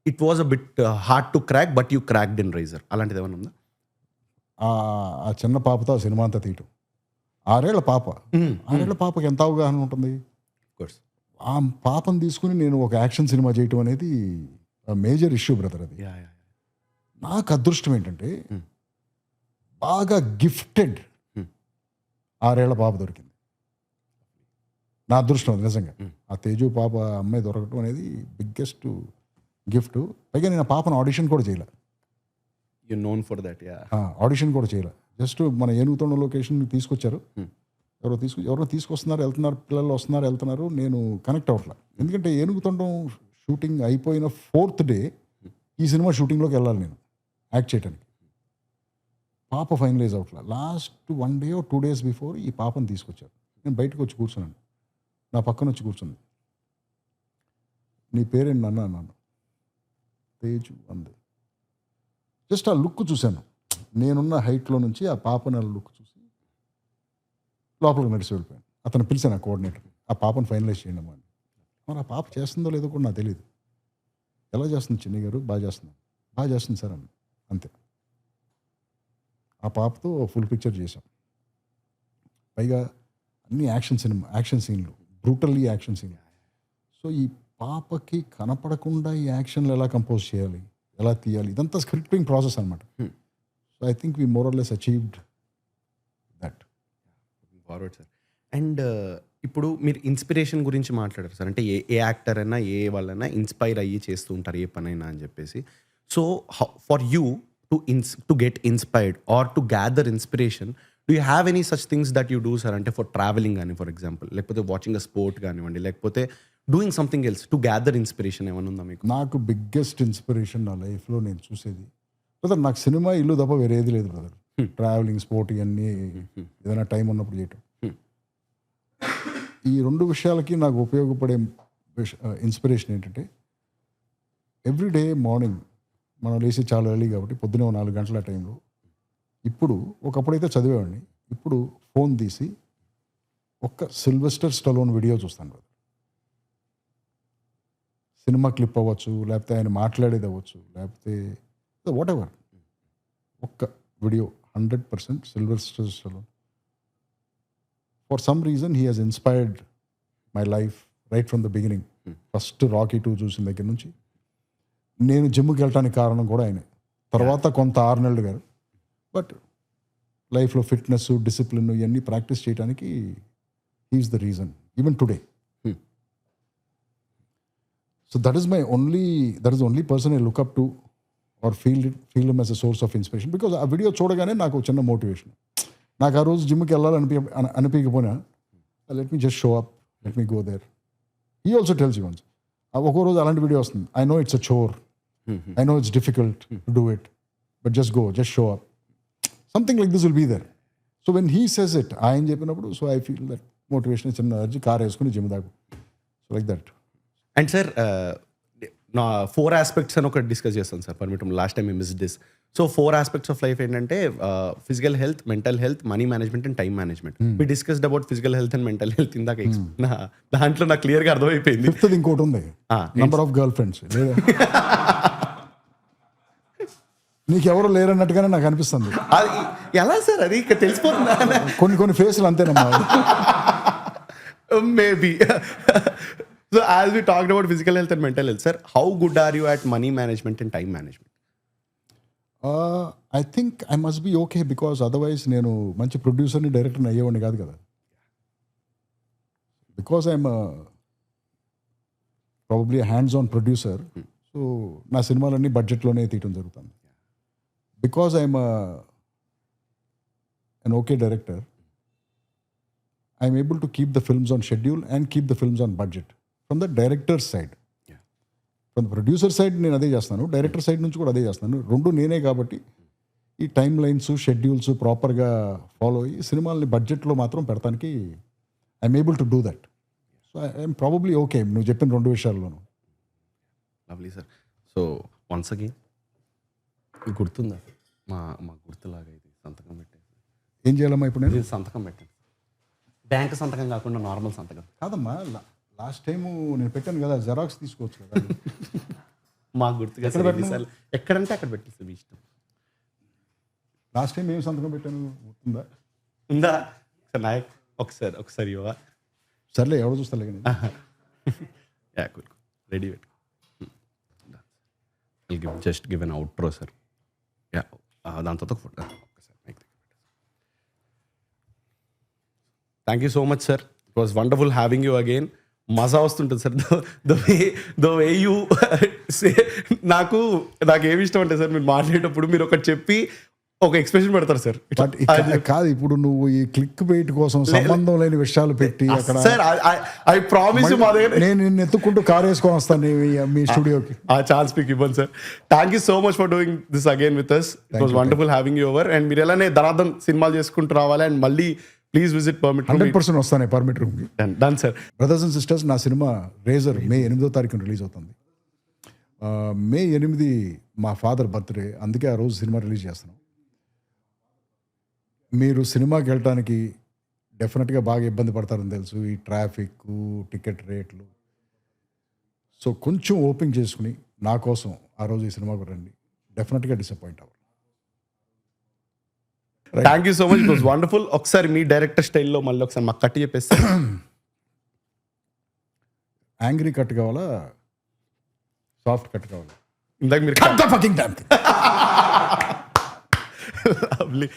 Speaker 1: it was a bit hard to crack but you cracked in Razor, అలాంటిది ఏమైనా ఉందా?
Speaker 2: ఆ చిన్న పాపతో ఆ సినిమా అంతా తీయటం. 6 ఏళ్ల పాప, 6 ఏళ్ల పాపకి ఎంత అవగాహన ఉంటుంది? ఆ పాపను తీసుకుని నేను ఒక యాక్షన్ సినిమా చేయటం అనేది మేజర్ ఇష్యూ బ్రదర్. అది నాకు అదృష్టం ఏంటంటే బాగా గిఫ్టెడ్ 6 ఏళ్ల పాప దొరికింది. నా అదృష్టం అది నిజంగా. ఆ తేజు పాప అమ్మాయి దొరకటం అనేది బిగ్గెస్ట్ గిఫ్ట్. పైగా నేను ఆ పాపను ఆడిషన్ కూడా చేయలే.
Speaker 1: You known for that.
Speaker 2: Audition కూడా చేయలే. జస్ట్ మన ఏనుగుతోండ లొకేషన్ తీసుకొచ్చారు. ఎవరో తీసుకొస్తున్నారు, వెళ్తున్నారు, పిల్లలు వస్తున్నారు, వెళ్తున్నారు, నేను కనెక్ట్ అవ్వట్లా. ఎందుకంటే ఏనుగుతుండం షూటింగ్ అయిపోయిన 4th డే ఈ సినిమా షూటింగ్లోకి వెళ్ళాలి నేను యాక్ట్ చేయడానికి. పాప ఫైనలైజ్ అవ్వట్లా. Last 1 day or 2 days before ఈ పాపను తీసుకొచ్చారు. నేను బయటకు వచ్చి కూర్చున్నాను, నా పక్కన వచ్చి కూర్చుంది. నీ పేరేంటి నాన్న అన్నాను. తేజు అంది. జస్ట్ ఆ లుక్ చూశాను, నేనున్న హైట్లో నుంచి ఆ పాపని లుక్ చూసి లోపలికి నడిచి వెళ్ళిపోయాను. అతను పిలిచాను ఆ కోఆర్డినేటర్, ఆ పాపను ఫైనలైజ్ చేయండి అమ్మా అని. మరి ఆ పాప చేస్తుందో లేదో కూడా నాకు తెలియదు. ఎలా చేస్తుంది చిన్ని గారు? బాగా చేస్తుంది సార్ అని, అంతే. ఆ పాపతో ఫుల్ పిక్చర్ చేశాం. పైగా అన్ని యాక్షన్ సీన్లు, బ్రూటల్లీ యాక్షన్ సీన్లు. సో ఈ పాపకి కనపడకుండా ఈ యాక్షన్లు ఎలా కంపోజ్ చేయాలి, ఎలా తీయాలి, ఇదంతా స్క్రిప్టింగ్ ప్రాసెస్ అనమాట. So I think we more or less achieved that.
Speaker 1: Forward sir. And ఇప్పుడు మీరు ఇన్స్పిరేషన్ గురించి మాట్లాడారు సార్. అంటే ఏ యాక్టర్ అయినా ఏ వాళ్ళైనా ఇన్స్పైర్ అయ్యి చేస్తూ ఉంటారు ఏ పనైనా అని చెప్పేసి. So for you to get inspired are to gather inspiration, do you have any such things that you do sir? అంటే ఫర్ ట్రావెలింగ్ కానీ ఫర్ ఎగ్జాంపుల్, లేకపోతే వాచింగ్ అ స్పోర్ట్ కానివ్వండి, లేకపోతే doing something else to gather inspiration ఏమైనా ఉందా మీకు?
Speaker 2: నాకు biggest inspiration నా లైఫ్లో నేను చూసేది బ్రదర్, నాకు సినిమా, ఇల్లు తప్ప వేరేది లేదు బ్రదర్. ట్రావెలింగ్, స్పోర్ట్, ఇవన్నీ ఏదైనా టైం ఉన్నప్పుడు చేయటం. ఈ 2 విషయాలకి నాకు ఉపయోగపడే ఇన్స్పిరేషన్ ఏంటంటే, ఎవ్రీడే మార్నింగ్ మనం లేచి చాలా ఎర్లీ కాబట్టి పొద్దునే 4 గంటల టైంలో, ఇప్పుడు ఒకప్పుడైతే చదివేవాడిని, ఇప్పుడు ఫోన్ తీసి ఒక్క సిల్వెస్టర్ స్టలోన్ వీడియో చూస్తాను బ్రదర్. సినిమా క్లిప్ అవ్వచ్చు, లేకపోతే ఆయన మాట్లాడేది అవ్వచ్చు, లేకపోతే వాట్ ఎవర్, ఒక్క video 100% Sylvester స్టలోన్. For some reason he has inspired my life right from the beginning. First Rocky 2 చూసిన దగ్గర నుంచి నేను జిమ్కి వెళ్ళటానికి కారణం కూడా ఆయనే. తర్వాత కొంత ఆర్నల్డ్ గారు. బట్ లైఫ్లో ఫిట్నెస్, డిసిప్లిన్ ఇవన్నీ ప్రాక్టీస్ చేయడానికి he's the reason even today. So that is only person I look up to or feel him as a source of inspiration. Because ఆ వీడియో చూడగానే నాకు చిన్న మోటివేషన్. నాకు ఆ రోజు జిమ్కి అనిపించకపోయినా, let me just show up, let me go there. He also tells you once. ఒక్కో రోజు అలాంటి వీడియో వస్తుంది, I know it's a chore, I know it's difficult to do it, but just go, just show up, something like this will be there. So when he says it, ఆయన చెప్పినప్పుడు, so I feel that motivation, చిన్న energy, car వేసుకుని gym దాకా. So like that.
Speaker 1: And sir, నా 4 aspects అని ఒకటి discuss చేస్తాను sir పర్మిటం. Last time miss this. So 4 aspects of life ఏంటంటే physical health, mental health, money management and time management. We discussed about physical health and mental health ఇందాక. దాంట్లో నాకు క్లియర్గా అర్థమైపోయింది.
Speaker 2: 5th ఇంకోటి ఉంది, నంబర్ ఆఫ్ గర్ల్ ఫ్రెండ్స్. నీకెవరు లేరన్నట్టుగానే నాకు అనిపిస్తుంది.
Speaker 1: అది ఎలా సార్? అది ఇక తెలిసిపోతుందా?
Speaker 2: కొన్ని ఫేస్లు అంతేనమ్మా.
Speaker 1: Maybe. So as we talked about physical health and mental health, sir, how good are you at money management and time management?
Speaker 2: I think I must be okay, because otherwise నేను మంచి ప్రొడ్యూసర్ని, డైరెక్టర్ని అయ్యేవాడిని కాదు కదా. Because I'm probably hands on producer. So నా సినిమాలన్నీ బడ్జెట్లోనే తీయటం జరుగుతుంది. Because I'm an okay director, I'm able to keep the films on schedule and keep the films on budget from the director's side.
Speaker 1: Yeah.
Speaker 2: From the producer side నేను అదే చేస్తాను, director side నుంచి కూడా అదే చేస్తాను. 2 నేనే కాబట్టి ఈ టైం లైన్స్, షెడ్యూల్స్ ప్రాపర్గా ఫాలో అయ్యి సినిమాల్ని బడ్జెట్లో మాత్రం పెడతానికి I'm able to do that. So I'm probably okay నువ్వు చెప్పిన 2 విషయాల్లోనూ.
Speaker 1: Lovely sir. So once again, గుర్తుందా మా గుర్తులాగా ఇది సంతకం పెట్టేసి
Speaker 2: ఏం చేయాలమ్మా ఇప్పుడు? నేను
Speaker 1: సంతకం పెట్టాను, బ్యాంక్ సంతకం కాకుండా నార్మల్ సంతకం
Speaker 2: కాదమ్మా. లాస్ట్ టైం నేను పెట్టాను కదా, జెరాక్స్ తీసుకోవచ్చు కదా.
Speaker 1: మాకు గుర్తుగా ఎక్కడంటే అక్కడ పెట్టేసి మీ ఇష్టం.
Speaker 2: లాస్ట్ టైం ఏం సంతకం పెట్టాను గుర్తుందా?
Speaker 1: ఉందా నాయక్? ఒకసారి ఇవ్వ.
Speaker 2: సర్లే, ఎవరు చూస్తాలే కానీ.
Speaker 1: రెడీ పెట్టు. Just give an out pro sir. దాని తర్వాత ఫోటో ఒకసారి. Thank you so much sir. It was wonderful having you again. మజా వస్తుంటుంది sir. The way you say. నాకు ఏమి ఇష్టం అంటే సార్, మీరు మాట్లాడేటప్పుడు మీరు ఒకటి చెప్పి ఒక ఎక్స్ప్రెషన్ పెడతారు సార్.
Speaker 2: బట్ కాదు, ఇప్పుడు నువ్వు ఈ క్లిక్ బైట్ కోసం సంబంధం లేని విషయాలు పెట్టి అక్కడ
Speaker 1: సార్ ఐ ప్రామిస్ మా దగ్గర
Speaker 2: నేను నిన్ను ఎత్తుకుంటూ కార్ వేసుకొని వస్తాను మీ స్టూడియోకి.
Speaker 1: ఆ ఛాన్స్ మీకు ఇవ్వండి sir. Thank you so much for doing this again with us. It was wonderful having you over. And మీరు ఎలానే ధనాధన్ సినిమాలు చేసుకుంటూ రావాలి. అండ్ మళ్ళీ ప్లీజ్ విజిట్ పర్మిట్
Speaker 2: 100% వస్తాను పర్మిట్ రూమ్కి.
Speaker 1: Done sir.
Speaker 2: Brothers and sisters, నా సినిమా రేజర్ మే 8వ తారీఖున రిలీజ్ అవుతుంది. మే 8 మా ఫాదర్ బర్త్డే, అందుకే ఆ రోజు సినిమా రిలీజ్ చేస్తున్నాం. మీరు సినిమాకి వెళ్ళటానికి డెఫినెట్గా బాగా ఇబ్బంది పడతారని తెలుసు, ఈ ట్రాఫిక్, టికెట్ రేట్లు. సో కొంచెం ఓపెన్ చేసుకుని నా కోసం ఆ రోజు ఈ సినిమాకు రండి. డెఫినెట్గా డిసప్పాయింట్ అవ్వరు.
Speaker 1: Thank you so much. It was wonderful. ఒకసారి మీ డైరెక్టర్ స్టైల్లో మళ్ళీ ఒకసారి మాకు కట్టి చెప్పేస్తే.
Speaker 2: యాంగ్రీ కట్ కావాలా, సాఫ్ట్ కట్ కావాలా?
Speaker 1: ఇందాక మీరు
Speaker 2: Cut the fucking damn thing.
Speaker 1: Lovely.